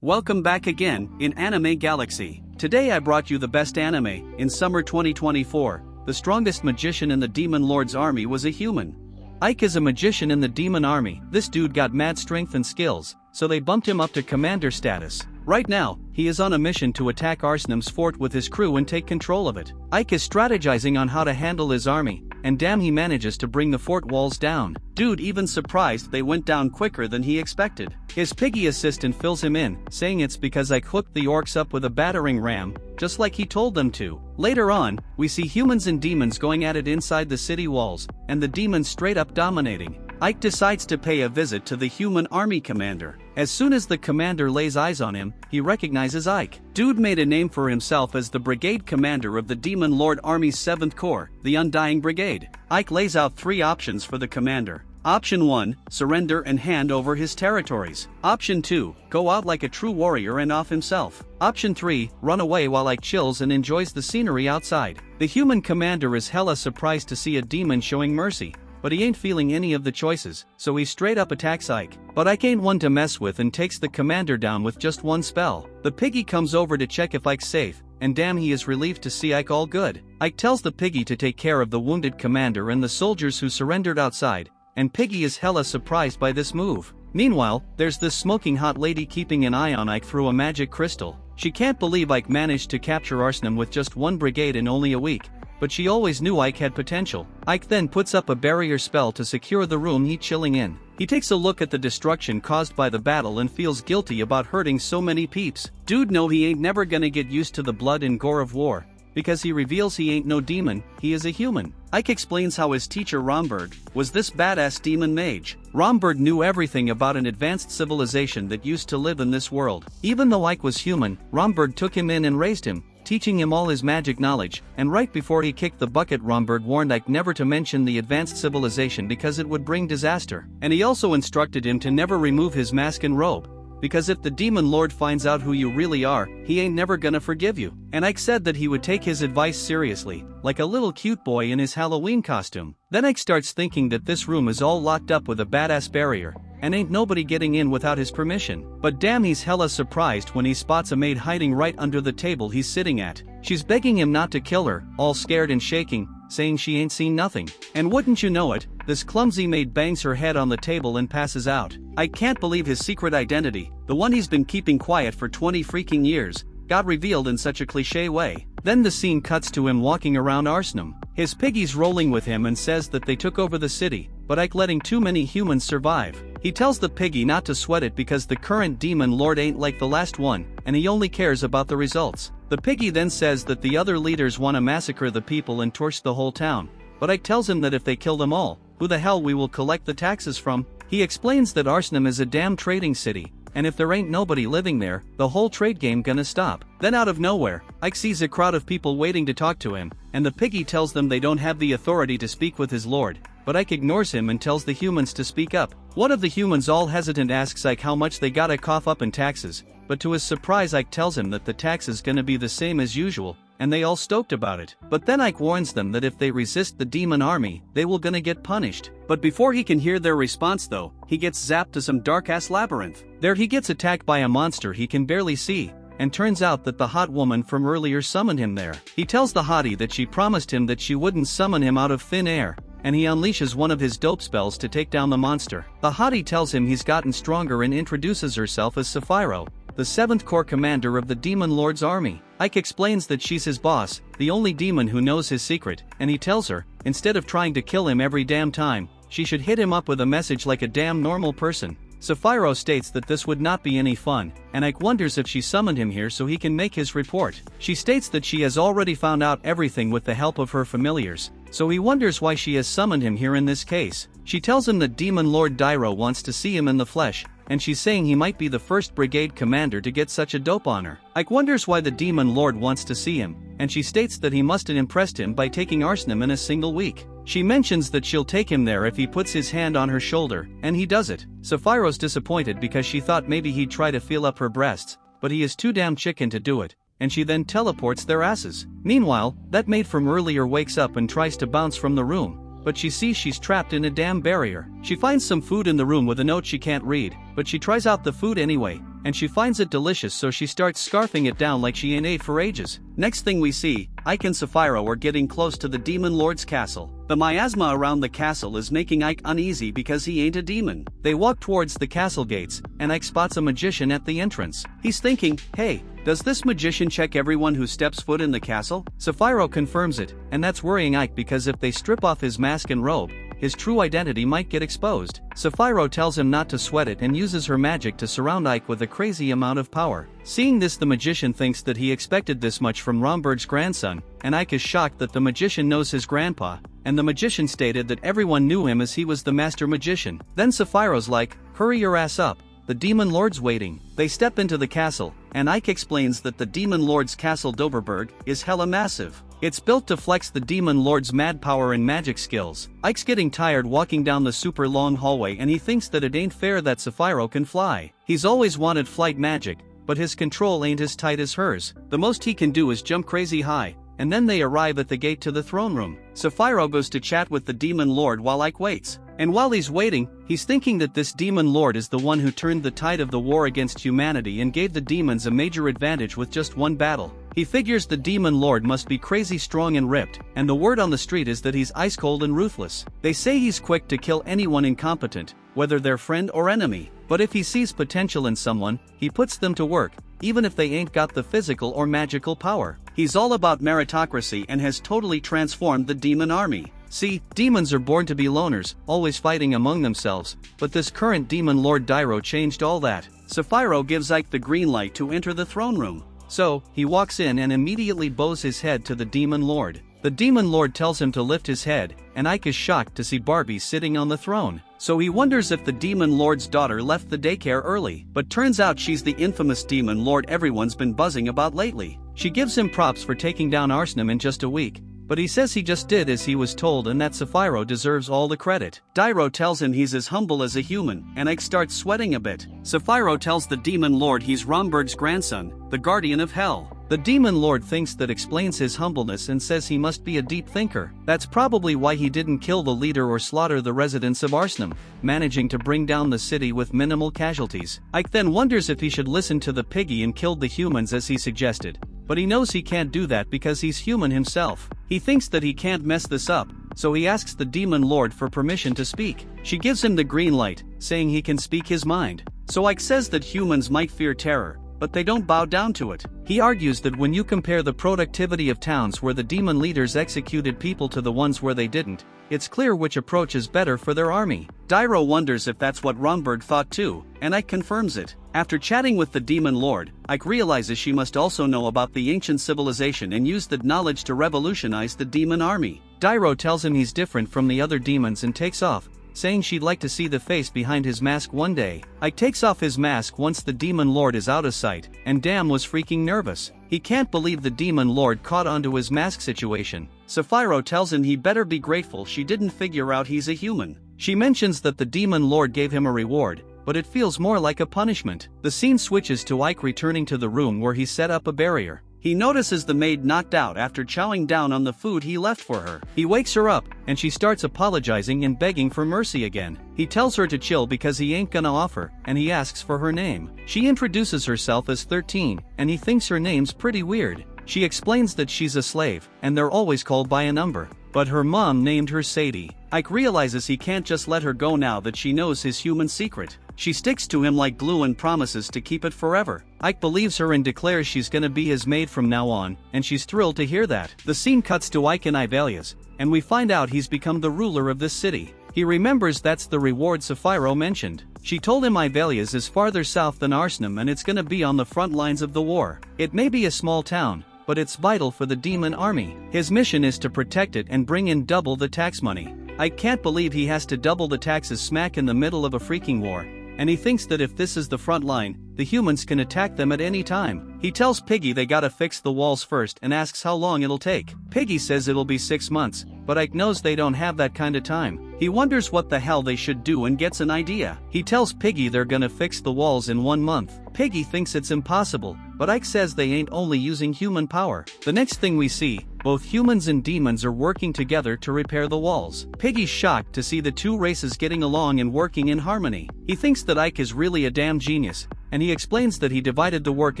Welcome back again, in Anime Galaxy. Today I brought you the best anime, in summer 2024, the strongest magician in the Demon Lord's army was a human. Ike is a magician in the demon army. This dude got mad strength and skills, so they bumped him up to commander status. Right now, he is on a mission to attack Arsenam's fort with his crew and take control of it. Ike is strategizing on how to handle his army, and damn, he manages to bring the fort walls down. Dude even surprised they went down quicker than he expected. His piggy assistant fills him in, saying it's because Ike hooked the orcs up with a battering ram, just like he told them to. Later on, we see humans and demons going at it inside the city walls, and the demons straight up dominating. Ike decides to pay a visit to the human army commander. As soon as the commander lays eyes on him, he recognizes Ike. Dude made a name for himself as the brigade commander of the Demon Lord Army's 7th Corps, the Undying Brigade. Ike lays out 3 options for the commander. Option 1, surrender and hand over his territories. Option 2, go out like a true warrior and off himself. Option 3, run away while Ike chills and enjoys the scenery outside. The human commander is hella surprised to see a demon showing mercy, but he ain't feeling any of the choices, so he straight up attacks Ike. But Ike ain't one to mess with and takes the commander down with just one spell. The piggy comes over to check if Ike's safe, and damn, he is relieved to see Ike all good. Ike tells the piggy to take care of the wounded commander and the soldiers who surrendered outside, and Piggy is hella surprised by this move. Meanwhile, there's this smoking hot lady keeping an eye on Ike through a magic crystal. She can't believe Ike managed to capture Arsenam with just one brigade in only a week, but she always knew Ike had potential. Ike then puts up a barrier spell to secure the room he's chilling in. He takes a look at the destruction caused by the battle and feels guilty about hurting so many peeps. Dude know he ain't never gonna get used to the blood and gore of war, because he reveals he ain't no demon, he is a human. Ike explains how his teacher Romberg was this badass demon mage. Romberg knew everything about an advanced civilization that used to live in this world. Even though Ike was human, Romberg took him in and raised him, teaching him all his magic knowledge, and right before he kicked the bucket, Romberg warned Ike never to mention the advanced civilization because it would bring disaster. And he also instructed him to never remove his mask and robe, because if the Demon Lord finds out who you really are, he ain't never gonna forgive you. And Ike said that he would take his advice seriously, like a little cute boy in his Halloween costume. Then Ike starts thinking that this room is all locked up with a badass barrier, and ain't nobody getting in without his permission. But damn, he's hella surprised when he spots a maid hiding right under the table he's sitting at. She's begging him not to kill her, all scared and shaking, saying she ain't seen nothing. And wouldn't you know it, this clumsy maid bangs her head on the table and passes out. I can't believe his secret identity, the one he's been keeping quiet for 20 freaking years, got revealed in such a cliché way. Then the scene cuts to him walking around Arsenam. His piggy's rolling with him and says that they took over the city, but Ike letting too many humans survive. He tells the piggy not to sweat it because the current demon lord ain't like the last one, and he only cares about the results. The piggy then says that the other leaders want to massacre the people and torch the whole town, but Ike tells him that if they kill them all, who the hell we will collect the taxes from? He explains that Arsenam is a damn trading city, and if there ain't nobody living there, the whole trade game gonna stop. Then out of nowhere, Ike sees a crowd of people waiting to talk to him, and the piggy tells them they don't have the authority to speak with his lord, but Ike ignores him and tells the humans to speak up. One of the humans, all hesitant, asks Ike how much they gotta cough up in taxes, but to his surprise Ike tells him that the tax is gonna be the same as usual, and they all stoked about it. But then Ike warns them that if they resist the demon army, they will gonna get punished. But before he can hear their response though, he gets zapped to some dark-ass labyrinth. There he gets attacked by a monster he can barely see, and turns out that the hot woman from earlier summoned him there. He tells the hottie that she promised him that she wouldn't summon him out of thin air, and he unleashes one of his dope spells to take down the monster. The hottie tells him he's gotten stronger and introduces herself as Saikyou, the 7th Corps commander of the Demon Lord's army. Ike explains that she's his boss, the only demon who knows his secret, and he tells her, instead of trying to kill him every damn time, she should hit him up with a message like a damn normal person. Saikyou states that this would not be any fun, and Ike wonders if she summoned him here so he can make his report. She states that she has already found out everything with the help of her familiars, so he wonders why she has summoned him here in this case. She tells him that Demon Lord Dairo wants to see him in the flesh, and she's saying he might be the first brigade commander to get such a dope honor. Ike wonders why the Demon Lord wants to see him, and she states that he must have impressed him by taking Arsenam in a single week. She mentions that she'll take him there if he puts his hand on her shoulder, and he does it. Saikyou's disappointed because she thought maybe he'd try to feel up her breasts, but he is too damn chicken to do it, and she then teleports their asses. Meanwhile, that maid from earlier wakes up and tries to bounce from the room, but she sees she's trapped in a damn barrier. She finds some food in the room with a note she can't read, but she tries out the food anyway, and she finds it delicious, so she starts scarfing it down like she ain't ate for ages. Next thing we see, Ike and Sapphiro are getting close to the demon lord's castle. The miasma around the castle is making Ike uneasy because he ain't a demon. They walk towards the castle gates, and Ike spots a magician at the entrance. He's thinking, hey, does this magician check everyone who steps foot in the castle? Sapphiro confirms it, and that's worrying Ike because if they strip off his mask and robe, his true identity might get exposed. Sapphiro tells him not to sweat it and uses her magic to surround Ike with a crazy amount of power. Seeing this, the magician thinks that he expected this much from Romberg's grandson, and Ike is shocked that the magician knows his grandpa, and the magician stated that everyone knew him as he was the master magician. Then Sapphiro's like, hurry your ass up, the demon lord's waiting. They step into the castle, and Ike explains that the demon lord's castle Doberberg is hella massive. It's built to flex the demon lord's mad power and magic skills. Ike's getting tired walking down the super long hallway, and he thinks that it ain't fair that Sapphiro can fly. He's always wanted flight magic, but his control ain't as tight as hers. The most he can do is jump crazy high, and then they arrive at the gate to the throne room. Sapphiro goes to chat with the demon lord while Ike waits. And while he's waiting, he's thinking that this demon lord is the one who turned the tide of the war against humanity and gave the demons a major advantage with just one battle. He figures the demon lord must be crazy strong and ripped, and the word on the street is that he's ice cold and ruthless. They say he's quick to kill anyone incompetent, whether they're friend or enemy, but if he sees potential in someone, he puts them to work, even if they ain't got the physical or magical power. He's all about meritocracy and has totally transformed the demon army. See, demons are born to be loners, always fighting among themselves, but this current demon lord Dairo changed all that. Sapphiro gives Ike the green light to enter the throne room. So, he walks in and immediately bows his head to the demon lord. The demon lord tells him to lift his head, and Ike is shocked to see Barbie sitting on the throne. So he wonders if the demon lord's daughter left the daycare early, but turns out she's the infamous demon lord everyone's been buzzing about lately. She gives him props for taking down Arsenum in just a week, but he says he just did as he was told and that Sapphiro deserves all the credit. Dairo tells him he's as humble as a human, and Ike starts sweating a bit. Sapphiro tells the demon lord he's Romberg's grandson, the guardian of hell. The demon lord thinks that explains his humbleness and says he must be a deep thinker. That's probably why he didn't kill the leader or slaughter the residents of Arsenum, managing to bring down the city with minimal casualties. Ike then wonders if he should listen to the piggy and kill the humans as he suggested, but he knows he can't do that because he's human himself. He thinks that he can't mess this up, so he asks the demon lord for permission to speak. She gives him the green light, saying he can speak his mind. So Ike says that humans might fear terror, but they don't bow down to it. He argues that when you compare the productivity of towns where the demon leaders executed people to the ones where they didn't, it's clear which approach is better for their army. Dairo wonders if that's what Romberg thought too, and Ike confirms it. After chatting with the demon lord, Ike realizes she must also know about the ancient civilization and use that knowledge to revolutionize the demon army. Dairo tells him he's different from the other demons and takes off, saying she'd like to see the face behind his mask one day. Ike takes off his mask once the demon lord is out of sight, and Dam was freaking nervous. He can't believe the demon lord caught onto his mask situation. Sapphiro tells him he better be grateful she didn't figure out he's a human. She mentions that the demon lord gave him a reward, but it feels more like a punishment. The scene switches to Ike returning to the room where he set up a barrier. He notices the maid knocked out after chowing down on the food he left for her. He wakes her up, and she starts apologizing and begging for mercy again. He tells her to chill because he ain't gonna offer, and he asks for her name. She introduces herself as 13, and he thinks her name's pretty weird. She explains that she's a slave, and they're always called by a number. But her mom named her Sadie. Ike realizes he can't just let her go now that she knows his human secret. She sticks to him like glue and promises to keep it forever. Ike believes her and declares she's gonna be his maid from now on, and she's thrilled to hear that. The scene cuts to Ike and Ivalia's, and we find out he's become the ruler of this city. He remembers that's the reward Sapphiro mentioned. She told him Ivalia's is farther south than Arsenum and it's gonna be on the front lines of the war. It may be a small town, but it's vital for the demon army. His mission is to protect it and bring in double the tax money. I can't believe he has to double the taxes smack in the middle of a freaking war, and he thinks that if this is the front line, the humans can attack them at any time. He tells Piggy they gotta fix the walls first and asks how long it'll take. Piggy says it'll be 6 months, but Ike knows they don't have that kind of time. He wonders what the hell they should do and gets an idea. He tells Piggy they're gonna fix the walls in 1 month. Piggy thinks it's impossible, but Ike says they ain't only using human power. The next thing we see, both humans and demons are working together to repair the walls. Piggy's shocked to see the two races getting along and working in harmony. He thinks that Ike is really a damn genius, and he explains that he divided the work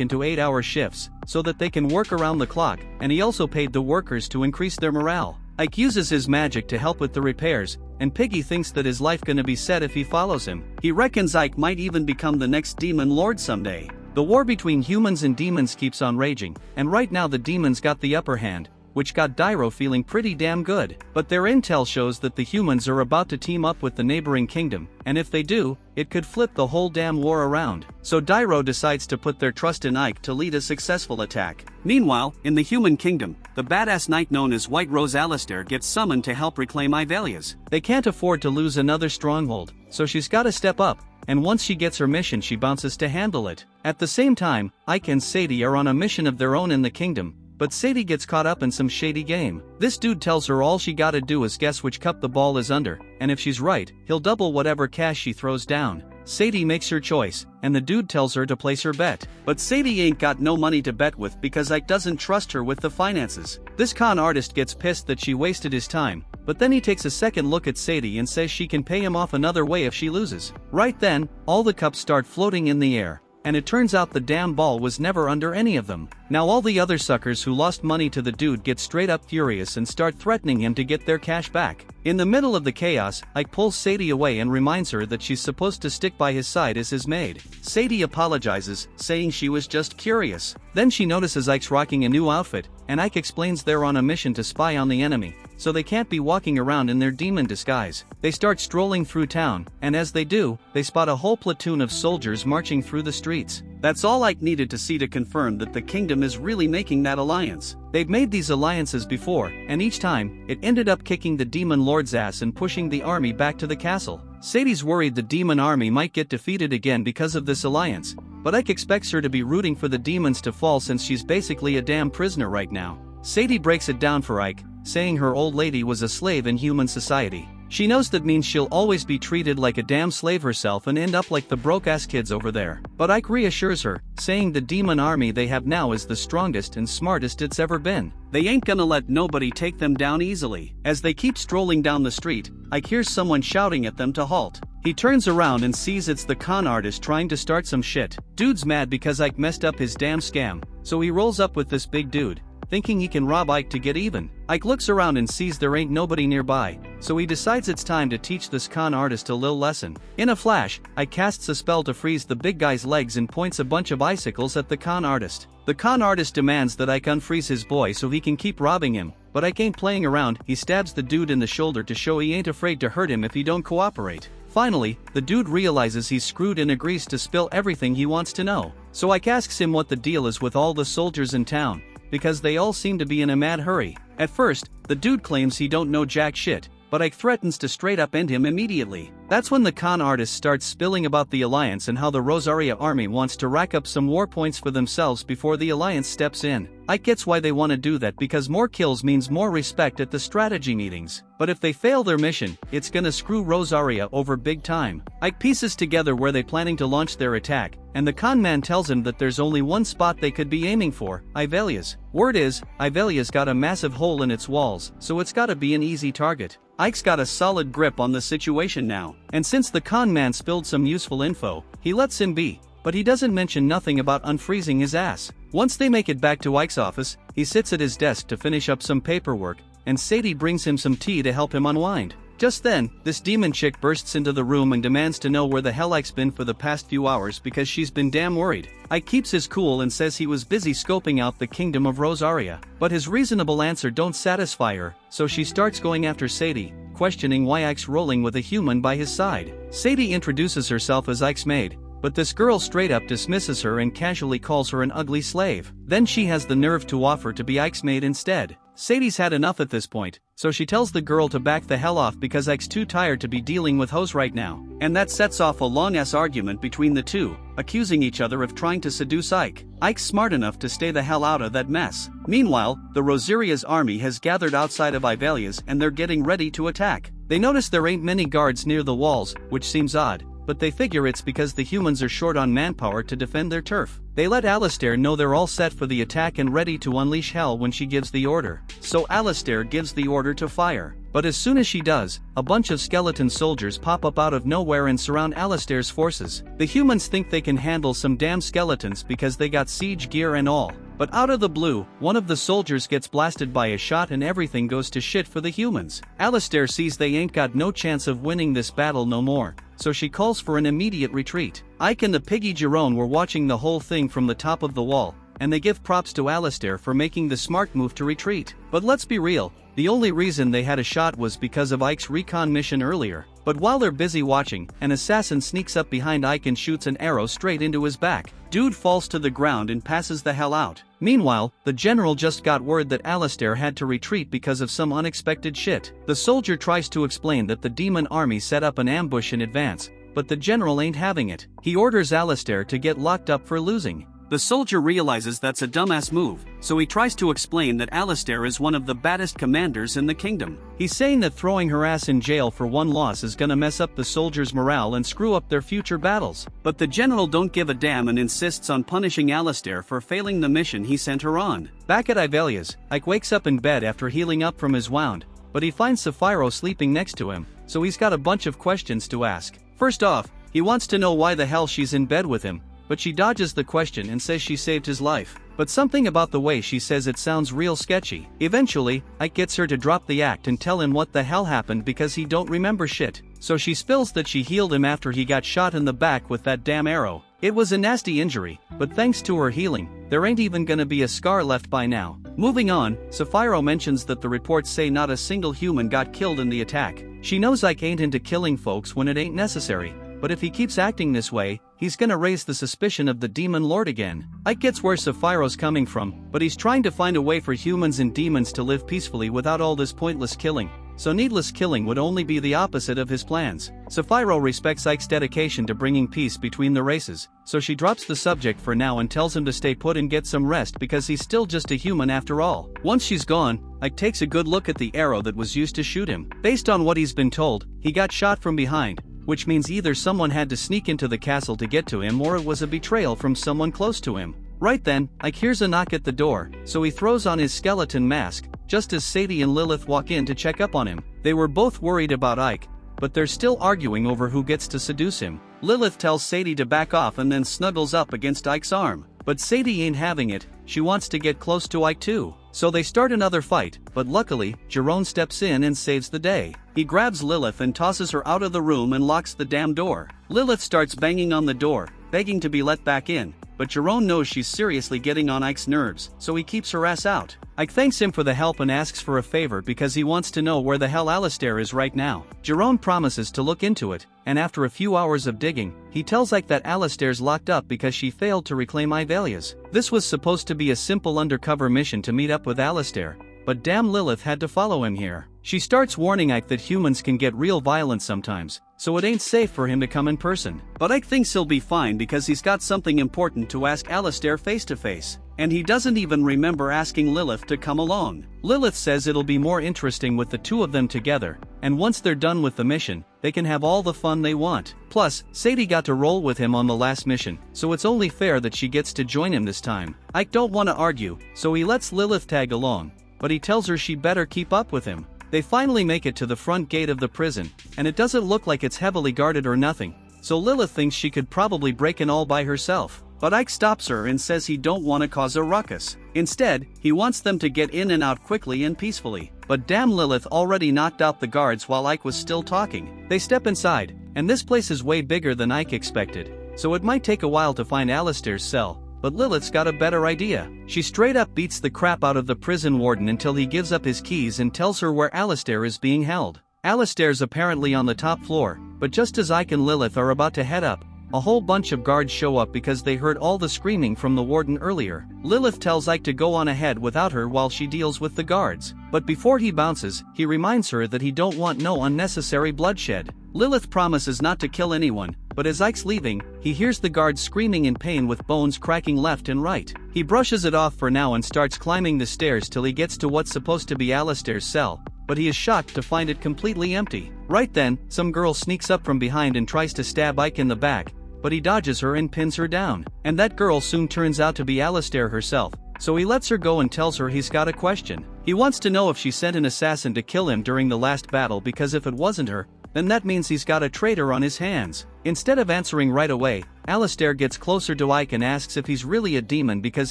into 8-hour shifts, so that they can work around the clock, and he also paid the workers to increase their morale. Ike uses his magic to help with the repairs, and Piggy thinks that his life gonna be set if he follows him. He reckons Ike might even become the next demon lord someday. The war between humans and demons keeps on raging, and right now the demons got the upper hand, which got Dairo feeling pretty damn good. But their intel shows that the humans are about to team up with the neighboring kingdom, and if they do, it could flip the whole damn war around. So Dairo decides to put their trust in Ike to lead a successful attack. Meanwhile, in the human kingdom, the badass knight known as White Rose Alistair gets summoned to help reclaim Ivalia's. They can't afford to lose another stronghold, so she's gotta step up, and once she gets her mission she bounces to handle it. At the same time, Ike and Sadie are on a mission of their own in the kingdom, but Sadie gets caught up in some shady game. This dude tells her all she gotta do is guess which cup the ball is under, and if she's right, he'll double whatever cash she throws down. Sadie makes her choice, and the dude tells her to place her bet. But Sadie ain't got no money to bet with because Ike doesn't trust her with the finances. This con artist gets pissed that she wasted his time, but then he takes a second look at Sadie and says she can pay him off another way if she loses. Right then, all the cups start floating in the air, and it turns out the damn ball was never under any of them. Now all the other suckers who lost money to the dude get straight up furious and start threatening him to get their cash back. In the middle of the chaos, Ike pulls Sadie away and reminds her that she's supposed to stick by his side as his maid. Sadie apologizes, saying she was just curious. Then she notices Ike's rocking a new outfit, and Ike explains they're on a mission to spy on the enemy, so they can't be walking around in their demon disguise. They start strolling through town, and as they do, they spot a whole platoon of soldiers marching through the streets. That's all Ike needed to see to confirm that the kingdom is really making that alliance. They've made these alliances before, and each time, it ended up kicking the demon lord's ass and pushing the army back to the castle. Sadie's worried the demon army might get defeated again because of this alliance, but Ike expects her to be rooting for the demons to fall since she's basically a damn prisoner right now. Sadie breaks it down for Ike, saying her old lady was a slave in human society. She knows that means she'll always be treated like a damn slave herself and end up like the broke-ass kids over there. But Ike reassures her, saying the demon army they have now is the strongest and smartest it's ever been. They ain't gonna let nobody take them down easily. As they keep strolling down the street, Ike hears someone shouting at them to halt. He turns around and sees it's the con artist trying to start some shit. Dude's mad because Ike messed up his damn scam, so he rolls up with this big dude, thinking he can rob Ike to get even. Ike looks around and sees there ain't nobody nearby, so he decides it's time to teach this con artist a little lesson. In a flash, Ike casts a spell to freeze the big guy's legs and points a bunch of icicles at the con artist. The con artist demands that Ike unfreeze his boy so he can keep robbing him, but Ike ain't playing around. He stabs the dude in the shoulder to show he ain't afraid to hurt him if he don't cooperate. Finally, the dude realizes he's screwed and agrees to spill everything he wants to know. So Ike asks him what the deal is with all the soldiers in town, because they all seem to be in a mad hurry. At first, the dude claims he don't know jack shit, but Ike threatens to straight up end him immediately. That's when the con artist starts spilling about the alliance and how the Rosaria army wants to rack up some war points for themselves before the alliance steps in. Ike gets why they want to do that because more kills means more respect at the strategy meetings. But if they fail their mission, it's gonna screw Rosaria over big time. Ike pieces together where they planning to launch their attack, and the con man tells him that there's only one spot they could be aiming for, Ivalia's. Word is, Ivalia's got a massive hole in its walls, so it's gotta be an easy target. Ike's got a solid grip on the situation now, and since the con man spilled some useful info, he lets him be, but he doesn't mention nothing about unfreezing his ass. Once they make it back to Ike's office, he sits at his desk to finish up some paperwork, and Sadie brings him some tea to help him unwind. Just then, this demon chick bursts into the room and demands to know where the hell Ike's been for the past few hours because she's been damn worried. Ike keeps his cool and says he was busy scoping out the kingdom of Rosaria, but his reasonable answer don't satisfy her, so she starts going after Sadie, questioning why Ike's rolling with a human by his side. Sadie introduces herself as Ike's maid, but this girl straight up dismisses her and casually calls her an ugly slave. Then she has the nerve to offer to be Ike's maid instead. Sadie's had enough at this point, so she tells the girl to back the hell off because Ike's too tired to be dealing with hoes right now. And that sets off a long-ass argument between the two, accusing each other of trying to seduce Ike. Ike's smart enough to stay the hell out of that mess. Meanwhile, the Rosaria's army has gathered outside of Ivalia's and they're getting ready to attack. They notice there ain't many guards near the walls, which seems odd, but they figure it's because the humans are short on manpower to defend their turf. They let Alistair know they're all set for the attack and ready to unleash hell when she gives the order. So Alistair gives the order to fire. But as soon as she does, a bunch of skeleton soldiers pop up out of nowhere and surround Alistair's forces. The humans think they can handle some damn skeletons because they got siege gear and all. But out of the blue, one of the soldiers gets blasted by a shot and everything goes to shit for the humans. Alistair sees they ain't got no chance of winning this battle no more, so she calls for an immediate retreat. Ike and the piggy Jerome were watching the whole thing from the top of the wall, and they give props to Alistair for making the smart move to retreat. But let's be real, the only reason they had a shot was because of Ike's recon mission earlier. But while they're busy watching, an assassin sneaks up behind Ike and shoots an arrow straight into his back. Dude falls to the ground and passes the hell out. Meanwhile, the general just got word that Alistair had to retreat because of some unexpected shit. The soldier tries to explain that the demon army set up an ambush in advance, but the general ain't having it. He orders Alistair to get locked up for losing. The soldier realizes that's a dumbass move, so he tries to explain that Alistair is one of the baddest commanders in the kingdom. He's saying that throwing her ass in jail for one loss is gonna mess up the soldiers' morale and screw up their future battles. But the general don't give a damn and insists on punishing Alistair for failing the mission he sent her on. Back at Ivalia's, Ike wakes up in bed after healing up from his wound, but he finds Sapphiro sleeping next to him, so he's got a bunch of questions to ask. First off, he wants to know why the hell she's in bed with him, but she dodges the question and says she saved his life. But something about the way she says it sounds real sketchy. Eventually, Ike gets her to drop the act and tell him what the hell happened because he don't remember shit. So she spills that she healed him after he got shot in the back with that damn arrow. It was a nasty injury, but thanks to her healing, there ain't even gonna be a scar left by now. Moving on, Sapphiro mentions that the reports say not a single human got killed in the attack. She knows Ike ain't into killing folks when it ain't necessary, but if he keeps acting this way, he's gonna raise the suspicion of the demon lord again. Ike gets where Sapphiro's coming from, but he's trying to find a way for humans and demons to live peacefully without all this pointless killing. So needless killing would only be the opposite of his plans. Sapphiro respects Ike's dedication to bringing peace between the races, so she drops the subject for now and tells him to stay put and get some rest because he's still just a human after all. Once she's gone, Ike takes a good look at the arrow that was used to shoot him. Based on what he's been told, he got shot from behind, which means either someone had to sneak into the castle to get to him or it was a betrayal from someone close to him. Right then, Ike hears a knock at the door, so he throws on his skeleton mask, just as Sadie and Lilith walk in to check up on him. They were both worried about Ike, but they're still arguing over who gets to seduce him. Lilith tells Sadie to back off and then snuggles up against Ike's arm. But Sadie ain't having it, she wants to get close to Ike too. So they start another fight, but luckily, Jerome steps in and saves the day. He grabs Lilith and tosses her out of the room and locks the damn door. Lilith starts banging on the door, begging to be let back in, but Jerome knows she's seriously getting on Ike's nerves, so he keeps her ass out. Ike thanks him for the help and asks for a favor because he wants to know where the hell Alistair is right now. Jerome promises to look into it, and after a few hours of digging, he tells Ike that Alistair's locked up because she failed to reclaim Ivalia's. This was supposed to be a simple undercover mission to meet up with Alistair, but damn Lilith had to follow him here. She starts warning Ike that humans can get real violent sometimes, so it ain't safe for him to come in person. But Ike thinks he'll be fine because he's got something important to ask Alistair face to face, and he doesn't even remember asking Lilith to come along. Lilith says it'll be more interesting with the two of them together, and once they're done with the mission, they can have all the fun they want. Plus, Sadie got to roll with him on the last mission, so it's only fair that she gets to join him this time. Ike don't want to argue, so he lets Lilith tag along, but he tells her she better keep up with him. They finally make it to the front gate of the prison, and it doesn't look like it's heavily guarded or nothing, so Lilith thinks she could probably break in all by herself. But Ike stops her and says he don't want to cause a ruckus. Instead, he wants them to get in and out quickly and peacefully. But damn Lilith already knocked out the guards while Ike was still talking. They step inside, and this place is way bigger than Ike expected, so it might take a while to find Alistair's cell. But Lilith's got a better idea. She straight up beats the crap out of the prison warden until he gives up his keys and tells her where Alistair is being held. Alistair's apparently on the top floor, but just as Ike and Lilith are about to head up, a whole bunch of guards show up because they heard all the screaming from the warden earlier. Lilith tells Ike to go on ahead without her while she deals with the guards. But before he bounces, he reminds her that he don't want no unnecessary bloodshed. Lilith promises not to kill anyone, but as Ike's leaving, he hears the guards screaming in pain with bones cracking left and right. He brushes it off for now and starts climbing the stairs till he gets to what's supposed to be Alistair's cell, but he is shocked to find it completely empty. Right then, some girl sneaks up from behind and tries to stab Ike in the back, but he dodges her and pins her down. And that girl soon turns out to be Alistair herself, so he lets her go and tells her he's got a question. He wants to know if she sent an assassin to kill him during the last battle, because if it wasn't her, then that means he's got a traitor on his hands. Instead of answering right away, Alistair gets closer to Ike and asks if he's really a demon because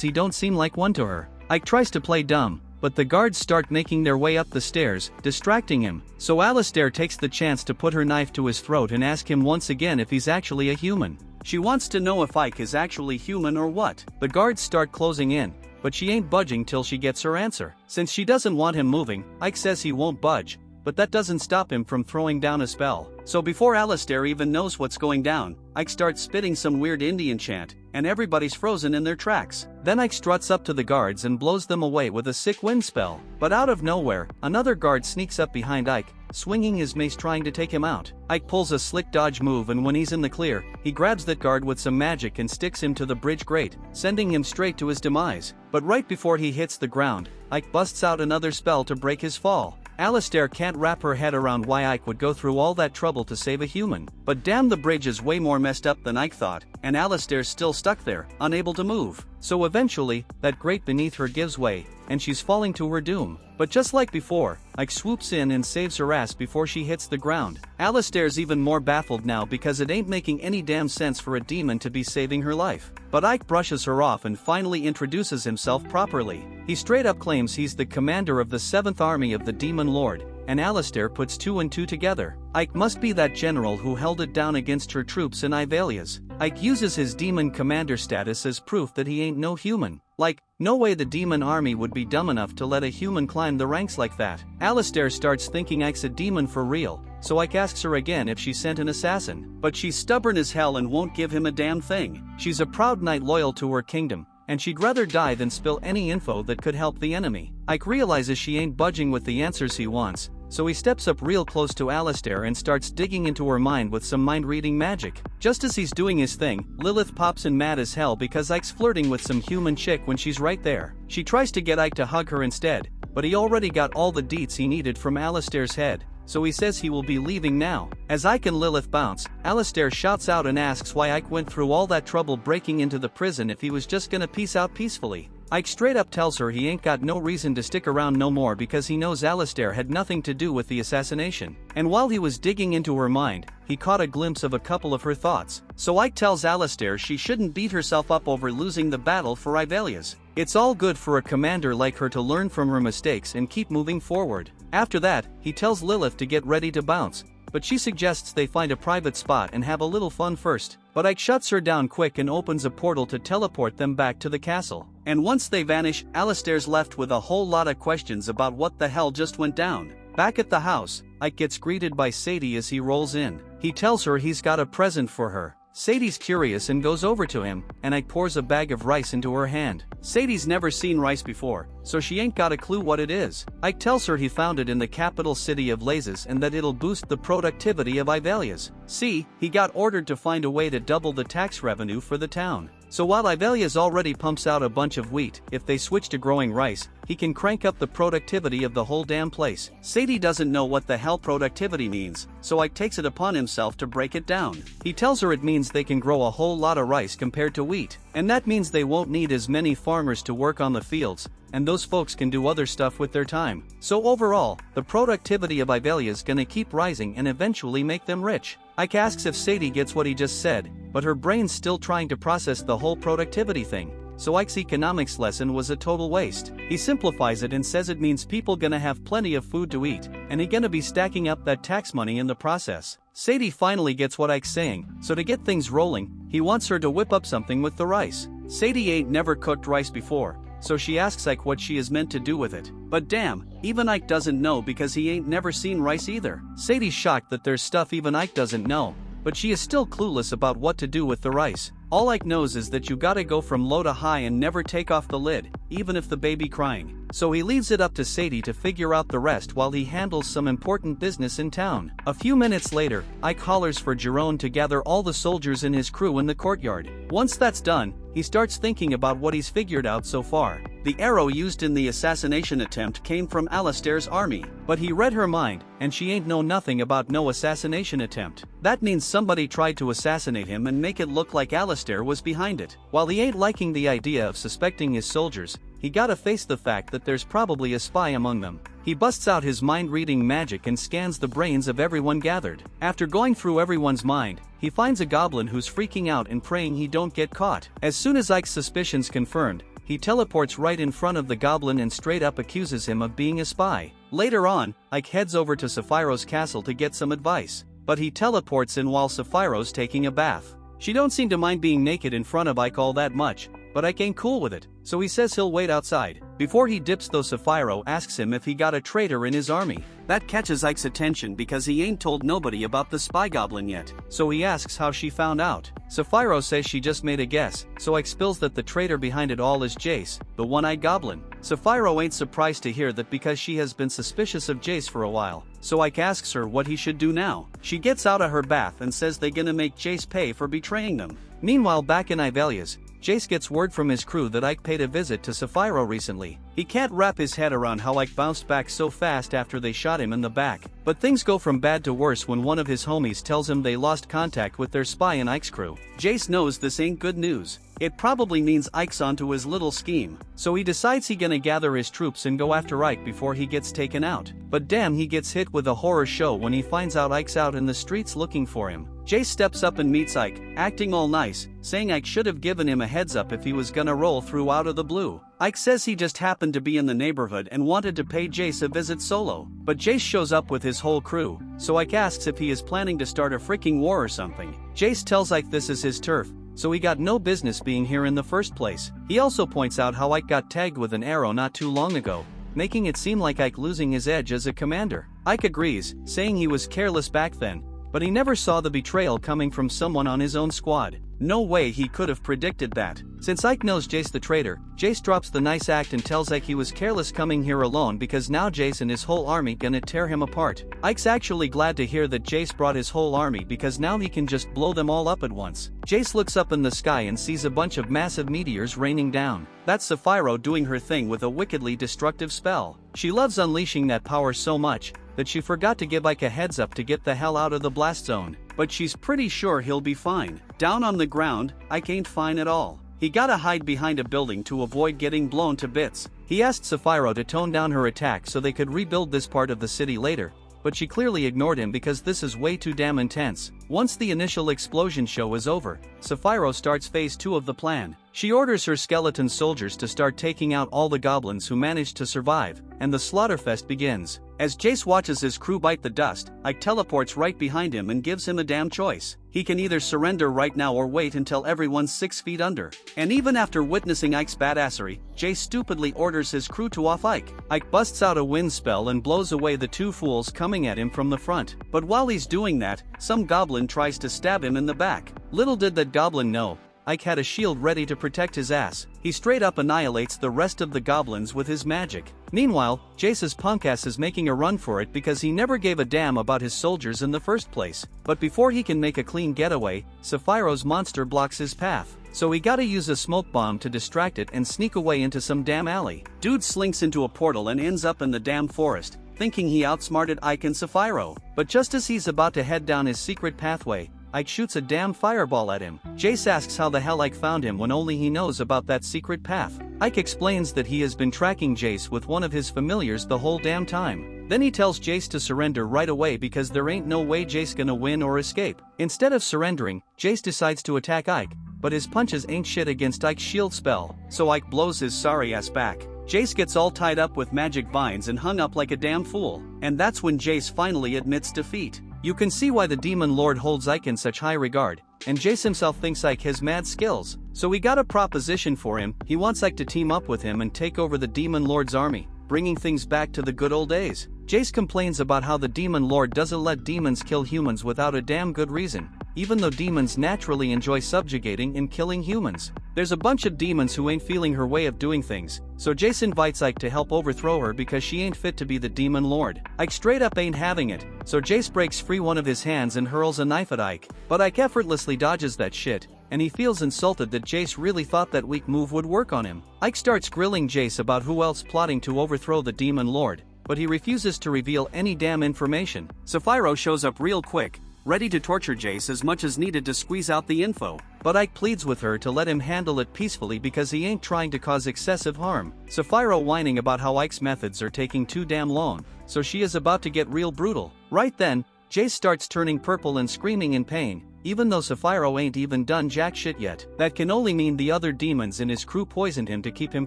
he don't seem like one to her. Ike tries to play dumb, but the guards start making their way up the stairs, distracting him. So Alistair takes the chance to put her knife to his throat and ask him once again if he's actually a human. She wants to know if Ike is actually human or what. The guards start closing in, but she ain't budging till she gets her answer. Since she doesn't want him moving, Ike says he won't budge, but that doesn't stop him from throwing down a spell. So before Alistair even knows what's going down, Ike starts spitting some weird Indian chant, and everybody's frozen in their tracks. Then Ike struts up to the guards and blows them away with a sick wind spell. But out of nowhere, another guard sneaks up behind Ike, swinging his mace trying to take him out. Ike pulls a slick dodge move, and when he's in the clear, he grabs that guard with some magic and sticks him to the bridge grate, sending him straight to his demise. But right before he hits the ground, Ike busts out another spell to break his fall. Alistair can't wrap her head around why Ike would go through all that trouble to save a human. But damn, the bridge is way more messed up than Ike thought, and Alistair's still stuck there, unable to move. So eventually, that grate beneath her gives way, and she's falling to her doom. But just like before, Ike swoops in and saves her ass before she hits the ground. Alistair's even more baffled now because it ain't making any damn sense for a demon to be saving her life. But Ike brushes her off and finally introduces himself properly. He straight up claims he's the commander of the 7th Army of the Demon Lord, and Alistair puts 2 and 2 together. Ike must be that general who held it down against her troops in Ivalia's. Ike uses his demon commander status as proof that he ain't no human. Like, no way the demon army would be dumb enough to let a human climb the ranks like that. Alistair starts thinking Ike's a demon for real, so Ike asks her again if she sent an assassin. But she's stubborn as hell and won't give him a damn thing. She's a proud knight loyal to her kingdom, and she'd rather die than spill any info that could help the enemy. Ike realizes she ain't budging with the answers he wants, so he steps up real close to Alistair and starts digging into her mind with some mind-reading magic. Just as he's doing his thing, Lilith pops in mad as hell because Ike's flirting with some human chick when she's right there. She tries to get Ike to hug her instead, but he already got all the deets he needed from Alistair's head, so he says he will be leaving now. As Ike and Lilith bounce, Alistair shouts out and asks why Ike went through all that trouble breaking into the prison if he was just gonna peace out peacefully. Ike straight up tells her he ain't got no reason to stick around no more because he knows Alistair had nothing to do with the assassination. And while he was digging into her mind, he caught a glimpse of a couple of her thoughts. So Ike tells Alistair she shouldn't beat herself up over losing the battle for Ivalia's. It's all good for a commander like her to learn from her mistakes and keep moving forward. After that, he tells Lilith to get ready to bounce, but she suggests they find a private spot and have a little fun first. But Ike shuts her down quick and opens a portal to teleport them back to the castle. And once they vanish, Alistair's left with a whole lot of questions about what the hell just went down. Back at the house, Ike gets greeted by Sadie as he rolls in. He tells her he's got a present for her. Sadie's curious and goes over to him, and Ike pours a bag of rice into her hand. Sadie's never seen rice before, so she ain't got a clue what it is. Ike tells her he found it in the capital city of Lazes and that it'll boost the productivity of Ivalia's. See, he got ordered to find a way to double the tax revenue for the town. So while Ivalia's already pumps out a bunch of wheat, if they switch to growing rice, he can crank up the productivity of the whole damn place. Sadie doesn't know what the hell productivity means, so Ike takes it upon himself to break it down. He tells her it means they can grow a whole lot of rice compared to wheat, and that means they won't need as many farmers to work on the fields, and those folks can do other stuff with their time. So overall, the productivity of Ivalia's gonna keep rising and eventually make them rich. Ike asks if Sadie gets what he just said, but her brain's still trying to process the whole productivity thing. So Ike's economics lesson was a total waste. He simplifies it and says it means people gonna have plenty of food to eat, and he gonna be stacking up that tax money in the process. Sadie finally gets what Ike's saying, so to get things rolling, he wants her to whip up something with the rice. Sadie ain't never cooked rice before, so she asks Ike what she is meant to do with it. But damn, even Ike doesn't know because he ain't never seen rice either. Sadie's shocked that there's stuff even Ike doesn't know, but she is still clueless about what to do with the rice. All Ike knows is that you gotta go from low to high and never take off the lid, even if the baby crying. So he leaves it up to Sadie to figure out the rest while he handles some important business in town. A few minutes later, Ike hollers for Jerome to gather all the soldiers in his crew in the courtyard. Once that's done, he starts thinking about what he's figured out so far. The arrow used in the assassination attempt came from Alistair's army, but he read her mind, and she ain't know nothing about no assassination attempt. That means somebody tried to assassinate him and make it look like Alistair was behind it. While he ain't liking the idea of suspecting his soldiers, he gotta face the fact that there's probably a spy among them. He busts out his mind-reading magic and scans the brains of everyone gathered. After going through everyone's mind, he finds a goblin who's freaking out and praying he don't get caught. As soon as Ike's suspicions confirmed, he teleports right in front of the goblin and straight up accuses him of being a spy. Later on, Ike heads over to Sapphiro's castle to get some advice, but he teleports in while Sapphiro's taking a bath. She don't seem to mind being naked in front of Ike all that much, but Ike ain't cool with it, so he says he'll wait outside. Before he dips though, Sapphiro asks him if he got a traitor in his army. That catches Ike's attention because he ain't told nobody about the spy goblin yet, so he asks how she found out. Sapphiro says she just made a guess, so Ike spills that the traitor behind it all is Jace, the one-eyed goblin. Sapphiro ain't surprised to hear that because she has been suspicious of Jace for a while, so Ike asks her what he should do now. She gets out of her bath and says they gonna make Jace pay for betraying them. Meanwhile, back in Ivalia's, Jace gets word from his crew that Ike paid a visit to Sapphiro recently. He can't wrap his head around how Ike bounced back so fast after they shot him in the back, but things go from bad to worse when one of his homies tells him they lost contact with their spy in Ike's crew. Jace knows this ain't good news. It probably means Ike's onto his little scheme, so he decides he gonna gather his troops and go after Ike before he gets taken out. But damn, he gets hit with a horror show when he finds out Ike's out in the streets looking for him. Jace steps up and meets Ike, acting all nice, saying Ike should have given him a heads up if he was gonna roll through out of the blue. Ike says he just happened to be in the neighborhood and wanted to pay Jace a visit solo, but Jace shows up with his whole crew, so Ike asks if he is planning to start a freaking war or something. Jace tells Ike this is his turf, so he got no business being here in the first place. He also points out how Ike got tagged with an arrow not too long ago, making it seem like Ike losing his edge as a commander. Ike agrees, saying he was careless back then, but he never saw the betrayal coming from someone on his own squad. No way he could have predicted that. Since Ike knows Jace the traitor, Jace drops the nice act and tells Ike he was careless coming here alone because now Jace and his whole army gonna tear him apart. Ike's actually glad to hear that Jace brought his whole army because now he can just blow them all up at once. Jace looks up in the sky and sees a bunch of massive meteors raining down. That's Sapphiro doing her thing with a wickedly destructive spell. She loves unleashing that power so much that she forgot to give Ike a heads up to get the hell out of the blast zone, but she's pretty sure he'll be fine. Down on the ground, Ike ain't fine at all. He gotta hide behind a building to avoid getting blown to bits. He asked Sapphiro to tone down her attack so they could rebuild this part of the city later, but she clearly ignored him because this is way too damn intense. Once the initial explosion show is over, Sapphiro starts phase 2 of the plan. She orders her skeleton soldiers to start taking out all the goblins who managed to survive, and the slaughterfest begins. As Jace watches his crew bite the dust, Ike teleports right behind him and gives him a damn choice. He can either surrender right now or wait until everyone's 6 feet under. And even after witnessing Ike's badassery, Jace stupidly orders his crew to off Ike. Ike busts out a wind spell and blows away the 2 fools coming at him from the front. But while he's doing that, some goblin tries to stab him in the back. Little did that goblin know, Ike had a shield ready to protect his ass. He straight up annihilates the rest of the goblins with his magic. Meanwhile, Jace's punk ass is making a run for it because he never gave a damn about his soldiers in the first place. But before he can make a clean getaway, Sapphiro's monster blocks his path, so he gotta use a smoke bomb to distract it and sneak away into some damn alley. Dude slinks into a portal and ends up in the damn forest, thinking he outsmarted Ike and Sapphiro. But just as he's about to head down his secret pathway, Ike shoots a damn fireball at him. Jace asks how the hell Ike found him when only he knows about that secret path. Ike explains that he has been tracking Jace with one of his familiars the whole damn time. Then he tells Jace to surrender right away because there ain't no way Jace gonna win or escape. Instead of surrendering, Jace decides to attack Ike, but his punches ain't shit against Ike's shield spell, so Ike blows his sorry ass back. Jace gets all tied up with magic vines and hung up like a damn fool, and that's when Jace finally admits defeat. You can see why the Demon Lord holds Ike in such high regard, and Jace himself thinks Ike has mad skills, so he got a proposition for him. He wants Ike to team up with him and take over the Demon Lord's army, bringing things back to the good old days. Jace complains about how the Demon Lord doesn't let demons kill humans without a damn good reason, even though demons naturally enjoy subjugating and killing humans. There's a bunch of demons who ain't feeling her way of doing things, so Jace invites Ike to help overthrow her because she ain't fit to be the Demon Lord. Ike straight up ain't having it, so Jace breaks free one of his hands and hurls a knife at Ike, but Ike effortlessly dodges that shit, and he feels insulted that Jace really thought that weak move would work on him. Ike starts grilling Jace about who else plotting to overthrow the Demon Lord, but he refuses to reveal any damn information. Sapphiro shows up real quick, ready to torture Jace as much as needed to squeeze out the info. But Ike pleads with her to let him handle it peacefully because he ain't trying to cause excessive harm. Sapphiro whining about how Ike's methods are taking too damn long, so she is about to get real brutal. Right then, Jace starts turning purple and screaming in pain, even though Sapphiro ain't even done jack shit yet. That can only mean the other demons in his crew poisoned him to keep him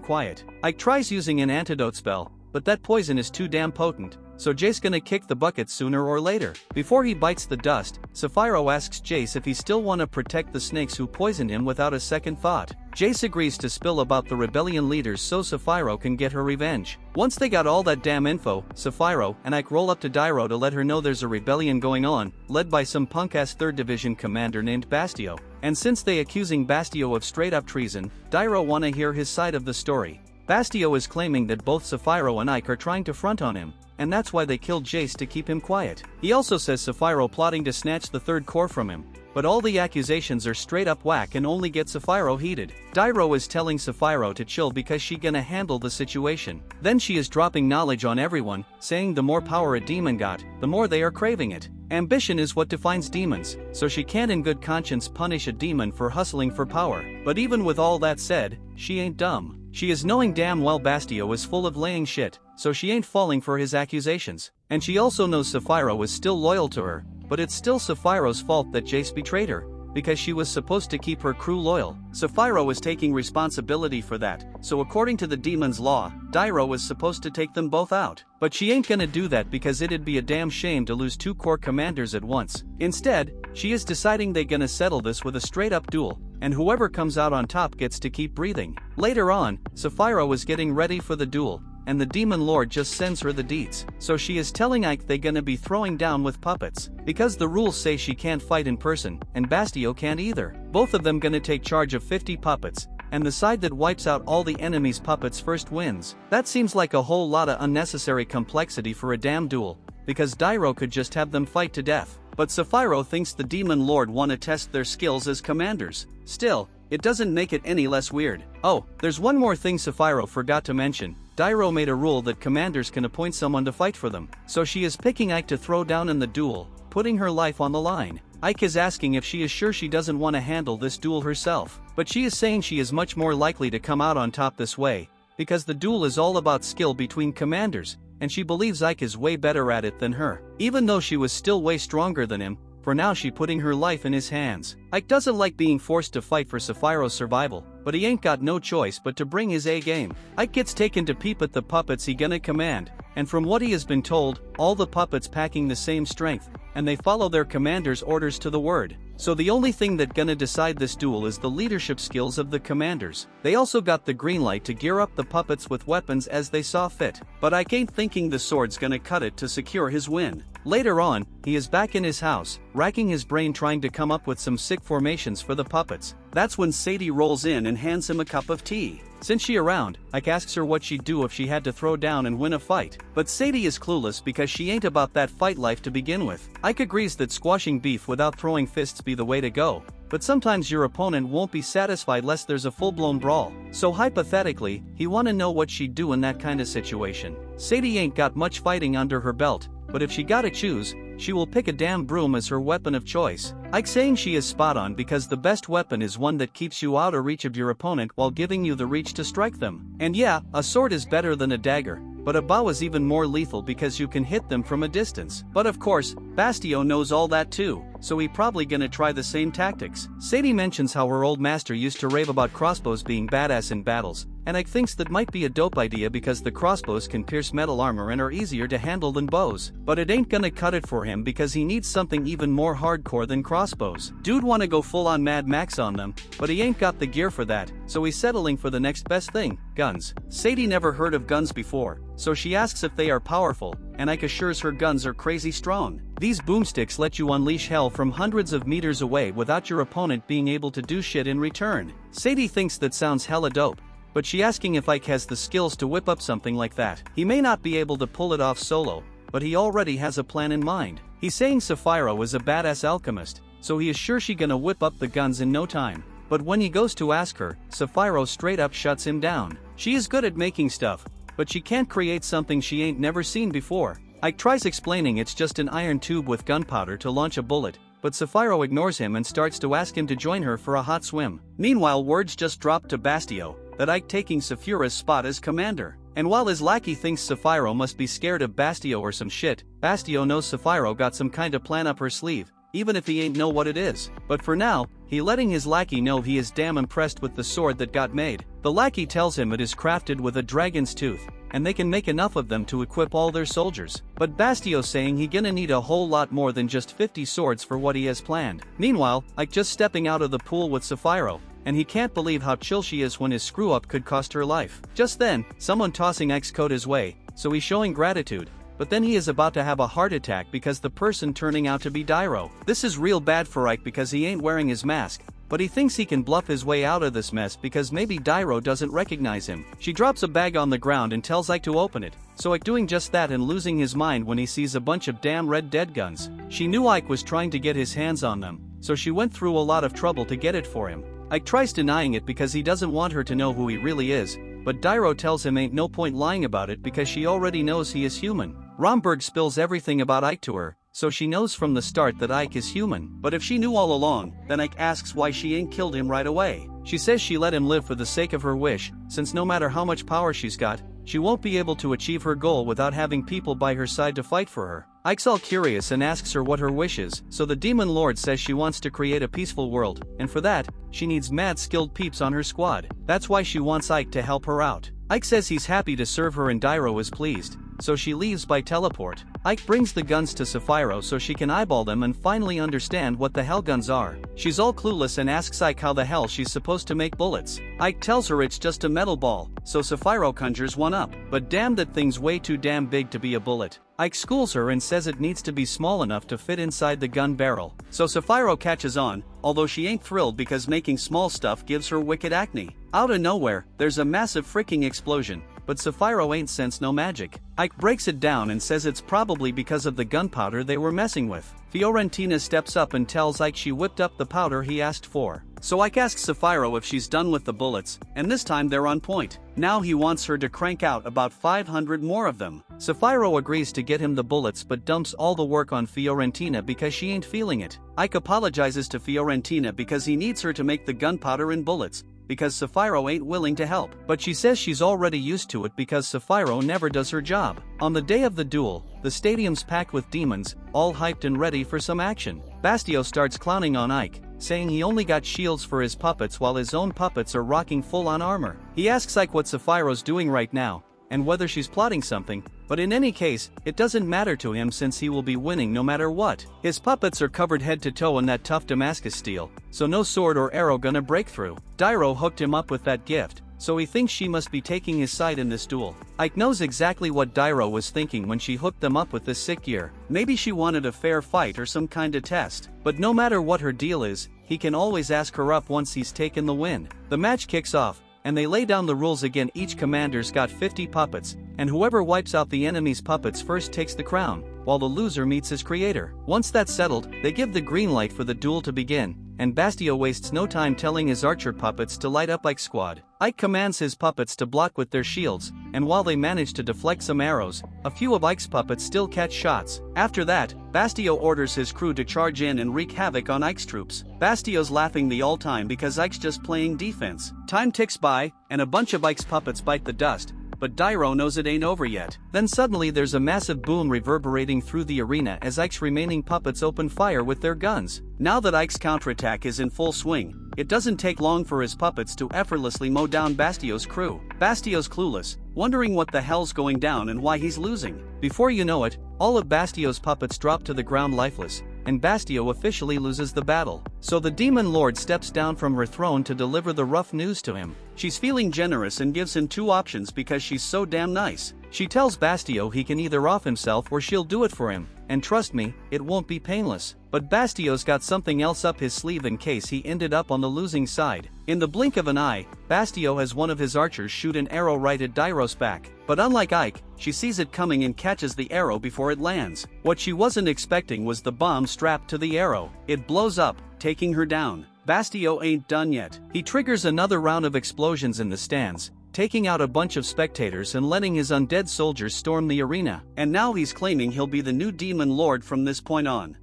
quiet. Ike tries using an antidote spell, but that poison is too damn potent, so Jace gonna kick the bucket sooner or later. Before he bites the dust, Sapphiro asks Jace if he still wanna protect the snakes who poisoned him without a second thought. Jace agrees to spill about the rebellion leaders so Sapphiro can get her revenge. Once they got all that damn info, Sapphiro and Ike roll up to Dairo to let her know there's a rebellion going on, led by some punk-ass 3rd Division commander named Bastio. And since they accusing Bastio of straight-up treason, Dairo wanna hear his side of the story. Bastio is claiming that both Sapphiro and Ike are trying to front on him, and that's why they killed Jace to keep him quiet. He also says Sapphiro plotting to snatch the 3rd core from him, but all the accusations are straight up whack and only get Sapphiro heated. Dairo is telling Sapphiro to chill because she gonna handle the situation. Then she is dropping knowledge on everyone, saying the more power a demon got, the more they are craving it. Ambition is what defines demons, so she can't in good conscience punish a demon for hustling for power. But even with all that said, she ain't dumb. She is knowing damn well Bastio is full of laying shit, so she ain't falling for his accusations. And she also knows Sapphiro is still loyal to her, but it's still Sapphiro's fault that Jace betrayed her, because she was supposed to keep her crew loyal. Sapphiro is taking responsibility for that, so according to the demon's law, Dairo is supposed to take them both out. But she ain't gonna do that because it'd be a damn shame to lose 2 core commanders at once. Instead, she is deciding they gonna settle this with a straight-up duel, and whoever comes out on top gets to keep breathing. Later on, Sapphiro is getting ready for the duel, and the demon lord just sends her the deets. So she is telling Ike they gonna be throwing down with puppets, because the rules say she can't fight in person, and Bastio can't either. Both of them gonna take charge of 50 puppets, and the side that wipes out all the enemy's puppets first wins. That seems like a whole lot of unnecessary complexity for a damn duel, because Dairo could just have them fight to death. But Sapphiro thinks the demon lord wanna test their skills as commanders. Still, it doesn't make it any less weird. Oh, there's one more thing Sapphiro forgot to mention. Dairo made a rule that commanders can appoint someone to fight for them, so she is picking Ike to throw down in the duel, putting her life on the line. Ike is asking if she is sure she doesn't want to handle this duel herself, but she is saying she is much more likely to come out on top this way, because the duel is all about skill between commanders, and she believes Ike is way better at it than her. Even though she was still way stronger than him, for now she putting her life in his hands. Ike doesn't like being forced to fight for Sapphiro's survival, but he ain't got no choice but to bring his A game. Ike gets taken to peep at the puppets he gonna command, and from what he has been told, all the puppets packing the same strength, and they follow their commander's orders to the word. So the only thing that gonna decide this duel is the leadership skills of the commanders. They also got the green light to gear up the puppets with weapons as they saw fit, but Ike ain't thinking the sword's gonna cut it to secure his win. Later on, he is back in his house, racking his brain trying to come up with some sick formations for the puppets. That's when Sadie rolls in and hands him a cup of tea. Since she around, Ike asks her what she'd do if she had to throw down and win a fight. But Sadie is clueless because she ain't about that fight life to begin with. Ike agrees that squashing beef without throwing fists be the way to go, but sometimes your opponent won't be satisfied lest there's a full-blown brawl. So hypothetically, he wanna know what she'd do in that kinda situation. Sadie ain't got much fighting under her belt, but if she gotta choose, she will pick a damn broom as her weapon of choice. Ike saying she is spot on because the best weapon is one that keeps you out of reach of your opponent while giving you the reach to strike them. And yeah, a sword is better than a dagger, but a bow is even more lethal because you can hit them from a distance. But of course, Bastio knows all that too, so he probably gonna try the same tactics. Sadie mentions how her old master used to rave about crossbows being badass in battles, and Ike thinks that might be a dope idea because the crossbows can pierce metal armor and are easier to handle than bows. But it ain't gonna cut it for him because he needs something even more hardcore than crossbows. Dude wanna go full on Mad Max on them, but he ain't got the gear for that, so he's settling for the next best thing, guns. Sadie never heard of guns before, so she asks if they are powerful, and Ike assures her guns are crazy strong. These boomsticks let you unleash hell from hundreds of meters away without your opponent being able to do shit in return. Sadie thinks that sounds hella dope, but she asking if Ike has the skills to whip up something like that. He may not be able to pull it off solo, but he already has a plan in mind. He's saying Sapphiro is a badass alchemist, so he is sure she gonna whip up the guns in no time. But when he goes to ask her, Sapphiro straight up shuts him down. She is good at making stuff, but she can't create something she ain't never seen before. Ike tries explaining it's just an iron tube with gunpowder to launch a bullet, but Sapphiro ignores him and starts to ask him to join her for a hot swim. Meanwhile, words just dropped to Bastio that Ike taking Saphira's spot as commander. And while his lackey thinks Sapphiro must be scared of Bastio or some shit, Bastio knows Sapphiro got some kind of plan up her sleeve, even if he ain't know what it is. But for now, he letting his lackey know he is damn impressed with the sword that got made. The lackey tells him it is crafted with a dragon's tooth, and they can make enough of them to equip all their soldiers. But Bastio saying he gonna need a whole lot more than just 50 swords for what he has planned. Meanwhile, Ike just stepping out of the pool with Sapphiro, and he can't believe how chill she is when his screw-up could cost her life. Just then, someone tossing Ike's coat his way, so he's showing gratitude, but then he is about to have a heart attack because the person turning out to be Dairo. This is real bad for Ike because he ain't wearing his mask, but he thinks he can bluff his way out of this mess because maybe Dairo doesn't recognize him. She drops a bag on the ground and tells Ike to open it, so Ike doing just that and losing his mind when he sees a bunch of damn Red Dead guns. She knew Ike was trying to get his hands on them, so she went through a lot of trouble to get it for him. Ike tries denying it because he doesn't want her to know who he really is, but Dairo tells him ain't no point lying about it because she already knows he is human. Romberg spills everything about Ike to her, so she knows from the start that Ike is human. But if she knew all along, then Ike asks why she ain't killed him right away. She says she let him live for the sake of her wish, since no matter how much power she's got, she won't be able to achieve her goal without having people by her side to fight for her. Ike's all curious and asks her what her wish is, so the Demon Lord says she wants to create a peaceful world, and for that, she needs mad skilled peeps on her squad. That's why she wants Ike to help her out. Ike says he's happy to serve her and Dairo is pleased, so she leaves by teleport. Ike brings the guns to Sapphiro so she can eyeball them and finally understand what the hell guns are. She's all clueless and asks Ike how the hell she's supposed to make bullets. Ike tells her it's just a metal ball, so Sapphiro conjures one up, but damn, that thing's way too damn big to be a bullet. Ike schools her and says it needs to be small enough to fit inside the gun barrel, so Sapphiro catches on, although she ain't thrilled because making small stuff gives her wicked acne. Out of nowhere, there's a massive freaking explosion, but Sapphiro ain't sensed no magic. Ike breaks it down and says it's probably because of the gunpowder they were messing with. Fiorentina steps up and tells Ike she whipped up the powder he asked for. So Ike asks Sapphiro if she's done with the bullets, and this time they're on point. Now he wants her to crank out about 500 more of them. Sapphiro agrees to get him the bullets but dumps all the work on Fiorentina because she ain't feeling it. Ike apologizes to Fiorentina because he needs her to make the gunpowder and bullets, because Sapphiro ain't willing to help. But she says she's already used to it because Sapphiro never does her job. On the day of the duel, the stadium's packed with demons, all hyped and ready for some action. Bastio starts clowning on Ike, saying he only got shields for his puppets while his own puppets are rocking full-on armor. He asks Ike what Sapphiro's doing right now, and whether she's plotting something, but in any case, it doesn't matter to him since he will be winning no matter what. His puppets are covered head to toe in that tough Damascus steel, so no sword or arrow gonna break through. Dairo hooked him up with that gift, so he thinks she must be taking his side in this duel. Ike knows exactly what Dairo was thinking when she hooked them up with this sick gear. Maybe she wanted a fair fight or some kind of test. But no matter what her deal is, he can always ask her up once he's taken the win. The match kicks off, and they lay down the rules again. Each commander's got 50 puppets, and whoever wipes out the enemy's puppets first takes the crown, while the loser meets his creator. Once that's settled, they give the green light for the duel to begin, and Bastio wastes no time telling his archer puppets to light up Ike's squad. Ike commands his puppets to block with their shields, and while they manage to deflect some arrows, a few of Ike's puppets still catch shots. After that, Bastio orders his crew to charge in and wreak havoc on Ike's troops. Bastio's laughing the all time because Ike's just playing defense. Time ticks by, and a bunch of Ike's puppets bite the dust, but Dairo knows it ain't over yet. Then suddenly there's a massive boom reverberating through the arena as Ike's remaining puppets open fire with their guns. Now that Ike's counterattack is in full swing, it doesn't take long for his puppets to effortlessly mow down Bastio's crew. Bastio's clueless, wondering what the hell's going down and why he's losing. Before you know it, all of Bastio's puppets drop to the ground lifeless, and Bastio officially loses the battle. So the Demon Lord steps down from her throne to deliver the rough news to him. She's feeling generous and gives him two options because she's so damn nice. She tells Bastio he can either off himself or she'll do it for him, and trust me, it won't be painless. But Bastio's got something else up his sleeve in case he ended up on the losing side. In the blink of an eye, Bastio has one of his archers shoot an arrow right at Dairo's back. But unlike Ike, she sees it coming and catches the arrow before it lands. What she wasn't expecting was the bomb strapped to the arrow. It blows up, taking her down. Bastio ain't done yet. He triggers another round of explosions in the stands, taking out a bunch of spectators and letting his undead soldiers storm the arena. And now he's claiming he'll be the new Demon Lord from this point on.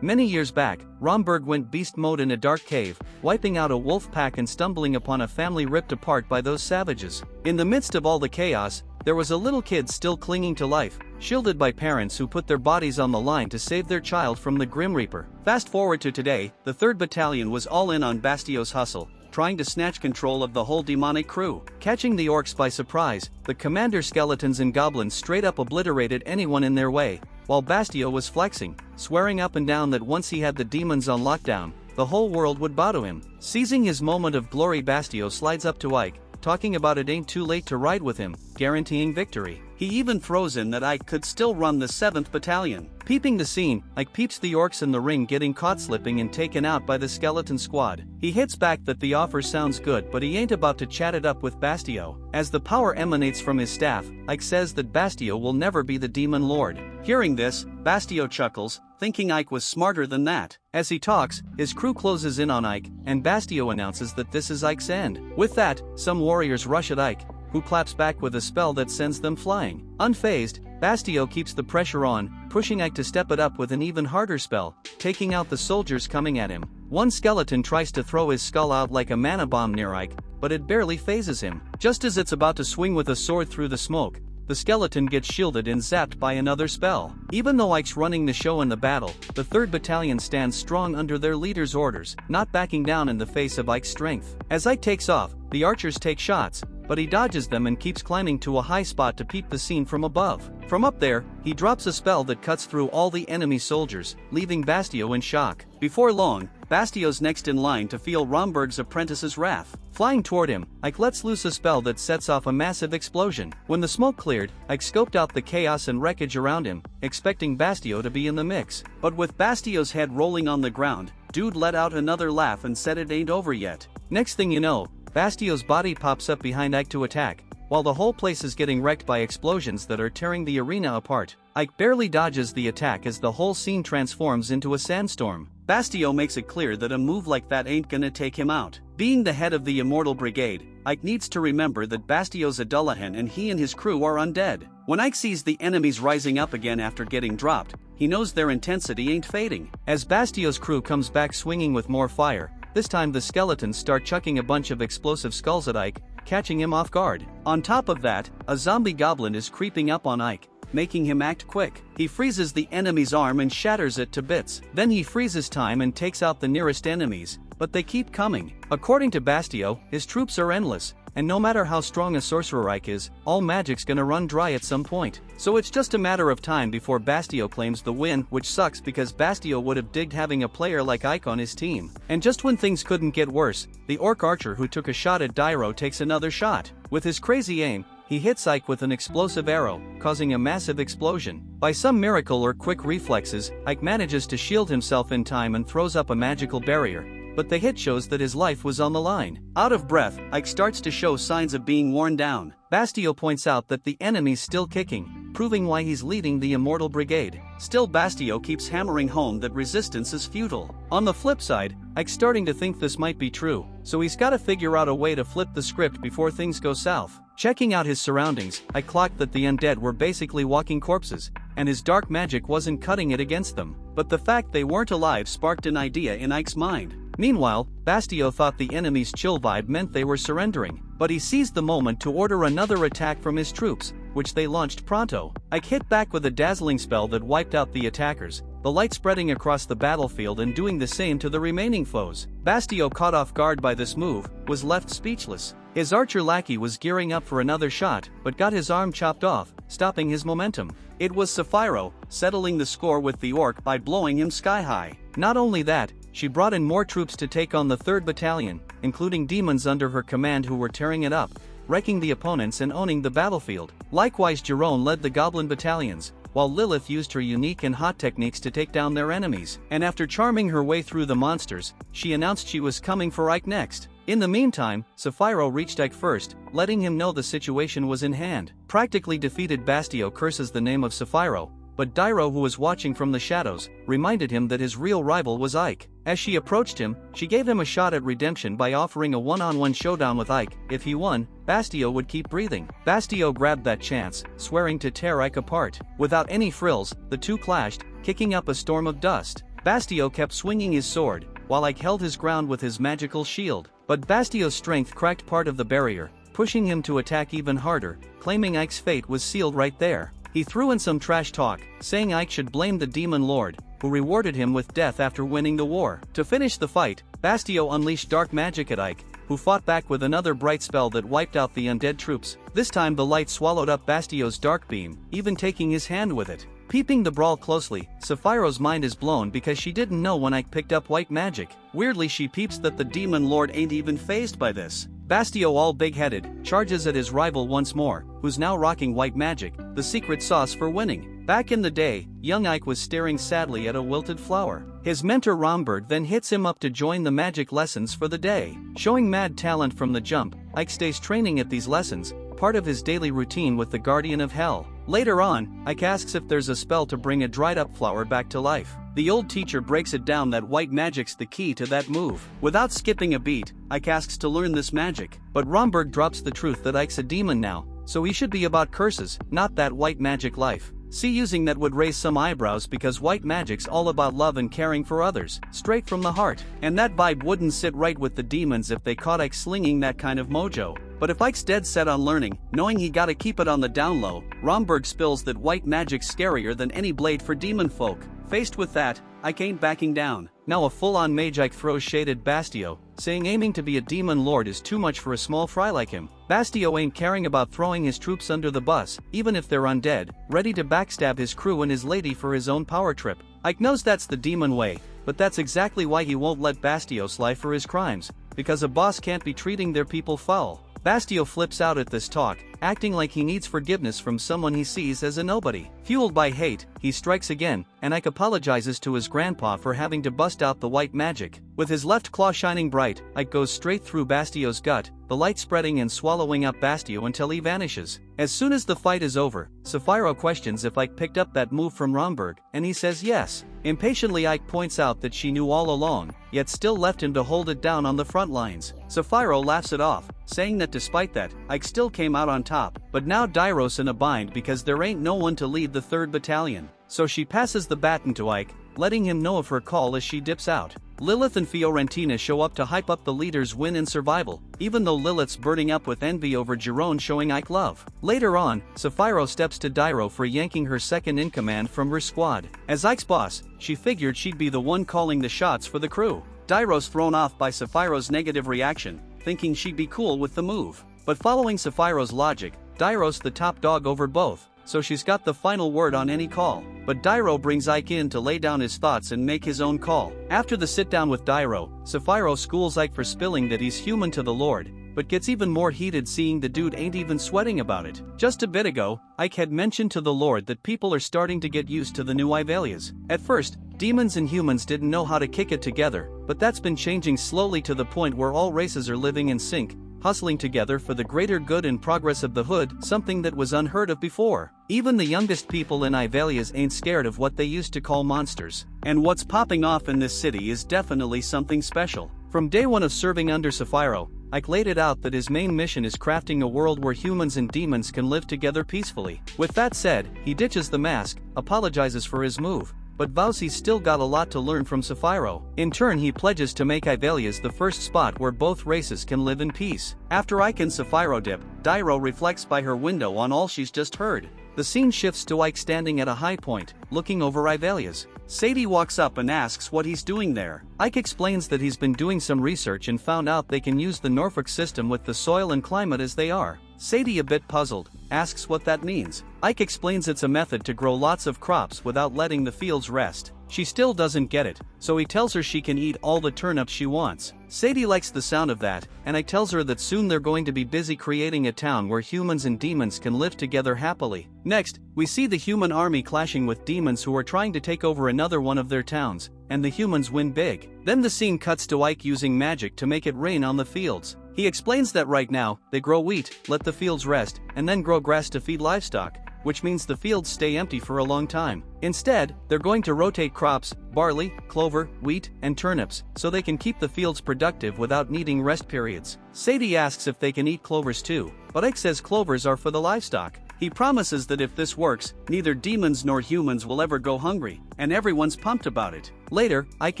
Many years back, Romberg went beast mode in a dark cave, wiping out a wolf pack and stumbling upon a family ripped apart by those savages. In the midst of all the chaos, there was a little kid still clinging to life, shielded by parents who put their bodies on the line to save their child from the Grim Reaper. Fast forward to today, the 3rd Battalion was all in on Bastio's hustle, trying to snatch control of the whole demonic crew. Catching the orcs by surprise, the commander skeletons and goblins straight up obliterated anyone in their way, while Bastio was flexing, swearing up and down that once he had the demons on lockdown, the whole world would bow to him. Seizing his moment of glory, Bastio slides up to Ike, talking about it ain't too late to ride with him, guaranteeing victory. He even throws in that Ike could still run the 7th Battalion. Peeping the scene, Ike peeps the orcs in the ring getting caught slipping and taken out by the skeleton squad. He hits back that the offer sounds good, but he ain't about to chat it up with Bastio. As the power emanates from his staff, Ike says that Bastio will never be the demon lord. Hearing this, Bastio chuckles, thinking Ike was smarter than that. As he talks, his crew closes in on Ike, and Bastio announces that this is Ike's end. With that, some warriors rush at Ike, who claps back with a spell that sends them flying. Unfazed, Bastio keeps the pressure on, pushing Ike to step it up with an even harder spell, taking out the soldiers coming at him. One skeleton tries to throw his skull out like a mana bomb near Ike, but it barely phases him. Just as it's about to swing with a sword through the smoke, the skeleton gets shielded and zapped by another spell. Even though Ike's running the show in the battle, the 3rd Battalion stands strong under their leader's orders, not backing down in the face of Ike's strength. As Ike takes off, the archers take shots, but he dodges them and keeps climbing to a high spot to peep the scene from above. From up there, he drops a spell that cuts through all the enemy soldiers, leaving Bastio in shock. Before long, Bastio's next in line to feel Romberg's apprentice's wrath. Flying toward him, Ike lets loose a spell that sets off a massive explosion. When the smoke cleared, Ike scoped out the chaos and wreckage around him, expecting Bastio to be in the mix. But with Bastio's head rolling on the ground, dude let out another laugh and said it ain't over yet. Next thing you know, Bastio's body pops up behind Ike to attack, while the whole place is getting wrecked by explosions that are tearing the arena apart. Ike barely dodges the attack as the whole scene transforms into a sandstorm. Bastio makes it clear that a move like that ain't gonna take him out. Being the head of the Immortal Brigade, Ike needs to remember that Bastio's a Dullahan and he and his crew are undead. When Ike sees the enemies rising up again after getting dropped, he knows their intensity ain't fading. As Bastio's crew comes back swinging with more fire, this time the skeletons start chucking a bunch of explosive skulls at Ike, catching him off guard. On top of that, a zombie goblin is creeping up on Ike, making him act quick. He freezes the enemy's arm and shatters it to bits. Then he freezes time and takes out the nearest enemies, but they keep coming. According to Bastio, his troops are endless, and no matter how strong a sorcerer Ike is, all magic's gonna run dry at some point. So it's just a matter of time before Bastio claims the win, which sucks because Bastio would have digged having a player like Ike on his team. And just when things couldn't get worse, the orc archer who took a shot at Dairo takes another shot. With his crazy aim, he hits Ike with an explosive arrow, causing a massive explosion. By some miracle or quick reflexes, Ike manages to shield himself in time and throws up a magical barrier, but the hit shows that his life was on the line. Out of breath, Ike starts to show signs of being worn down. Bastio points out that the enemy's still kicking, proving why he's leading the Immortal Brigade. Still, Bastio keeps hammering home that resistance is futile. On the flip side, Ike's starting to think this might be true, so he's gotta figure out a way to flip the script before things go south. Checking out his surroundings, Ike clocked that the undead were basically walking corpses, and his dark magic wasn't cutting it against them. But the fact they weren't alive sparked an idea in Ike's mind. Meanwhile, Bastio thought the enemy's chill vibe meant they were surrendering, but he seized the moment to order another attack from his troops, which they launched pronto. Ike hit back with a dazzling spell that wiped out the attackers, the light spreading across the battlefield and doing the same to the remaining foes. Bastio, caught off guard by this move, was left speechless. His archer lackey was gearing up for another shot, but got his arm chopped off, stopping his momentum. It was Sapphiro, settling the score with the orc by blowing him sky high. Not only that, she brought in more troops to take on the 3rd Battalion, including demons under her command who were tearing it up, wrecking the opponents and owning the battlefield. Likewise, Jerome led the Goblin battalions, while Lilith used her unique and hot techniques to take down their enemies. And after charming her way through the monsters, she announced she was coming for Ike next. In the meantime, Sapphiro reached Ike first, letting him know the situation was in hand. Practically defeated, Bastio curses the name of Sapphiro, but Dairo, who was watching from the shadows, reminded him that his real rival was Ike. As she approached him, she gave him a shot at redemption by offering a one-on-one showdown with Ike. If he won, Bastio would keep breathing. Bastio grabbed that chance, swearing to tear Ike apart. Without any frills, the two clashed, kicking up a storm of dust. Bastio kept swinging his sword, while Ike held his ground with his magical shield. But Bastio's strength cracked part of the barrier, pushing him to attack even harder, claiming Ike's fate was sealed right there. He threw in some trash talk, saying Ike should blame the Demon Lord, who rewarded him with death after winning the war. To finish the fight, Bastio unleashed dark magic at Ike, who fought back with another bright spell that wiped out the undead troops. This time the light swallowed up Bastio's dark beam, even taking his hand with it. Peeping the brawl closely, Sapphiro's mind is blown because she didn't know when Ike picked up white magic. Weirdly, she peeps that the Demon Lord ain't even fazed by this. Bastio, all big-headed, charges at his rival once more, who's now rocking white magic, the secret sauce for winning. Back in the day, young Ike was staring sadly at a wilted flower. His mentor Romberg then hits him up to join the magic lessons for the day. Showing mad talent from the jump, Ike stays training at these lessons, part of his daily routine with the Guardian of Hell. Later on, Ike asks if there's a spell to bring a dried-up flower back to life. The old teacher breaks it down that white magic's the key to that move. Without skipping a beat, Ike asks to learn this magic, but Romberg drops the truth that Ike's a demon now, so he should be about curses, not that white magic life. See, using that would raise some eyebrows because white magic's all about love and caring for others, straight from the heart. And that vibe wouldn't sit right with the demons if they caught Ike slinging that kind of mojo. But if Ike's dead set on learning, knowing he gotta keep it on the down low, Romberg spills that white magic's scarier than any blade for demon folk. Faced with that, Ike ain't backing down. Now a full-on mage Ike throws shade at Bastio, saying aiming to be a demon lord is too much for a small fry like him. Bastio ain't caring about throwing his troops under the bus, even if they're undead, ready to backstab his crew and his lady for his own power trip. Ike knows that's the demon way, but that's exactly why he won't let Bastio slide for his crimes, because a boss can't be treating their people foul. Bastio flips out at this talk, acting like he needs forgiveness from someone he sees as a nobody. Fueled by hate, he strikes again, and Ike apologizes to his grandpa for having to bust out the white magic. With his left claw shining bright, Ike goes straight through Bastio's gut, the light spreading and swallowing up Bastio until he vanishes. As soon as the fight is over, Sapphiro questions if Ike picked up that move from Romberg, and he says yes. Impatiently, Ike points out that she knew all along, yet still left him to hold it down on the front lines. Sapphiro laughs it off, saying that despite that, Ike still came out on top, but now Dairo's in a bind because there ain't no one to lead the 3rd Battalion. So she passes the baton to Ike, letting him know of her call as she dips out. Lilith and Fiorentina show up to hype up the leader's win and survival, even though Lilith's burning up with envy over Jerome showing Ike love. Later on, Sapphiro steps to Dairo for yanking her second-in-command from her squad. As Ike's boss, she figured she'd be the one calling the shots for the crew. Dairo's thrown off by Sapphiro's negative reaction, thinking she'd be cool with the move. But following Sapphiro's logic, Dairo's the top dog over both, so she's got the final word on any call. But Dairo brings Ike in to lay down his thoughts and make his own call. After the sit-down with Dairo, Sapphiro schools Ike for spilling that he's human to the Lord, but gets even more heated seeing the dude ain't even sweating about it. Just a bit ago, Ike had mentioned to the Lord that people are starting to get used to the new Ivalias. At first, demons and humans didn't know how to kick it together, but that's been changing slowly to the point where all races are living in sync, hustling together for the greater good and progress of the hood, something that was unheard of before. Even the youngest people in Ivalias ain't scared of what they used to call monsters. And what's popping off in this city is definitely something special. From day one of serving under Sapphiro, Ike laid it out that his main mission is crafting a world where humans and demons can live together peacefully. With that said, he ditches the mask, apologizes for his move, but vows he's still got a lot to learn from Sapphiro. In turn, he pledges to make Ivalias the first spot where both races can live in peace. After Ike and Sapphiro dip, Dairo reflects by her window on all she's just heard. The scene shifts to Ike standing at a high point, looking over Ivalias. Sadie walks up and asks what he's doing there. Ike explains that he's been doing some research and found out they can use the Norfolk system with the soil and climate as they are. Sadie, a bit puzzled, asks what that means. Ike explains it's a method to grow lots of crops without letting the fields rest. She still doesn't get it, so he tells her she can eat all the turnips she wants. Sadie likes the sound of that, and Ike tells her that soon they're going to be busy creating a town where humans and demons can live together happily. Next, we see the human army clashing with demons who are trying to take over another one of their towns, and the humans win big. Then the scene cuts to Ike using magic to make it rain on the fields. He explains that right now, they grow wheat, let the fields rest, and then grow grass to feed livestock, which means the fields stay empty for a long time. Instead, they're going to rotate crops, barley, clover, wheat, and turnips, so they can keep the fields productive without needing rest periods. Sadie asks if they can eat clovers too, but Ike says clovers are for the livestock. He promises that if this works, neither demons nor humans will ever go hungry, and everyone's pumped about it. Later, Ike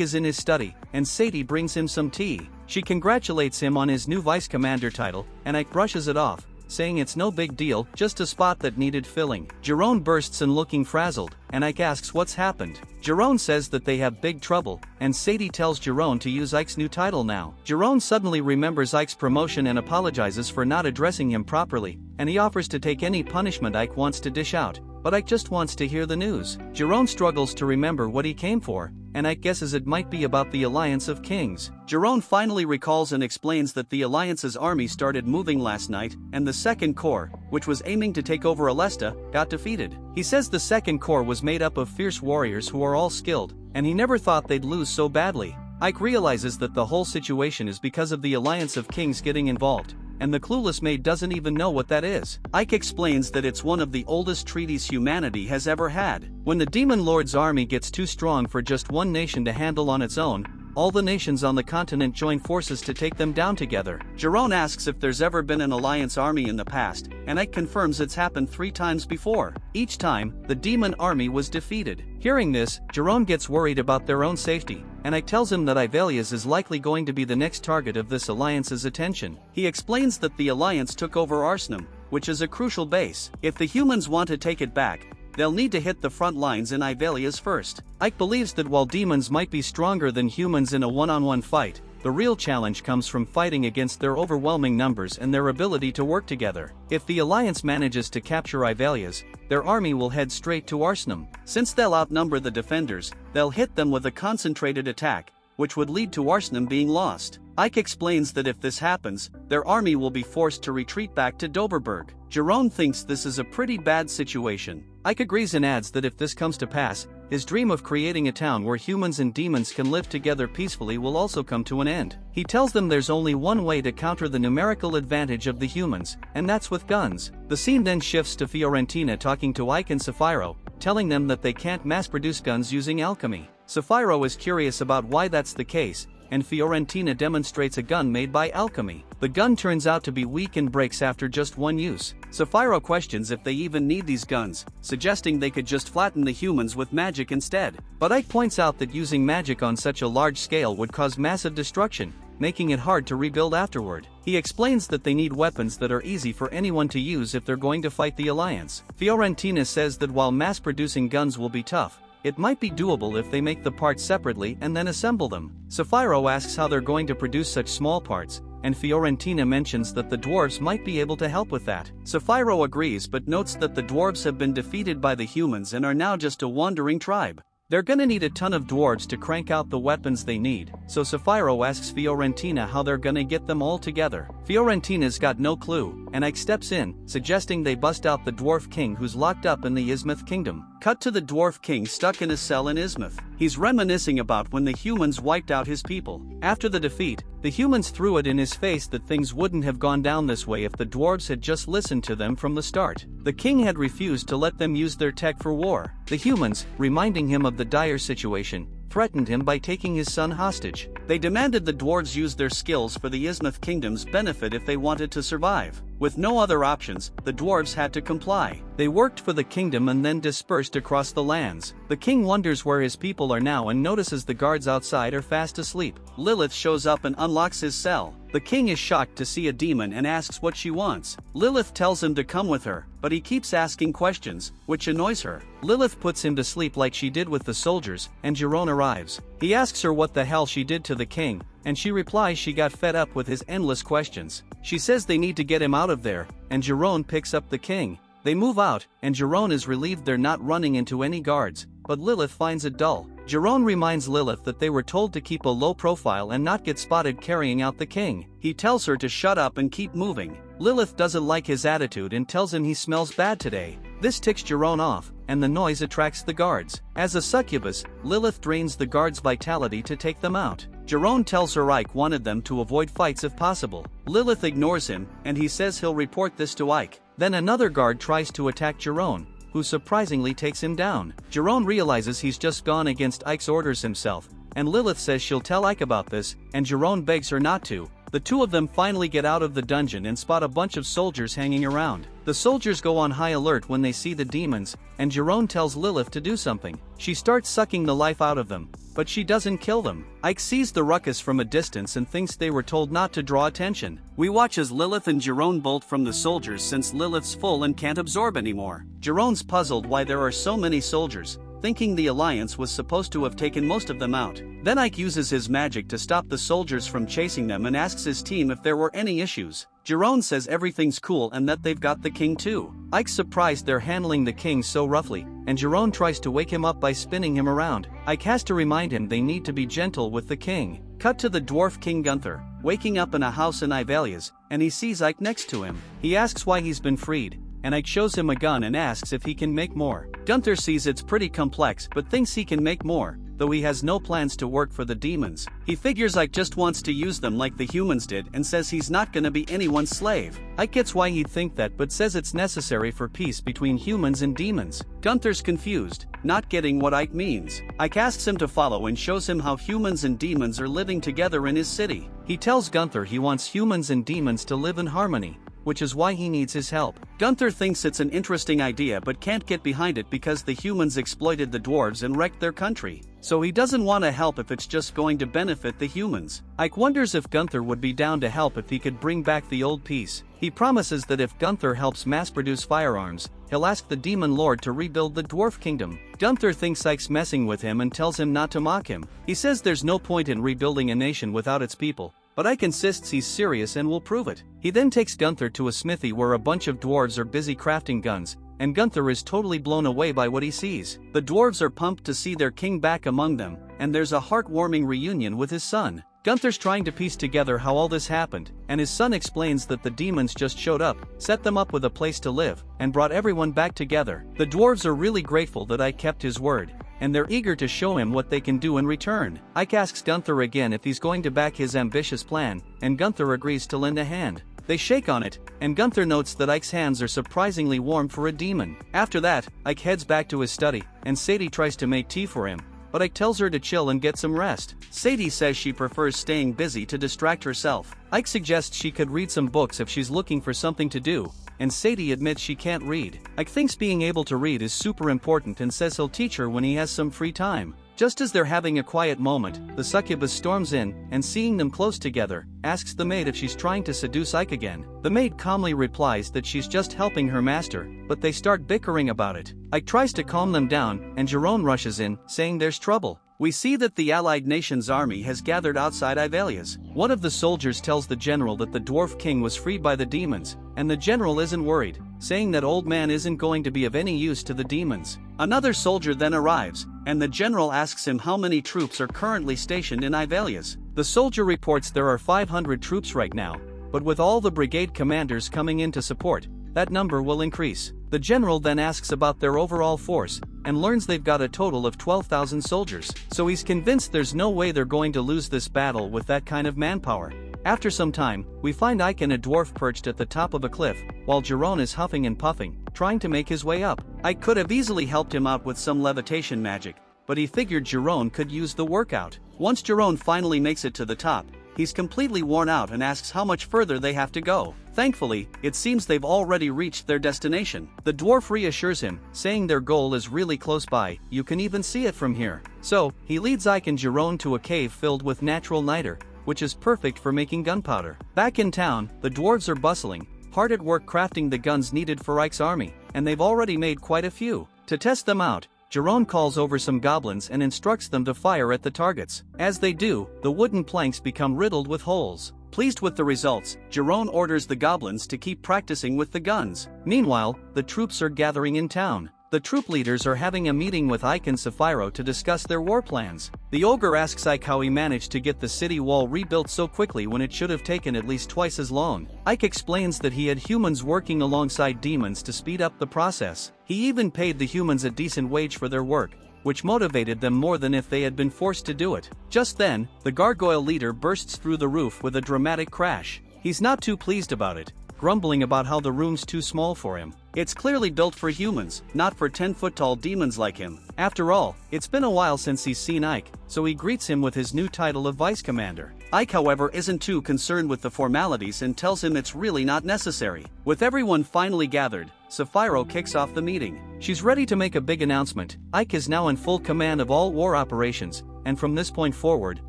is in his study, and Sadie brings him some tea. She congratulates him on his new vice commander title, and Ike brushes it off, saying it's no big deal, just a spot that needed filling. Jerome bursts in looking frazzled, and Ike asks what's happened. Jerome says that they have big trouble, and Sadie tells Jerome to use Ike's new title now. Jerome suddenly remembers Ike's promotion and apologizes for not addressing him properly, and he offers to take any punishment Ike wants to dish out, but Ike just wants to hear the news. Jerome struggles to remember what he came for, and Ike guesses it might be about the Alliance of Kings. Jerome finally recalls and explains that the Alliance's army started moving last night, and the Second Corps, which was aiming to take over Alesta, got defeated. He says the Second Corps was made up of fierce warriors who are all skilled, and he never thought they'd lose so badly. Ike realizes that the whole situation is because of the Alliance of Kings getting involved, and the clueless maid doesn't even know what that is. Ike explains that it's one of the oldest treaties humanity has ever had. When the Demon Lord's army gets too strong for just one nation to handle on its own, all the nations on the continent join forces to take them down together. Jerome asks if there's ever been an alliance army in the past, and Ike confirms it's happened 3 times before. Each time, the demon army was defeated. Hearing this, Jerome gets worried about their own safety, and Ike tells him that Ivalius is likely going to be the next target of this alliance's attention. He explains that the alliance took over Arsenum, which is a crucial base. If the humans want to take it back, they'll need to hit the front lines in Ivalius first. Ike believes that while demons might be stronger than humans in a one-on-one fight, the real challenge comes from fighting against their overwhelming numbers and their ability to work together. If the Alliance manages to capture Ivalius, their army will head straight to Arsenum. Since they'll outnumber the defenders, they'll hit them with a concentrated attack, which would lead to Arsenum being lost. Ike explains that if this happens, their army will be forced to retreat back to Doberberg. Jerome thinks this is a pretty bad situation. Ike agrees and adds that if this comes to pass, his dream of creating a town where humans and demons can live together peacefully will also come to an end. He tells them there's only one way to counter the numerical advantage of the humans, and that's with guns. The scene then shifts to Fiorentina talking to Ike and Sapphiro, telling them that they can't mass-produce guns using alchemy. Sapphiro is curious about why that's the case, and Fiorentina demonstrates a gun made by alchemy. The gun turns out to be weak and breaks after just one use. Sapphiro questions if they even need these guns, suggesting they could just flatten the humans with magic instead. But Ike points out that using magic on such a large scale would cause massive destruction, making it hard to rebuild afterward. He explains that they need weapons that are easy for anyone to use if they're going to fight the Alliance. Fiorentina says that while mass-producing guns will be tough, it might be doable if they make the parts separately and then assemble them. Sapphiro asks how they're going to produce such small parts, and Fiorentina mentions that the dwarves might be able to help with that. Sapphiro agrees but notes that the dwarves have been defeated by the humans and are now just a wandering tribe. They're gonna need a ton of dwarves to crank out the weapons they need, so Sapphiro asks Fiorentina how they're gonna get them all together. Fiorentina's got no clue, and Ike steps in, suggesting they bust out the dwarf king who's locked up in the Ismuth kingdom. Cut to the dwarf king stuck in a cell in Ismuth. He's reminiscing about when the humans wiped out his people. After the defeat, the humans threw it in his face that things wouldn't have gone down this way if the dwarves had just listened to them from the start. The king had refused to let them use their tech for war. The humans, reminding him of the dire situation, threatened him by taking his son hostage. They demanded the dwarves use their skills for the Ismuth kingdom's benefit if they wanted to survive. With no other options, the dwarves had to comply. They worked for the kingdom and then dispersed across the lands. The king wonders where his people are now and notices the guards outside are fast asleep. Lilith shows up and unlocks his cell. The king is shocked to see a demon and asks what she wants. Lilith tells him to come with her, but he keeps asking questions, which annoys her. Lilith puts him to sleep like she did with the soldiers, and Jerome arrives. He asks her what the hell she did to the king, and she replies she got fed up with his endless questions. She says they need to get him out of there, and Jerome picks up the king. They move out, and Jerome is relieved they're not running into any guards, but Lilith finds it dull. Jerome reminds Lilith that they were told to keep a low profile and not get spotted carrying out the king. He tells her to shut up and keep moving. Lilith doesn't like his attitude and tells him he smells bad today. This ticks Jerome off, and the noise attracts the guards. As a succubus, Lilith drains the guards' vitality to take them out. Jerome tells her Ike wanted them to avoid fights if possible. Lilith ignores him, and he says he'll report this to Ike. Then another guard tries to attack Jerome, who surprisingly takes him down. Jerome realizes he's just gone against Ike's orders himself, and Lilith says she'll tell Ike about this, and Jerome begs her not to, The two of them finally get out of the dungeon and spot a bunch of soldiers hanging around. The soldiers go on high alert when they see the demons, and Jerome tells Lilith to do something. She starts sucking the life out of them, but she doesn't kill them. Ike sees the ruckus from a distance and thinks they were told not to draw attention. We watch as Lilith and Jerome bolt from the soldiers since Lilith's full and can't absorb anymore. Jerome's puzzled why there are so many soldiers, thinking the Alliance was supposed to have taken most of them out. Then Ike uses his magic to stop the soldiers from chasing them and asks his team if there were any issues. Jerome says everything's cool and that they've got the king too. Ike's surprised they're handling the king so roughly, and Jerome tries to wake him up by spinning him around. Ike has to remind him they need to be gentle with the king. Cut to the dwarf King Gunther, waking up in a house in Ivalia's, and he sees Ike next to him. He asks why he's been freed, and Ike shows him a gun and asks if he can make more. Gunther sees it's pretty complex but thinks he can make more, though he has no plans to work for the demons. He figures Ike just wants to use them like the humans did and says he's not gonna be anyone's slave. Ike gets why he'd think that but says it's necessary for peace between humans and demons. Gunther's confused, not getting what Ike means. Ike asks him to follow and shows him how humans and demons are living together in his city. He tells Gunther he wants humans and demons to live in harmony, which is why he needs his help. Gunther thinks it's an interesting idea but can't get behind it because the humans exploited the dwarves and wrecked their country. So he doesn't want to help if it's just going to benefit the humans. Ike wonders if Gunther would be down to help if he could bring back the old peace. He promises that if Gunther helps mass-produce firearms, he'll ask the demon lord to rebuild the dwarf kingdom. Gunther thinks Ike's messing with him and tells him not to mock him. He says there's no point in rebuilding a nation without its people, but Ike insists he's serious and will prove it. He then takes Gunther to a smithy where a bunch of dwarves are busy crafting guns, and Gunther is totally blown away by what he sees. The dwarves are pumped to see their king back among them, and there's a heartwarming reunion with his son. Gunther's trying to piece together how all this happened, and his son explains that the demons just showed up, set them up with a place to live, and brought everyone back together. The dwarves are really grateful that Ike kept his word, and they're eager to show him what they can do in return. Ike asks Gunther again if he's going to back his ambitious plan, and Gunther agrees to lend a hand. They shake on it, and Gunther notes that Ike's hands are surprisingly warm for a demon. After that, Ike heads back to his study, and Sadie tries to make tea for him, but Ike tells her to chill and get some rest. Sadie says she prefers staying busy to distract herself. Ike suggests she could read some books if she's looking for something to do, and Sadie admits she can't read. Ike thinks being able to read is super important and says he'll teach her when he has some free time. Just as they're having a quiet moment, the succubus storms in, and seeing them close together, asks the maid if she's trying to seduce Ike again. The maid calmly replies that she's just helping her master, but they start bickering about it. Ike tries to calm them down, and Jerome rushes in, saying there's trouble. We see that the allied nation's army has gathered outside Ivalia's. One of the soldiers tells the general that the dwarf king was freed by the demons, and the general isn't worried, saying that old man isn't going to be of any use to the demons. Another soldier then arrives, and the general asks him how many troops are currently stationed in Ivalia's. The soldier reports there are 500 troops right now, but with all the brigade commanders coming in to support, that number will increase. The general then asks about their overall force, and learns they've got a total of 12,000 soldiers. So he's convinced there's no way they're going to lose this battle with that kind of manpower. After some time, we find Ike and a dwarf perched at the top of a cliff, while Jerome is huffing and puffing, trying to make his way up. Ike could have easily helped him out with some levitation magic, but he figured Jerome could use the workout. Once Jerome finally makes it to the top, he's completely worn out and asks how much further they have to go. Thankfully, it seems they've already reached their destination. The dwarf reassures him, saying their goal is really close by, you can even see it from here. So, he leads Ike and Jerome to a cave filled with natural niter, which is perfect for making gunpowder. Back in town, the dwarves are bustling, hard at work crafting the guns needed for Ike's army, and they've already made quite a few. To test them out, Jerome calls over some goblins and instructs them to fire at the targets. As they do, the wooden planks become riddled with holes. Pleased with the results, Jerome orders the goblins to keep practicing with the guns. Meanwhile, the troops are gathering in town. The troop leaders are having a meeting with Ike and Sapphiro to discuss their war plans. The ogre asks Ike how he managed to get the city wall rebuilt so quickly when it should have taken at least twice as long. Ike explains that he had humans working alongside demons to speed up the process. He even paid the humans a decent wage for their work, which motivated them more than if they had been forced to do it. Just then, the gargoyle leader bursts through the roof with a dramatic crash. He's not too pleased about it, grumbling about how the room's too small for him. It's clearly built for humans, not for 10-foot-tall demons like him. After all, it's been a while since he's seen Ike, so he greets him with his new title of Vice Commander. Ike, however, isn't too concerned with the formalities and tells him it's really not necessary. With everyone finally gathered, Sapphiro kicks off the meeting. She's ready to make a big announcement. Ike is now in full command of all war operations, and from this point forward,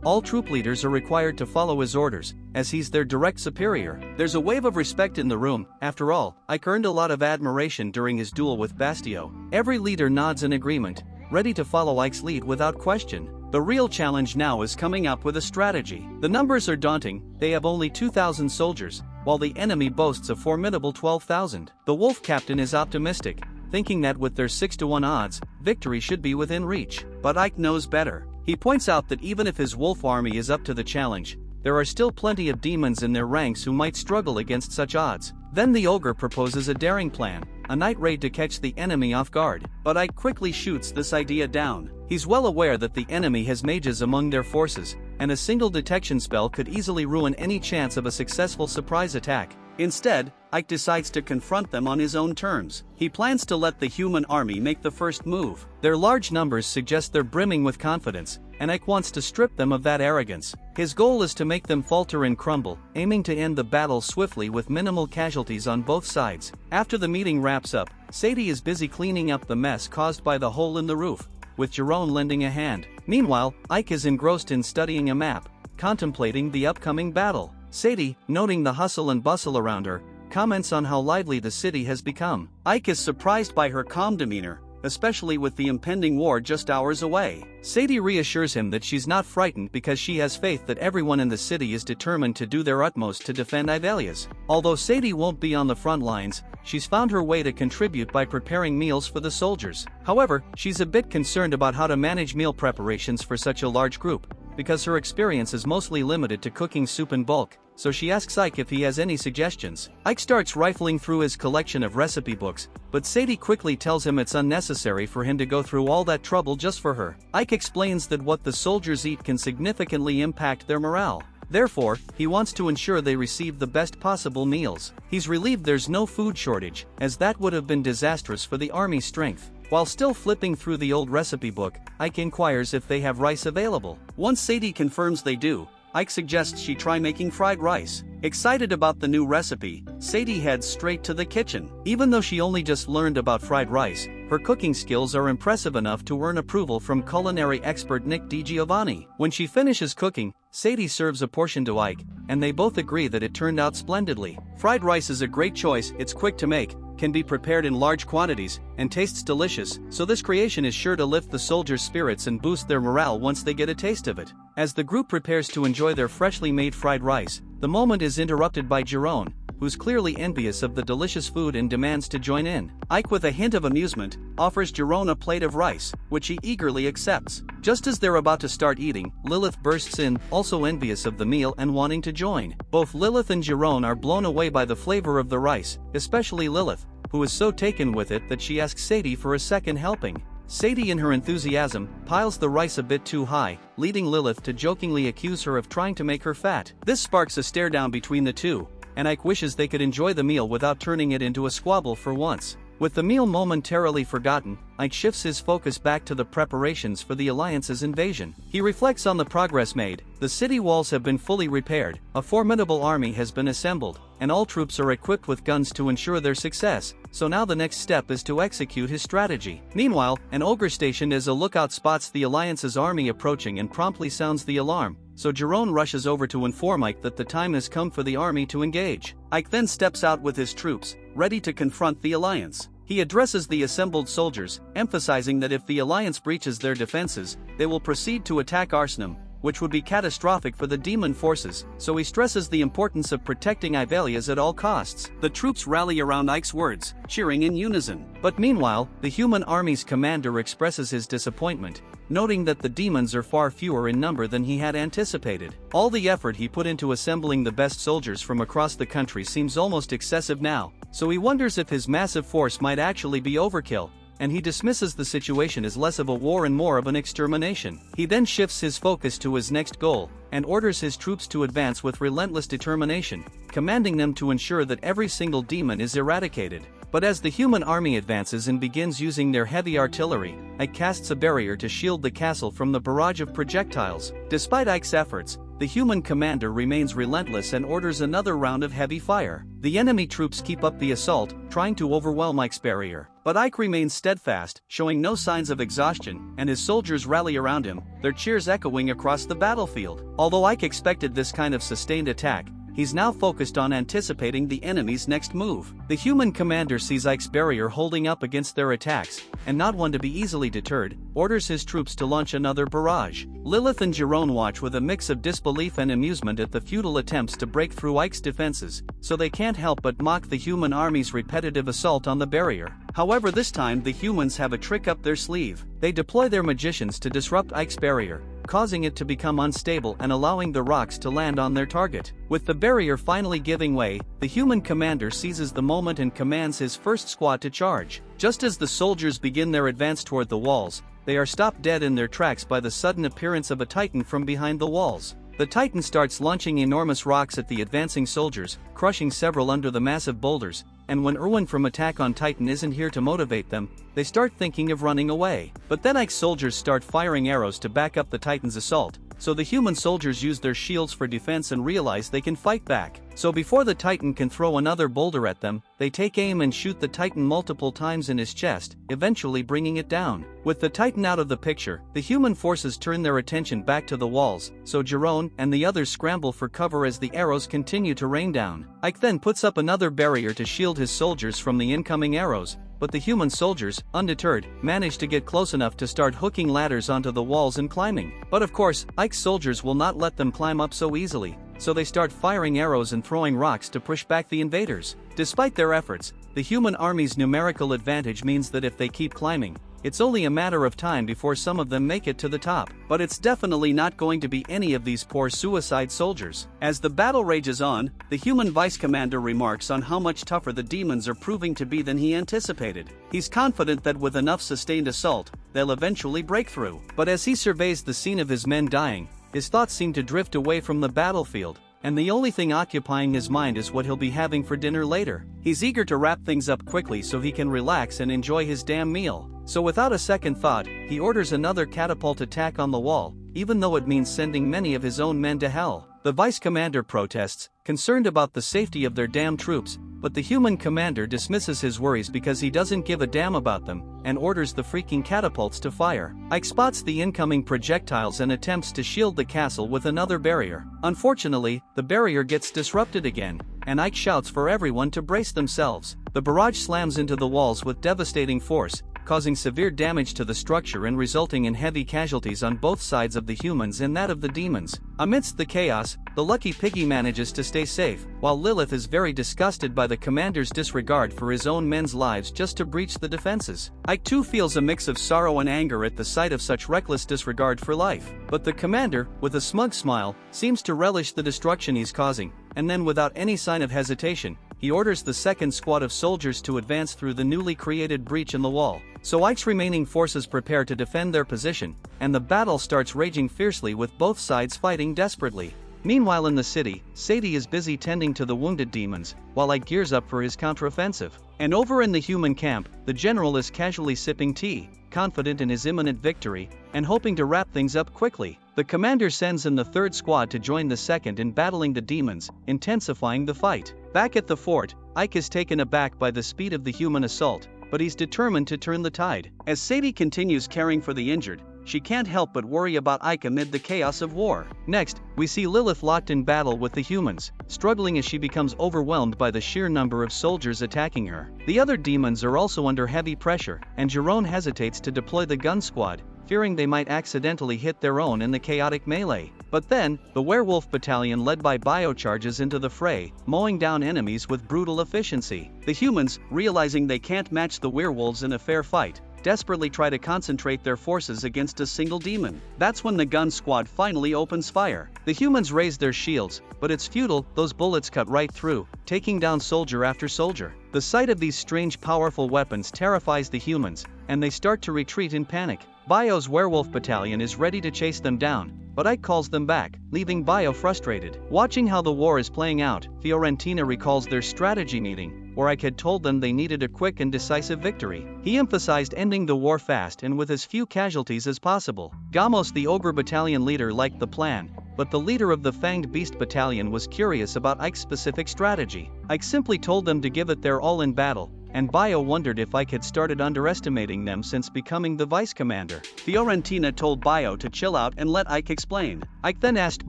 all troop leaders are required to follow his orders, as he's their direct superior. There's a wave of respect in the room. After all, Ike earned a lot of admiration during his duel with Bastio. Every leader nods in agreement, ready to follow Ike's lead without question. The real challenge now is coming up with a strategy. The numbers are daunting. They have only 2,000 soldiers, while the enemy boasts a formidable 12,000. The Wolf Captain is optimistic, thinking that with their 6-to-1 odds, victory should be within reach. But Ike knows better. He points out that even if his wolf army is up to the challenge, there are still plenty of demons in their ranks who might struggle against such odds. Then the ogre proposes a daring plan, a night raid to catch the enemy off guard. But Ike quickly shoots this idea down. He's well aware that the enemy has mages among their forces, and a single detection spell could easily ruin any chance of a successful surprise attack. Instead, Ike decides to confront them on his own terms. He plans to let the human army make the first move. Their large numbers suggest they're brimming with confidence, and Ike wants to strip them of that arrogance. His goal is to make them falter and crumble, aiming to end the battle swiftly with minimal casualties on both sides. After the meeting wraps up, Sadie is busy cleaning up the mess caused by the hole in the roof, with Jerome lending a hand. Meanwhile, Ike is engrossed in studying a map, contemplating the upcoming battle. Sadie, noting the hustle and bustle around her, comments on how lively the city has become. Ike is surprised by her calm demeanor, especially with the impending war just hours away. Sadie reassures him that she's not frightened because she has faith that everyone in the city is determined to do their utmost to defend Ivalius. Although Sadie won't be on the front lines, she's found her way to contribute by preparing meals for the soldiers. However, she's a bit concerned about how to manage meal preparations for such a large group, because her experience is mostly limited to cooking soup in bulk, so she asks Ike if he has any suggestions. Ike starts rifling through his collection of recipe books, but Sadie quickly tells him it's unnecessary for him to go through all that trouble just for her. Ike explains that what the soldiers eat can significantly impact their morale. Therefore, he wants to ensure they receive the best possible meals. He's relieved there's no food shortage, as that would have been disastrous for the army's strength. While still flipping through the old recipe book, Ike inquires if they have rice available. Once Sadie confirms they do, Ike suggests she try making fried rice. Excited about the new recipe, Sadie heads straight to the kitchen. Even though she only just learned about fried rice, her cooking skills are impressive enough to earn approval from culinary expert Nick DiGiovanni. When she finishes cooking, Sadie serves a portion to Ike, and they both agree that it turned out splendidly. Fried rice is a great choice. It's quick to make, can be prepared in large quantities, and tastes delicious, so this creation is sure to lift the soldiers' spirits and boost their morale once they get a taste of it. As the group prepares to enjoy their freshly made fried rice, the moment is interrupted by Jerome, who's clearly envious of the delicious food and demands to join in. Ike, with a hint of amusement, offers Jerome a plate of rice, which he eagerly accepts. Just as they're about to start eating, Lilith bursts in, also envious of the meal and wanting to join. Both Lilith and Jerome are blown away by the flavor of the rice, especially Lilith, who is so taken with it that she asks Sadie for a second helping. Sadie, in her enthusiasm, piles the rice a bit too high, leading Lilith to jokingly accuse her of trying to make her fat. This sparks a stare down between the two, and Ike wishes they could enjoy the meal without turning it into a squabble for once. With the meal momentarily forgotten, Ike shifts his focus back to the preparations for the Alliance's invasion. He reflects on the progress made. The city walls have been fully repaired, a formidable army has been assembled, and all troops are equipped with guns to ensure their success, so now the next step is to execute his strategy. Meanwhile, an ogre stationed as a lookout spots the Alliance's army approaching and promptly sounds the alarm, so Jerome rushes over to inform Ike that the time has come for the army to engage. Ike then steps out with his troops, ready to confront the Alliance. He addresses the assembled soldiers, emphasizing that if the Alliance breaches their defenses, they will proceed to attack Arsenum, which would be catastrophic for the demon forces, so he stresses the importance of protecting Ivalius at all costs. The troops rally around Ike's words, cheering in unison. But meanwhile, the human army's commander expresses his disappointment, noting that the demons are far fewer in number than he had anticipated. All the effort he put into assembling the best soldiers from across the country seems almost excessive now, so he wonders if his massive force might actually be overkill, and he dismisses the situation as less of a war and more of an extermination. He then shifts his focus to his next goal, and orders his troops to advance with relentless determination, commanding them to ensure that every single demon is eradicated. But as the human army advances and begins using their heavy artillery, Ike casts a barrier to shield the castle from the barrage of projectiles. Despite Ike's efforts, the human commander remains relentless and orders another round of heavy fire. The enemy troops keep up the assault, trying to overwhelm Ike's barrier. But Ike remains steadfast, showing no signs of exhaustion, and his soldiers rally around him, their cheers echoing across the battlefield. Although Ike expected this kind of sustained attack, he's now focused on anticipating the enemy's next move. The human commander sees Ike's barrier holding up against their attacks, and not one to be easily deterred, orders his troops to launch another barrage. Lilith and Jerome watch with a mix of disbelief and amusement at the futile attempts to break through Ike's defenses, so they can't help but mock the human army's repetitive assault on the barrier. However, this time the humans have a trick up their sleeve. They deploy their magicians to disrupt Ike's barrier, causing it to become unstable and allowing the rocks to land on their target. With the barrier finally giving way, the human commander seizes the moment and commands his first squad to charge. Just as the soldiers begin their advance toward the walls, they are stopped dead in their tracks by the sudden appearance of a titan from behind the walls. The titan starts launching enormous rocks at the advancing soldiers, crushing several under the massive boulders, and when Erwin from Attack on Titan isn't here to motivate them, they start thinking of running away. But then Ike's soldiers start firing arrows to back up the Titan's assault, so the human soldiers use their shields for defense and realize they can fight back. So before the Titan can throw another boulder at them, they take aim and shoot the Titan multiple times in his chest, eventually bringing it down. With the Titan out of the picture, the human forces turn their attention back to the walls, so Jerome and the others scramble for cover as the arrows continue to rain down. Ike then puts up another barrier to shield his soldiers from the incoming arrows, but the human soldiers, undeterred, manage to get close enough to start hooking ladders onto the walls and climbing. But of course, Ike's soldiers will not let them climb up so easily, so they start firing arrows and throwing rocks to push back the invaders. Despite their efforts, the human army's numerical advantage means that if they keep climbing, it's only a matter of time before some of them make it to the top. But it's definitely not going to be any of these poor suicide soldiers. As the battle rages on, the human vice commander remarks on how much tougher the demons are proving to be than he anticipated. He's confident that with enough sustained assault, they'll eventually break through. But as he surveys the scene of his men dying, his thoughts seem to drift away from the battlefield, and the only thing occupying his mind is what he'll be having for dinner later. He's eager to wrap things up quickly so he can relax and enjoy his damn meal. So without a second thought, he orders another catapult attack on the wall, even though it means sending many of his own men to hell. The vice commander protests, concerned about the safety of their damn troops, but the human commander dismisses his worries because he doesn't give a damn about them, and orders the freaking catapults to fire. Ike spots the incoming projectiles and attempts to shield the castle with another barrier. Unfortunately, the barrier gets disrupted again, and Ike shouts for everyone to brace themselves. The barrage slams into the walls with devastating force, causing severe damage to the structure and resulting in heavy casualties on both sides of the humans and that of the demons. Amidst the chaos, the lucky piggy manages to stay safe, while Lilith is very disgusted by the commander's disregard for his own men's lives just to breach the defenses. Ike too feels a mix of sorrow and anger at the sight of such reckless disregard for life. But the commander, with a smug smile, seems to relish the destruction he's causing, and then without any sign of hesitation, he orders the second squad of soldiers to advance through the newly created breach in the wall. So Ike's remaining forces prepare to defend their position, and the battle starts raging fiercely with both sides fighting desperately. Meanwhile in the city, Sadie is busy tending to the wounded demons, while Ike gears up for his counteroffensive. And over in the human camp, the general is casually sipping tea, confident in his imminent victory, and hoping to wrap things up quickly. The commander sends in the third squad to join the second in battling the demons, intensifying the fight. Back at the fort, Ike is taken aback by the speed of the human assault, but he's determined to turn the tide. As Sadie continues caring for the injured, she can't help but worry about Ike amid the chaos of war. Next, we see Lilith locked in battle with the humans, struggling as she becomes overwhelmed by the sheer number of soldiers attacking her. The other demons are also under heavy pressure, and Jerome hesitates to deploy the gun squad, fearing they might accidentally hit their own in the chaotic melee. But then, the werewolf battalion led by Bio charges into the fray, mowing down enemies with brutal efficiency. The humans, realizing they can't match the werewolves in a fair fight, desperately try to concentrate their forces against a single demon. That's when the gun squad finally opens fire. The humans raise their shields, but it's futile, those bullets cut right through, taking down soldier after soldier. The sight of these strange powerful weapons terrifies the humans, and they start to retreat in panic. Bio's werewolf battalion is ready to chase them down, but Ike calls them back, leaving Bio frustrated. Watching how the war is playing out, Fiorentina recalls their strategy meeting, where Ike had told them they needed a quick and decisive victory. He emphasized ending the war fast and with as few casualties as possible. Gamos, the ogre battalion leader, liked the plan, but the leader of the Fanged Beast Battalion was curious about Ike's specific strategy. Ike simply told them to give it their all in battle, and Bio wondered if Ike had started underestimating them since becoming the vice commander. Fiorentina told Bio to chill out and let Ike explain. Ike then asked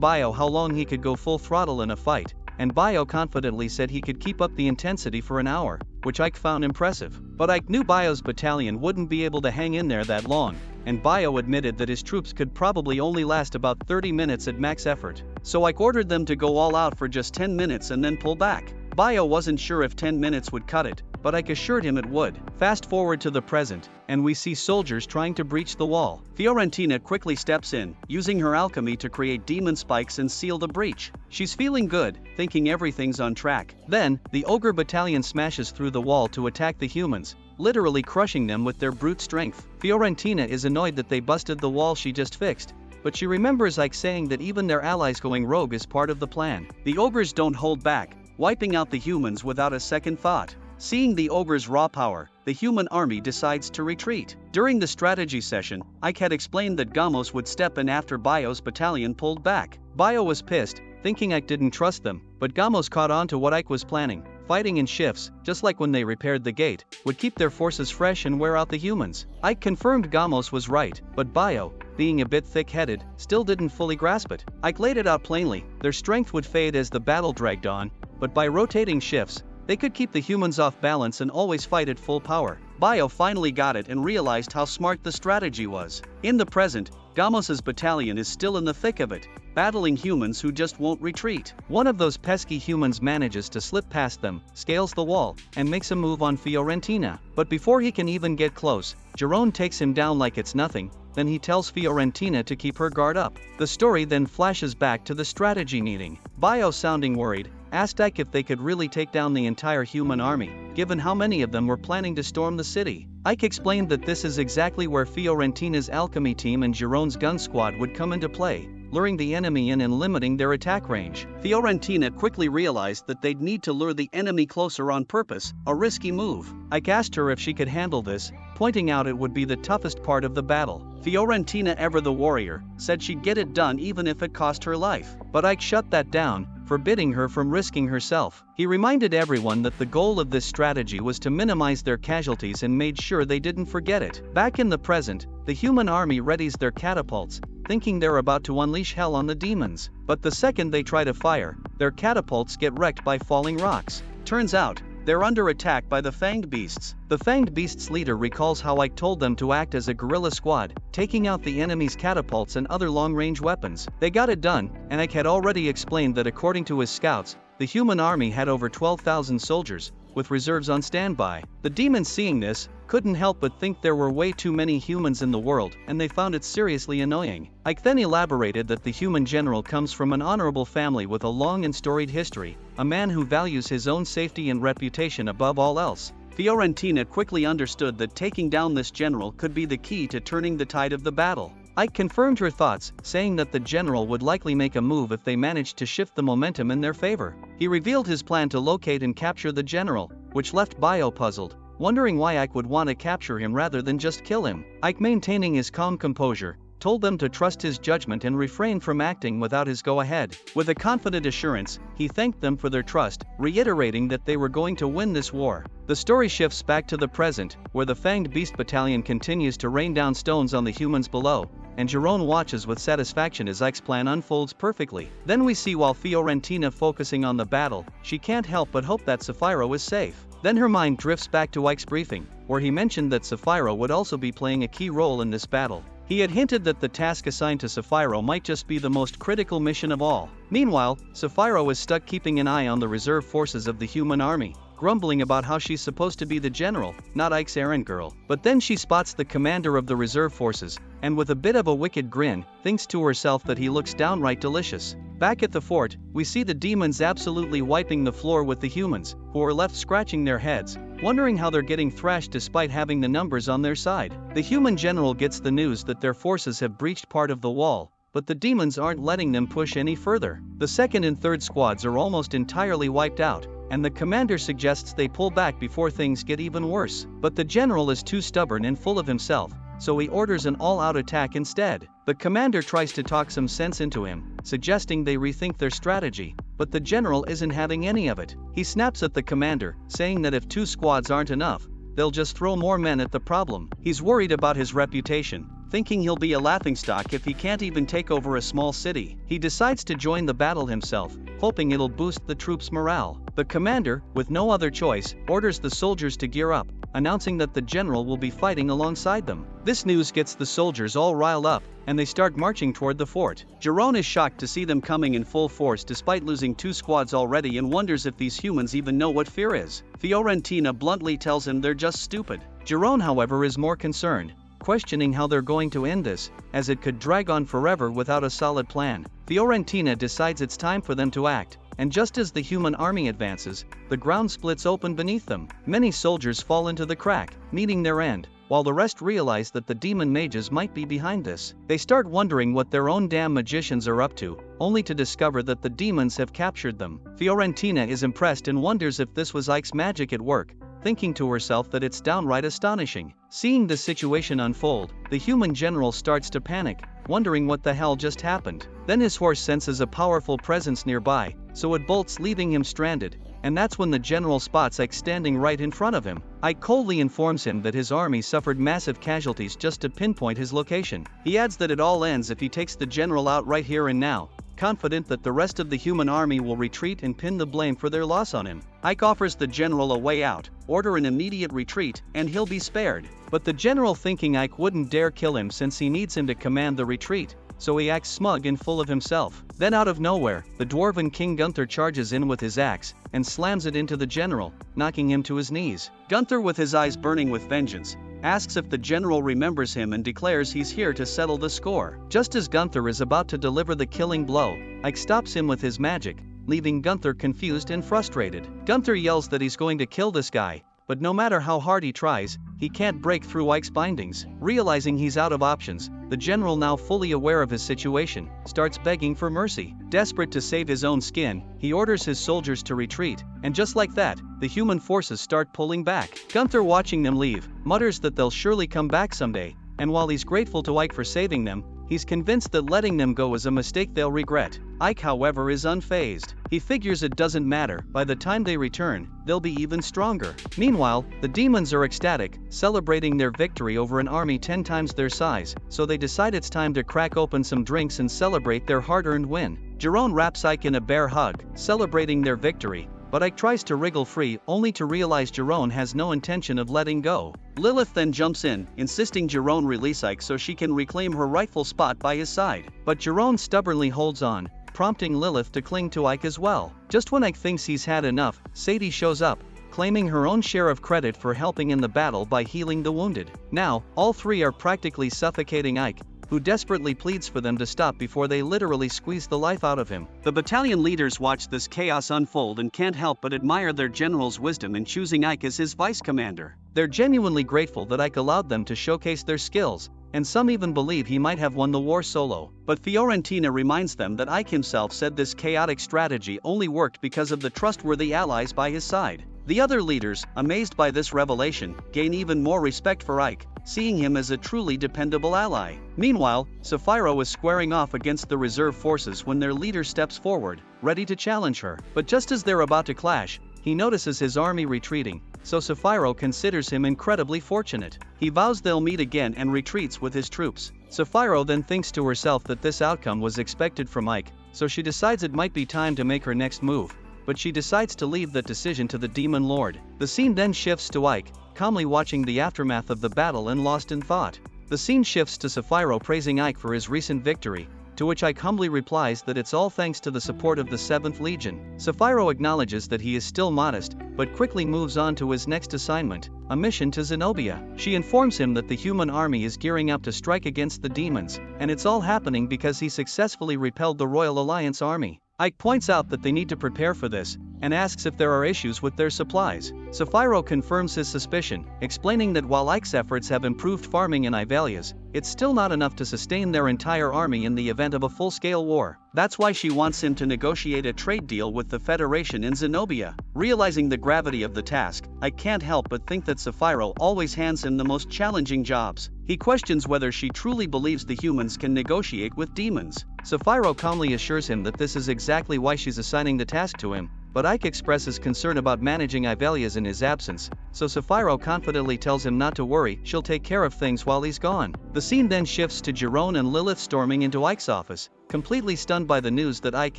Bio how long he could go full throttle in a fight, and Bio confidently said he could keep up the intensity for an hour, which Ike found impressive. But Ike knew Bio's battalion wouldn't be able to hang in there that long, and Bio admitted that his troops could probably only last about 30 minutes at max effort. So Ike ordered them to go all out for just 10 minutes and then pull back. Bio wasn't sure if 10 minutes would cut it, but Ike assured him it would. Fast forward to the present, and we see soldiers trying to breach the wall. Fiorentina quickly steps in, using her alchemy to create demon spikes and seal the breach. She's feeling good, thinking everything's on track. Then, the ogre battalion smashes through the wall to attack the humans, literally crushing them with their brute strength. Fiorentina is annoyed that they busted the wall she just fixed, but she remembers Ike saying that even their allies going rogue is part of the plan. The ogres don't hold back, wiping out the humans without a second thought. Seeing the ogre's raw power, the human army decides to retreat. During the strategy session, Ike had explained that Gamos would step in after Bio's battalion pulled back. Bio was pissed, thinking Ike didn't trust them, but Gamos caught on to what Ike was planning. Fighting in shifts, just like when they repaired the gate, would keep their forces fresh and wear out the humans. Ike confirmed Gamos was right, but Bio, being a bit thick-headed, still didn't fully grasp it. Ike laid it out plainly: their strength would fade as the battle dragged on, but by rotating shifts, they could keep the humans off balance and always fight at full power. Bio finally got it and realized how smart the strategy was. In the present, Gamos's battalion is still in the thick of it, battling humans who just won't retreat. One of those pesky humans manages to slip past them, scales the wall, and makes a move on Fiorentina. But before he can even get close, Jerome takes him down like it's nothing. Then he tells Fiorentina to keep her guard up. The story then flashes back to the strategy meeting. Bio, sounding worried, asked Ike if they could really take down the entire human army, given how many of them were planning to storm the city. Ike explained that this is exactly where Fiorentina's alchemy team and Jerome's gun squad would come into play, luring the enemy in and limiting their attack range. Fiorentina quickly realized that they'd need to lure the enemy closer on purpose, a risky move. Ike asked her if she could handle this, pointing out it would be the toughest part of the battle. Fiorentina, ever the warrior, said she'd get it done even if it cost her life. But Ike shut that down, forbidding her from risking herself. He reminded everyone that the goal of this strategy was to minimize their casualties and made sure they didn't forget it. Back in the present, the human army readies their catapults, thinking they're about to unleash hell on the demons. But the second they try to fire, their catapults get wrecked by falling rocks. Turns out, they're under attack by the Fanged Beasts. The Fanged Beasts leader recalls how Ike told them to act as a guerrilla squad, taking out the enemy's catapults and other long-range weapons. They got it done, and Ike had already explained that according to his scouts, the human army had over 12,000 soldiers, with reserves on standby. The demons, seeing this, couldn't help but think there were way too many humans in the world, and they found it seriously annoying. Ike then elaborated that the human general comes from an honorable family with a long and storied history, a man who values his own safety and reputation above all else. Fiorentina quickly understood that taking down this general could be the key to turning the tide of the battle. Ike confirmed her thoughts, saying that the general would likely make a move if they managed to shift the momentum in their favor. He revealed his plan to locate and capture the general, which left Bio puzzled, wondering why Ike would want to capture him rather than just kill him. Ike, maintaining his calm composure, told them to trust his judgment and refrain from acting without his go-ahead. With a confident assurance, he thanked them for their trust, reiterating that they were going to win this war. The story shifts back to the present, where the Fanged Beast Battalion continues to rain down stones on the humans below, and Jerome watches with satisfaction as Ike's plan unfolds perfectly. Then we see while Fiorentina focusing on the battle, she can't help but hope that Sapphiro is safe. Then her mind drifts back to Ike's briefing, where he mentioned that Sapphiro would also be playing a key role in this battle. He had hinted that the task assigned to Sapphiro might just be the most critical mission of all. Meanwhile, Sapphiro is stuck keeping an eye on the reserve forces of the human army, grumbling about how she's supposed to be the general, not Ike's errand girl. But then she spots the commander of the reserve forces, and with a bit of a wicked grin, thinks to herself that he looks downright delicious. Back at the fort, we see the demons absolutely wiping the floor with the humans, who are left scratching their heads, wondering how they're getting thrashed despite having the numbers on their side. The human general gets the news that their forces have breached part of the wall, but the demons aren't letting them push any further. The second and third squads are almost entirely wiped out, and the commander suggests they pull back before things get even worse. But the general is too stubborn and full of himself, so he orders an all-out attack instead. The commander tries to talk some sense into him, suggesting they rethink their strategy, but the general isn't having any of it. He snaps at the commander, saying that if 2 squads aren't enough, they'll just throw more men at the problem. He's worried about his reputation, thinking he'll be a laughingstock if he can't even take over a small city. He decides to join the battle himself, hoping it'll boost the troops' morale. The commander, with no other choice, orders the soldiers to gear up, announcing that the general will be fighting alongside them. This news gets the soldiers all riled up, and they start marching toward the fort. Jerome is shocked to see them coming in full force despite losing 2 squads already and wonders if these humans even know what fear is. Fiorentina bluntly tells him they're just stupid. Jerome, however, is more concerned, questioning how they're going to end this, as it could drag on forever without a solid plan. Fiorentina decides it's time for them to act, and just as the human army advances, the ground splits open beneath them. Many soldiers fall into the crack, meeting their end, while the rest realize that the demon mages might be behind this. They start wondering what their own damn magicians are up to, only to discover that the demons have captured them. Fiorentina is impressed and wonders if this was Ike's magic at work, thinking to herself that it's downright astonishing. Seeing the situation unfold, the human general starts to panic, wondering what the hell just happened. Then his horse senses a powerful presence nearby, so it bolts, leaving him stranded, and that's when the general spots Ike standing right in front of him. Ike coldly informs him that his army suffered massive casualties just to pinpoint his location. He adds that it all ends if he takes the general out right here and now, confident that the rest of the human army will retreat and pin the blame for their loss on him. Ike offers the general a way out, order an immediate retreat, and he'll be spared. But the general, thinking Ike wouldn't dare kill him since he needs him to command the retreat, so he acts smug and full of himself. Then out of nowhere, the dwarven King Gunther charges in with his axe, and slams it into the general, knocking him to his knees. Gunther, with his eyes burning with vengeance, asks if the general remembers him and declares he's here to settle the score. Just as Gunther is about to deliver the killing blow, Ike stops him with his magic, leaving Gunther confused and frustrated. Gunther yells that he's going to kill this guy, but no matter how hard he tries, he can't break through Ike's bindings. Realizing he's out of options, the general, now fully aware of his situation, starts begging for mercy. Desperate to save his own skin, he orders his soldiers to retreat, and just like that, the human forces start pulling back. Gunther, watching them leave, mutters that they'll surely come back someday, and while he's grateful to Ike for saving them, he's convinced that letting them go is a mistake they'll regret. Ike, however, is unfazed. He figures it doesn't matter, by the time they return, they'll be even stronger. Meanwhile, the demons are ecstatic, celebrating their victory over an army 10 times their size, so they decide it's time to crack open some drinks and celebrate their hard-earned win. Jerome wraps Ike in a bear hug, celebrating their victory, but Ike tries to wriggle free, only to realize Jerome has no intention of letting go. Lilith then jumps in, insisting Jerome release Ike so she can reclaim her rightful spot by his side. But Jerome stubbornly holds on, prompting Lilith to cling to Ike as well. Just when Ike thinks he's had enough, Sadie shows up, claiming her own share of credit for helping in the battle by healing the wounded. Now, all three are practically suffocating Ike, who desperately pleads for them to stop before they literally squeeze the life out of him. The battalion leaders watch this chaos unfold and can't help but admire their general's wisdom in choosing Ike as his vice commander. They're genuinely grateful that Ike allowed them to showcase their skills, and some even believe he might have won the war solo. But Fiorentina reminds them that Ike himself said this chaotic strategy only worked because of the trustworthy allies by his side. The other leaders, amazed by this revelation, gain even more respect for Ike, seeing him as a truly dependable ally. Meanwhile, Sapphiro is squaring off against the reserve forces when their leader steps forward, ready to challenge her. But just as they're about to clash, he notices his army retreating, so Sapphiro considers him incredibly fortunate. He vows they'll meet again and retreats with his troops. Sapphiro then thinks to herself that this outcome was expected from Ike, so she decides it might be time to make her next move, but she decides to leave that decision to the Demon Lord. The scene then shifts to Ike, calmly watching the aftermath of the battle and lost in thought. The scene shifts to Sapphiro praising Ike for his recent victory, to which Ike humbly replies that it's all thanks to the support of the 7th Legion. Sapphiro acknowledges that he is still modest, but quickly moves on to his next assignment, a mission to Zenobia. She informs him that the human army is gearing up to strike against the demons, and it's all happening because he successfully repelled the Royal Alliance army. Ike points out that they need to prepare for this, and asks if there are issues with their supplies. Sapphiro confirms his suspicion, explaining that while Ike's efforts have improved farming in Ivalias, it's still not enough to sustain their entire army in the event of a full-scale war. That's why she wants him to negotiate a trade deal with the Federation in Zenobia. Realizing the gravity of the task, I can't help but think that Sapphiro always hands him the most challenging jobs. He questions whether she truly believes the humans can negotiate with demons. Sapphiro calmly assures him that this is exactly why she's assigning the task to him, but Ike expresses concern about managing Ivalias in his absence, so Sapphiro confidently tells him not to worry, she'll take care of things while he's gone. The scene then shifts to Jerome and Lilith storming into Ike's office, completely stunned by the news that Ike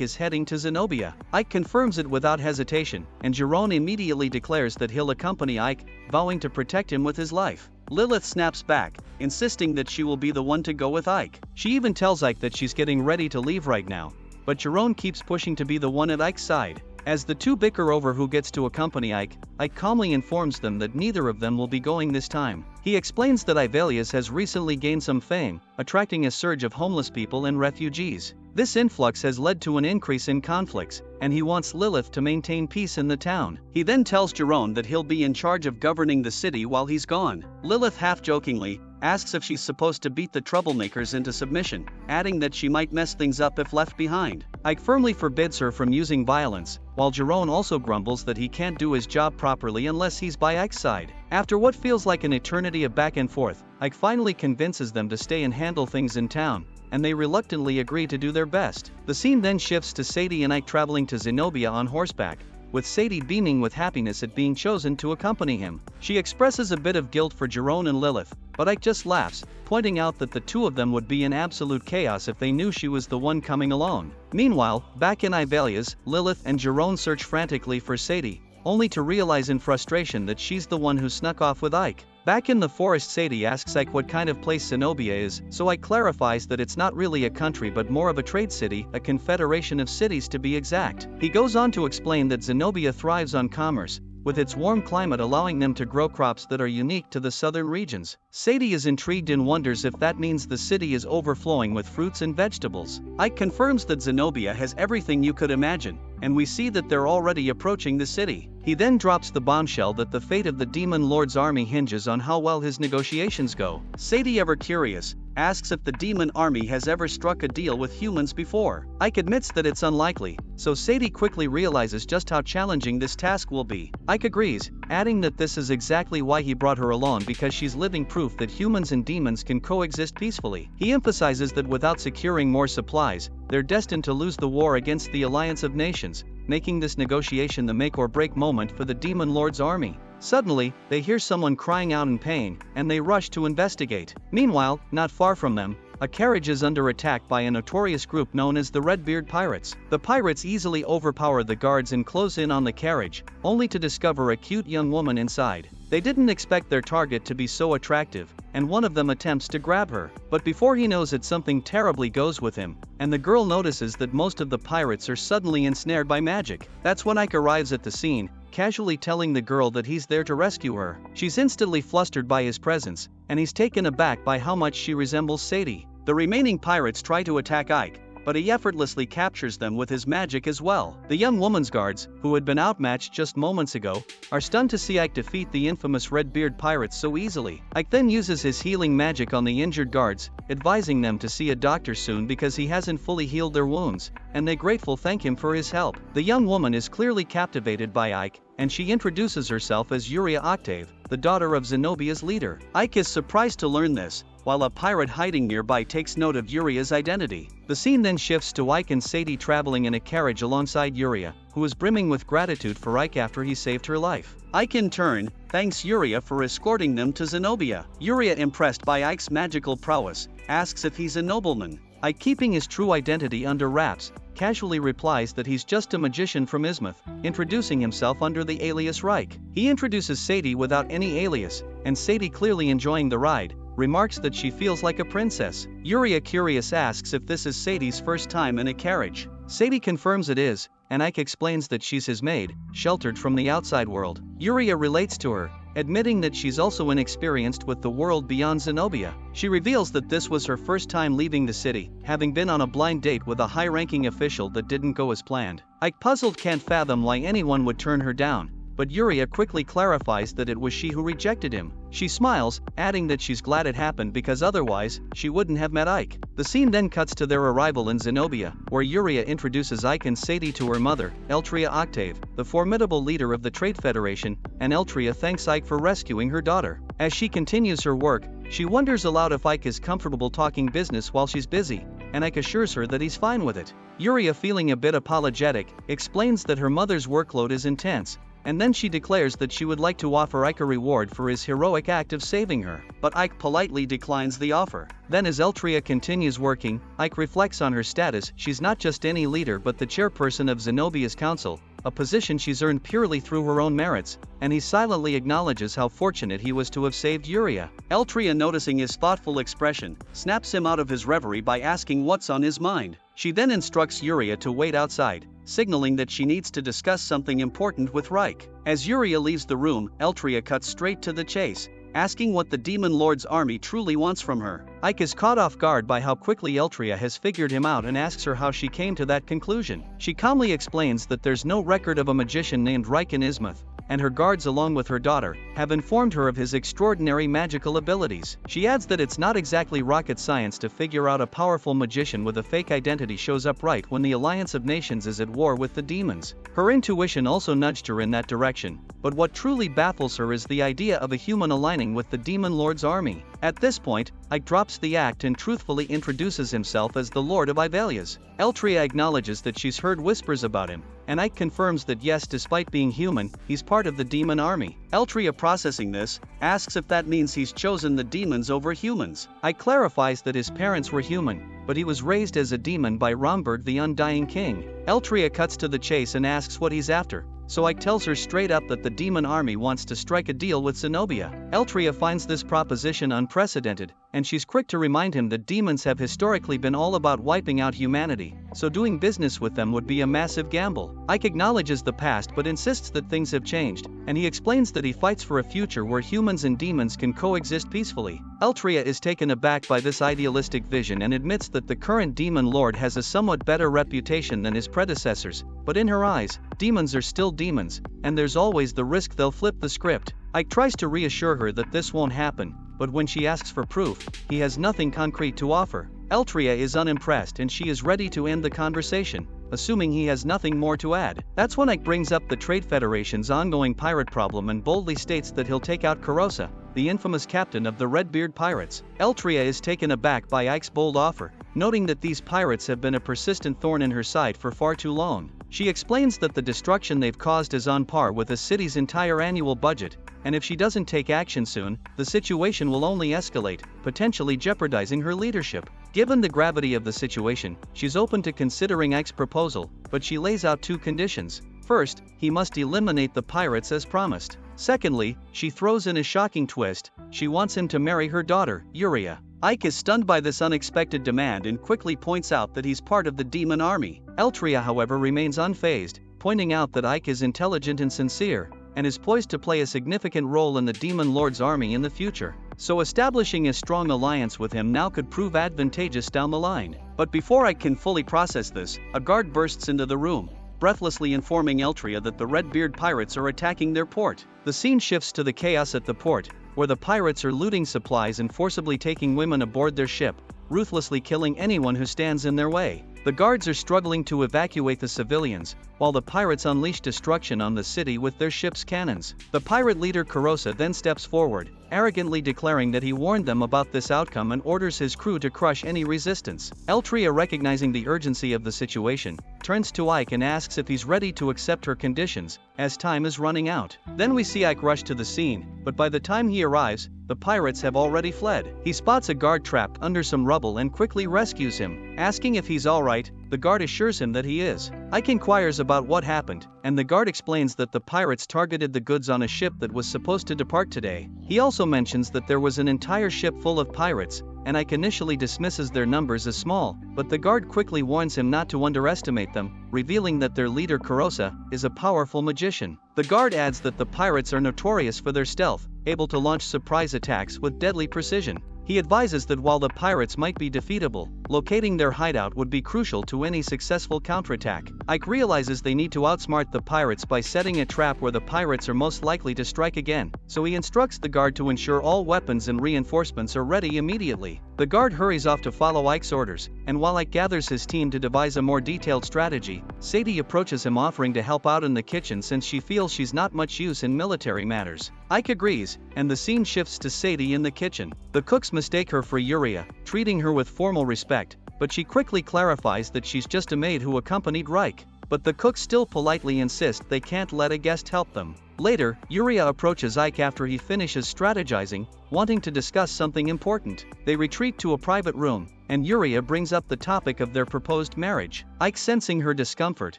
is heading to Zenobia. Ike confirms it without hesitation, and Jerome immediately declares that he'll accompany Ike, vowing to protect him with his life. Lilith snaps back, insisting that she will be the one to go with Ike. She even tells Ike that she's getting ready to leave right now, but Jerome keeps pushing to be the one at Ike's side. As the two bicker over who gets to accompany Ike, Ike calmly informs them that neither of them will be going this time. He explains that Ivalias has recently gained some fame, attracting a surge of homeless people and refugees. This influx has led to an increase in conflicts, and he wants Lilith to maintain peace in the town. He then tells Jerome that he'll be in charge of governing the city while he's gone. Lilith half-jokingly asks if she's supposed to beat the troublemakers into submission, adding that she might mess things up if left behind. Ike firmly forbids her from using violence, while Jerome also grumbles that he can't do his job properly unless he's by Ike's side. After what feels like an eternity of back and forth, Ike finally convinces them to stay and handle things in town, and they reluctantly agree to do their best. The scene then shifts to Sadie and Ike traveling to Zenobia on horseback, with Sadie beaming with happiness at being chosen to accompany him. She expresses a bit of guilt for Jerome and Lilith, but Ike just laughs, pointing out that the two of them would be in absolute chaos if they knew she was the one coming alone. Meanwhile, back in Ivalias, Lilith and Jerome search frantically for Sadie, only to realize in frustration that she's the one who snuck off with Ike. Back in the forest, Sadie asks Ike what kind of place Zenobia is, so Ike clarifies that it's not really a country but more of a trade city, a confederation of cities to be exact. He goes on to explain that Zenobia thrives on commerce, with its warm climate allowing them to grow crops that are unique to the southern regions. Sadie is intrigued and wonders if that means the city is overflowing with fruits and vegetables. Ike confirms that Zenobia has everything you could imagine, and we see that they're already approaching the city. He then drops the bombshell that the fate of the Demon Lord's army hinges on how well his negotiations go. Sadie, ever curious, asks if the demon army has ever struck a deal with humans before. Ike admits that it's unlikely, so Sadie quickly realizes just how challenging this task will be. Ike agrees, adding that this is exactly why he brought her along, because she's living proof that humans and demons can coexist peacefully. He emphasizes that without securing more supplies, they're destined to lose the war against the Alliance of Nations, making this negotiation the make-or-break moment for the Demon Lord's army. Suddenly, they hear someone crying out in pain, and they rush to investigate. Meanwhile, not far from them, a carriage is under attack by a notorious group known as the Redbeard Pirates. The pirates easily overpower the guards and close in on the carriage, only to discover a cute young woman inside. They didn't expect their target to be so attractive, and one of them attempts to grab her. But before he knows it, something terribly goes with him, and the girl notices that most of the pirates are suddenly ensnared by magic. That's when Ike arrives at the scene, casually telling the girl that he's there to rescue her. She's instantly flustered by his presence, and he's taken aback by how much she resembles Sadie. The remaining pirates try to attack Ike, but he effortlessly captures them with his magic as well. The young woman's guards, who had been outmatched just moments ago, are stunned to see Ike defeat the infamous Redbeard pirates so easily. Ike then uses his healing magic on the injured guards, advising them to see a doctor soon because he hasn't fully healed their wounds, and they gratefully thank him for his help. The young woman is clearly captivated by Ike, and she introduces herself as Yuria Octave, the daughter of Zenobia's leader. Ike is surprised to learn this, while a pirate hiding nearby takes note of Yuria's identity. The scene then shifts to Ike and Sadie traveling in a carriage alongside Yuria, who is brimming with gratitude for Ike after he saved her life. Ike in turn thanks Yuria for escorting them to Zenobia. Yuria, impressed by Ike's magical prowess, asks if he's a nobleman. Ike, keeping his true identity under wraps, casually replies that he's just a magician from Ismuth, introducing himself under the alias Reich. He introduces Sadie without any alias, and Sadie, clearly enjoying the ride, remarks that she feels like a princess. Yuria, curious, asks if this is Sadie's first time in a carriage. Sadie confirms it is, and Ike explains that she's his maid, sheltered from the outside world. Yuria relates to her, admitting that she's also inexperienced with the world beyond Zenobia. She reveals that this was her first time leaving the city, having been on a blind date with a high-ranking official that didn't go as planned. Ike, puzzled, can't fathom why anyone would turn her down, but Yuria quickly clarifies that it was she who rejected him. She smiles, adding that she's glad it happened because otherwise, she wouldn't have met Ike. The scene then cuts to their arrival in Zenobia, where Yuria introduces Ike and Sadie to her mother, Eltria Octave, the formidable leader of the Trade Federation, and Eltria thanks Ike for rescuing her daughter. As she continues her work, she wonders aloud if Ike is comfortable talking business while she's busy, and Ike assures her that he's fine with it. Yuria, feeling a bit apologetic, explains that her mother's workload is intense, and then she declares that she would like to offer Ike a reward for his heroic act of saving her. But Ike politely declines the offer. Then as Eltria continues working, Ike reflects on her status. She's not just any leader but the chairperson of Zenobia's council, a position she's earned purely through her own merits, and he silently acknowledges how fortunate he was to have saved Yuria. Eltria, noticing his thoughtful expression, snaps him out of his reverie by asking what's on his mind. She then instructs Yuria to wait outside, signaling that she needs to discuss something important with Ike. As Yuria leaves the room, Eltria cuts straight to the chase, asking what the Demon Lord's army truly wants from her. Ike is caught off guard by how quickly Eltria has figured him out and asks her how she came to that conclusion. She calmly explains that there's no record of a magician named Ike in Ismuth, and her guards along with her daughter, have informed her of his extraordinary magical abilities. She adds that it's not exactly rocket science to figure out a powerful magician with a fake identity shows up right when the Alliance of Nations is at war with the demons. Her intuition also nudged her in that direction, but what truly baffles her is the idea of a human aligning with the Demon Lord's army. At this point, Ike drops the act and truthfully introduces himself as the Lord of Ivalias. Eltria acknowledges that she's heard whispers about him, and Ike confirms that yes, despite being human, he's part of the demon army. Eltria, processing this, asks if that means he's chosen the demons over humans. Ike clarifies that his parents were human, but he was raised as a demon by Romberg, the Undying King. Eltria cuts to the chase and asks what he's after, so Ike tells her straight up that the demon army wants to strike a deal with Zenobia. Eltria finds this proposition unprecedented, and she's quick to remind him that demons have historically been all about wiping out humanity, so doing business with them would be a massive gamble. Ike acknowledges the past but insists that things have changed, and he explains that he fights for a future where humans and demons can coexist peacefully. Eltria is taken aback by this idealistic vision and admits that the current demon lord has a somewhat better reputation than his predecessors, but in her eyes, demons are still demons, and there's always the risk they'll flip the script. Ike tries to reassure her that this won't happen, but when she asks for proof, he has nothing concrete to offer. Eltria is unimpressed and she is ready to end the conversation, assuming he has nothing more to add. That's when Ike brings up the Trade Federation's ongoing pirate problem and boldly states that he'll take out Kurosa, the infamous captain of the Redbeard Pirates. Eltria is taken aback by Ike's bold offer, noting that these pirates have been a persistent thorn in her side for far too long. She explains that the destruction they've caused is on par with a city's entire annual budget, and if she doesn't take action soon, the situation will only escalate, potentially jeopardizing her leadership. Given the gravity of the situation, she's open to considering Ike's proposal, but she lays out two conditions. First, he must eliminate the pirates as promised. Secondly, she throws in a shocking twist: she wants him to marry her daughter, Yuria. Ike is stunned by this unexpected demand and quickly points out that he's part of the demon army. Eltria, however, remains unfazed, pointing out that Ike is intelligent and sincere, and is poised to play a significant role in the Demon Lord's army in the future. So establishing a strong alliance with him now could prove advantageous down the line. But before Ike can fully process this, a guard bursts into the room, breathlessly informing Eltria that the Redbeard pirates are attacking their port. The scene shifts to the chaos at the port, where the pirates are looting supplies and forcibly taking women aboard their ship, ruthlessly killing anyone who stands in their way. The guards are struggling to evacuate the civilians, while the pirates unleash destruction on the city with their ship's cannons. The pirate leader Kurosa then steps forward, arrogantly declaring that he warned them about this outcome and orders his crew to crush any resistance. Eltria, recognizing the urgency of the situation, turns to Ike and asks if he's ready to accept her conditions, as time is running out. Then we see Ike rush to the scene, but by the time he arrives, the pirates have already fled. He spots a guard trapped under some rubble and quickly rescues him. Asking if he's alright, the guard assures him that he is. Ike inquires about what happened, and the guard explains that the pirates targeted the goods on a ship that was supposed to depart today. He also mentions that there was an entire ship full of pirates, and Ike initially dismisses their numbers as small, but the guard quickly warns him not to underestimate them, revealing that their leader Kurosa is a powerful magician. The guard adds that the pirates are notorious for their stealth, able to launch surprise attacks with deadly precision. He advises that while the pirates might be defeatable, locating their hideout would be crucial to any successful counterattack. Ike realizes they need to outsmart the pirates by setting a trap where the pirates are most likely to strike again, so he instructs the guard to ensure all weapons and reinforcements are ready immediately. The guard hurries off to follow Ike's orders, and while Ike gathers his team to devise a more detailed strategy, Sadie approaches him offering to help out in the kitchen since she feels she's not much use in military matters. Ike agrees, and the scene shifts to Sadie in the kitchen. The cooks mistake her for Yuria, treating her with formal respect, but she quickly clarifies that she's just a maid who accompanied Reich. But the cooks still politely insist they can't let a guest help them. Later, Yuria approaches Ike after he finishes strategizing, wanting to discuss something important. They retreat to a private room, and Yuria brings up the topic of their proposed marriage. Ike, sensing her discomfort,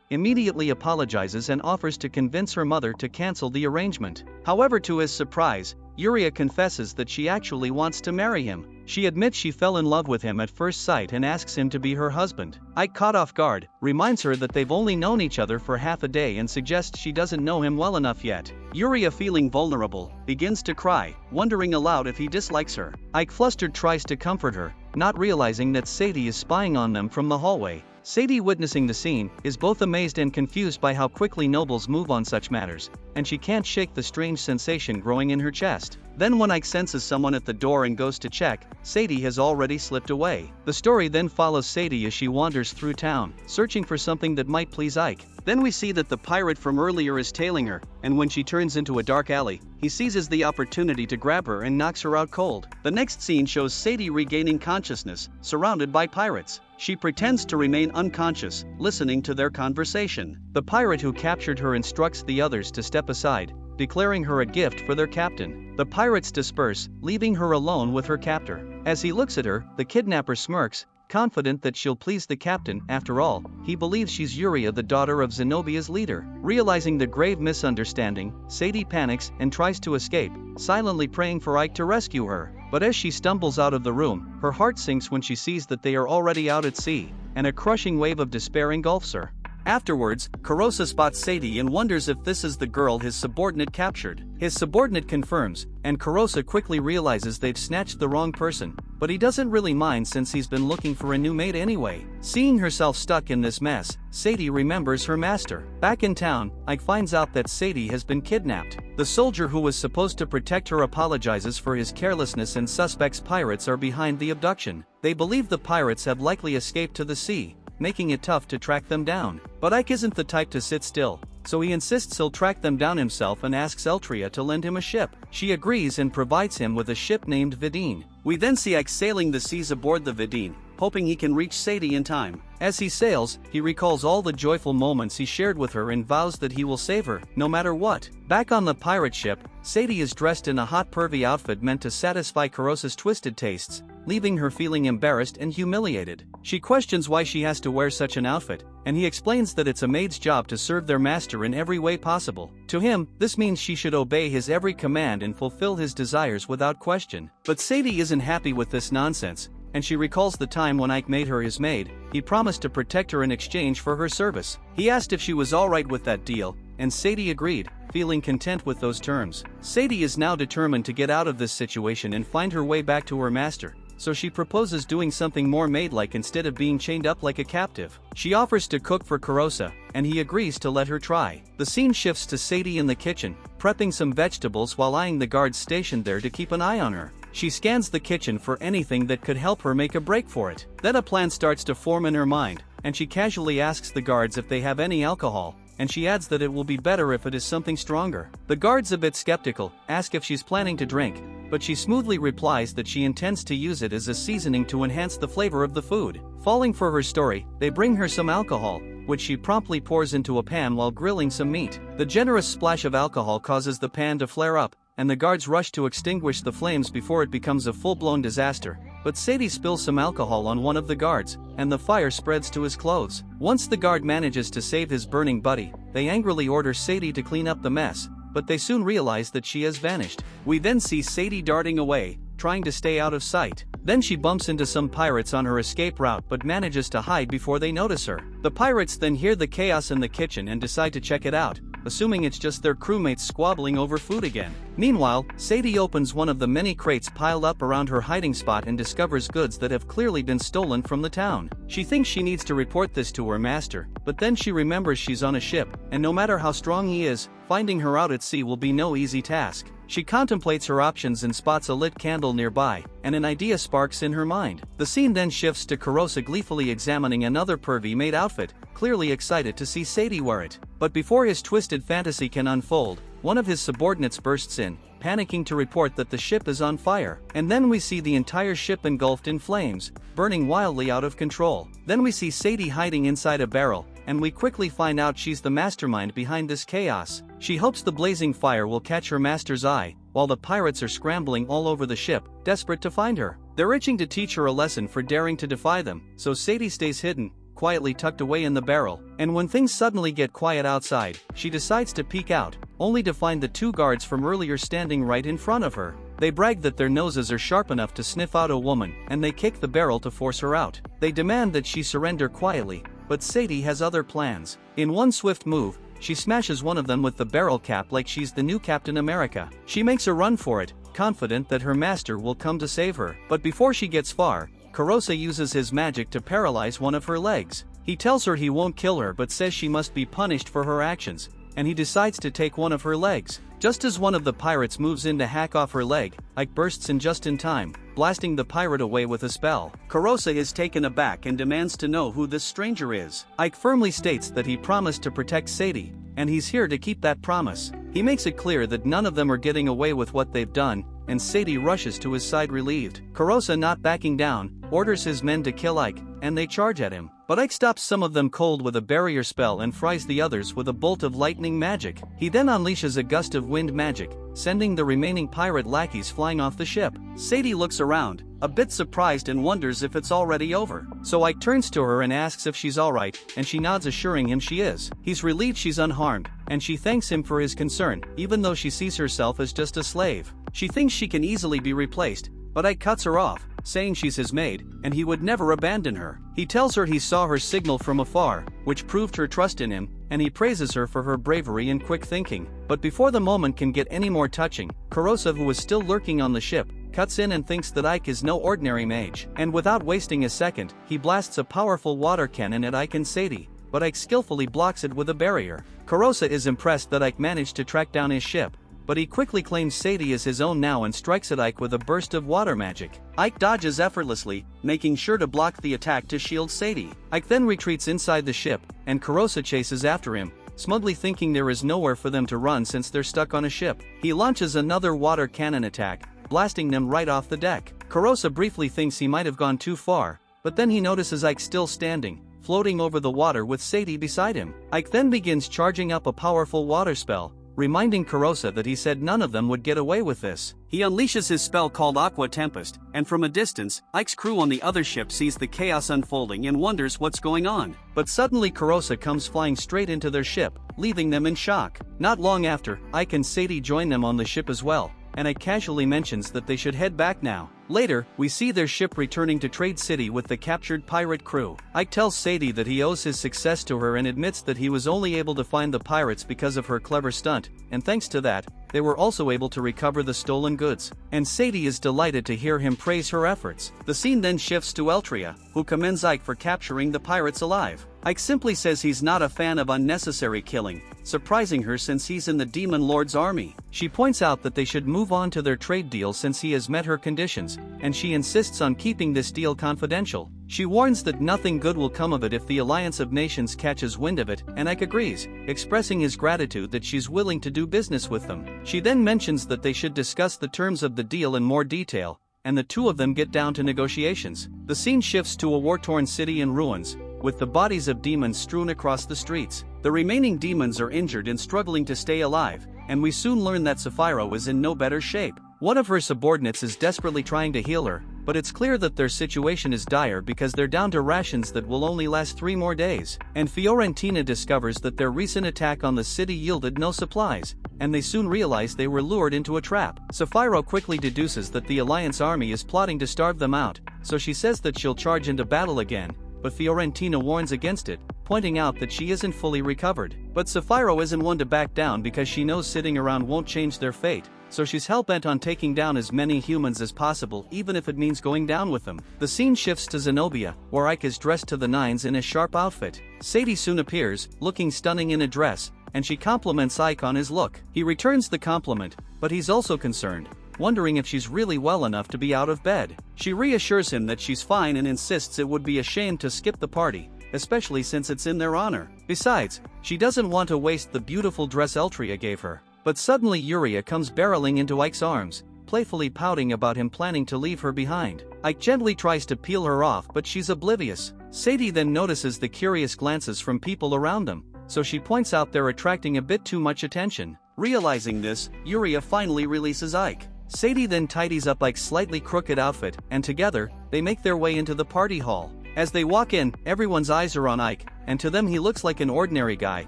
immediately apologizes and offers to convince her mother to cancel the arrangement. However, to his surprise, Yuria confesses that she actually wants to marry him. She admits she fell in love with him at first sight and asks him to be her husband. Ike, caught off guard, reminds her that they've only known each other for half a day and suggests she doesn't know him well enough yet. Yuria, feeling vulnerable, begins to cry, wondering aloud if he dislikes her. Ike, flustered, tries to comfort her, not realizing that Sadie is spying on them from the hallway. Sadie, witnessing the scene, is both amazed and confused by how quickly nobles move on such matters, and she can't shake the strange sensation growing in her chest. Then when Ike senses someone at the door and goes to check, Sadie has already slipped away. The story then follows Sadie as she wanders through town, searching for something that might please Ike. Then we see that the pirate from earlier is tailing her, and when she turns into a dark alley, he seizes the opportunity to grab her and knocks her out cold. The next scene shows Sadie regaining consciousness, surrounded by pirates. She pretends to remain unconscious, listening to their conversation. The pirate who captured her instructs the others to step aside, declaring her a gift for their captain. The pirates disperse, leaving her alone with her captor. As he looks at her, the kidnapper smirks, confident that she'll please the captain. After all, he believes she's Yuria, the daughter of Zenobia's leader. Realizing the grave misunderstanding, Sadie panics and tries to escape, silently praying for Ike to rescue her. But as she stumbles out of the room, her heart sinks when she sees that they are already out at sea, and a crushing wave of despair engulfs her. Afterwards, Kurosa spots Sadie and wonders if this is the girl his subordinate captured. His subordinate confirms, and Kurosa quickly realizes they've snatched the wrong person, but he doesn't really mind since he's been looking for a new mate anyway. Seeing herself stuck in this mess, Sadie remembers her master. Back in town, Ike finds out that Sadie has been kidnapped. The soldier who was supposed to protect her apologizes for his carelessness, and suspects pirates are behind the abduction. They believe the pirates have likely escaped to the sea, making it tough to track them down. But Ike isn't the type to sit still, so he insists he'll track them down himself and asks Eltria to lend him a ship. She agrees and provides him with a ship named Vidine. We then see Ike sailing the seas aboard the Vidine, hoping he can reach Sadie in time. As he sails, he recalls all the joyful moments he shared with her and vows that he will save her, no matter what. Back on the pirate ship, Sadie is dressed in a hot pervy outfit meant to satisfy Kurosa's twisted tastes, leaving her feeling embarrassed and humiliated. She questions why she has to wear such an outfit, and he explains that it's a maid's job to serve their master in every way possible. To him, this means she should obey his every command and fulfill his desires without question. But Sadie isn't happy with this nonsense, and she recalls the time when Ike made her his maid. He promised to protect her in exchange for her service. He asked if she was alright with that deal, and Sadie agreed, feeling content with those terms. Sadie is now determined to get out of this situation and find her way back to her master, so she proposes doing something more maid-like instead of being chained up like a captive. She offers to cook for Kurosa, and he agrees to let her try. The scene shifts to Sadie in the kitchen, prepping some vegetables while eyeing the guards stationed there to keep an eye on her. She scans the kitchen for anything that could help her make a break for it. Then a plan starts to form in her mind, and she casually asks the guards if they have any alcohol, and she adds that it will be better if it is something stronger. The guards, a bit skeptical, ask if she's planning to drink, but she smoothly replies that she intends to use it as a seasoning to enhance the flavor of the food. Falling for her story, they bring her some alcohol, which she promptly pours into a pan while grilling some meat. The generous splash of alcohol causes the pan to flare up, and the guards rush to extinguish the flames before it becomes a full-blown disaster. But Sadie spills some alcohol on one of the guards, and the fire spreads to his clothes. Once the guard manages to save his burning buddy, they angrily order Sadie to clean up the mess, but they soon realize that she has vanished. We then see Sadie darting away, trying to stay out of sight. Then she bumps into some pirates on her escape route but manages to hide before they notice her. The pirates then hear the chaos in the kitchen and decide to check it out, assuming it's just their crewmates squabbling over food again. Meanwhile, Sadie opens one of the many crates piled up around her hiding spot and discovers goods that have clearly been stolen from the town. She thinks she needs to report this to her master, but then she remembers she's on a ship, and no matter how strong he is, finding her out at sea will be no easy task. She contemplates her options and spots a lit candle nearby, and an idea sparks in her mind. The scene then shifts to Kurosa gleefully examining another pervy-made outfit, clearly excited to see Sadie wear it. But before his twisted fantasy can unfold, one of his subordinates bursts in, panicking to report that the ship is on fire. And then we see the entire ship engulfed in flames, burning wildly out of control. Then we see Sadie hiding inside a barrel, and we quickly find out she's the mastermind behind this chaos. She hopes the blazing fire will catch her master's eye, while the pirates are scrambling all over the ship, desperate to find her. They're itching to teach her a lesson for daring to defy them, so Sadie stays hidden, quietly tucked away in the barrel, and when things suddenly get quiet outside, she decides to peek out, only to find the two guards from earlier standing right in front of her. They brag that their noses are sharp enough to sniff out a woman, and they kick the barrel to force her out. They demand that she surrender quietly, but Sadie has other plans. In one swift move, she smashes one of them with the barrel cap like she's the new Captain America. She makes a run for it, confident that her master will come to save her. But before she gets far, Kurosa uses his magic to paralyze one of her legs. He tells her he won't kill her but says she must be punished for her actions, and he decides to take one of her legs. Just as one of the pirates moves in to hack off her leg, Ike bursts in just in time, blasting the pirate away with a spell. Kurosa is taken aback and demands to know who this stranger is. Ike firmly states that he promised to protect Sadie, and he's here to keep that promise. He makes it clear that none of them are getting away with what they've done, and Sadie rushes to his side relieved. Kurosa, not backing down, orders his men to kill Ike, and they charge at him. But Ike stops some of them cold with a barrier spell and fries the others with a bolt of lightning magic. He then unleashes a gust of wind magic, sending the remaining pirate lackeys flying off the ship. Sadie looks around, a bit surprised, and wonders if it's already over. So Ike turns to her and asks if she's alright, and she nods, assuring him she is. He's relieved she's unharmed, and she thanks him for his concern, even though she sees herself as just a slave. She thinks she can easily be replaced, but Ike cuts her off, saying she's his maid, and he would never abandon her. He tells her he saw her signal from afar, which proved her trust in him, and he praises her for her bravery and quick thinking. But before the moment can get any more touching, Kurosa, who is still lurking on the ship, cuts in and thinks that Ike is no ordinary mage. And without wasting a second, he blasts a powerful water cannon at Ike and Sadie, but Ike skillfully blocks it with a barrier. Kurosa is impressed that Ike managed to track down his ship, but he quickly claims Sadie as his own now and strikes at Ike with a burst of water magic. Ike dodges effortlessly, making sure to block the attack to shield Sadie. Ike then retreats inside the ship, and Kurosa chases after him, smugly thinking there is nowhere for them to run since they're stuck on a ship. He launches another water cannon attack, blasting them right off the deck. Kurosa briefly thinks he might have gone too far, but then he notices Ike still standing, floating over the water with Sadie beside him. Ike then begins charging up a powerful water spell, reminding Kurosa that he said none of them would get away with this. He unleashes his spell called Aqua Tempest, and from a distance, Ike's crew on the other ship sees the chaos unfolding and wonders what's going on. But suddenly Kurosa comes flying straight into their ship, leaving them in shock. Not long after, Ike and Sadie join them on the ship as well, and Ike casually mentions that they should head back now. Later, we see their ship returning to Trade City with the captured pirate crew. Ike tells Sadie that he owes his success to her and admits that he was only able to find the pirates because of her clever stunt, and thanks to that, they were also able to recover the stolen goods. And Sadie is delighted to hear him praise her efforts. The scene then shifts to Eltria, who commends Ike for capturing the pirates alive. Ike simply says he's not a fan of unnecessary killing, surprising her since he's in the Demon Lord's army. She points out that they should move on to their trade deal since he has met her conditions, and she insists on keeping this deal confidential. She warns that nothing good will come of it if the Alliance of Nations catches wind of it, and Ike agrees, expressing his gratitude that she's willing to do business with them. She then mentions that they should discuss the terms of the deal in more detail, and the two of them get down to negotiations. The scene shifts to a war-torn city in ruins, with the bodies of demons strewn across the streets. The remaining demons are injured and struggling to stay alive, and we soon learn that Sapphiro is in no better shape. One of her subordinates is desperately trying to heal her, but it's clear that their situation is dire because they're down to rations that will only last 3 more days. And Fiorentina discovers that their recent attack on the city yielded no supplies, and they soon realize they were lured into a trap. Saikyou quickly deduces that the Alliance army is plotting to starve them out, so she says that she'll charge into battle again, but Fiorentina warns against it, pointing out that she isn't fully recovered. But Saikyou isn't one to back down because she knows sitting around won't change their fate, so she's hell-bent on taking down as many humans as possible even if it means going down with them. The scene shifts to Zenobia, where Ike is dressed to the nines in a sharp outfit. Sadie soon appears, looking stunning in a dress, and she compliments Ike on his look. He returns the compliment, but he's also concerned, wondering if she's really well enough to be out of bed. She reassures him that she's fine and insists it would be a shame to skip the party, especially since it's in their honor. Besides, she doesn't want to waste the beautiful dress Eltria gave her. But suddenly Yuria comes barreling into Ike's arms, playfully pouting about him planning to leave her behind. Ike gently tries to peel her off, but she's oblivious. Sadie then notices the curious glances from people around them, so she points out they're attracting a bit too much attention. Realizing this, Yuria finally releases Ike. Sadie then tidies up Ike's slightly crooked outfit, and together, they make their way into the party hall. As they walk in, everyone's eyes are on Ike, and to them he looks like an ordinary guy,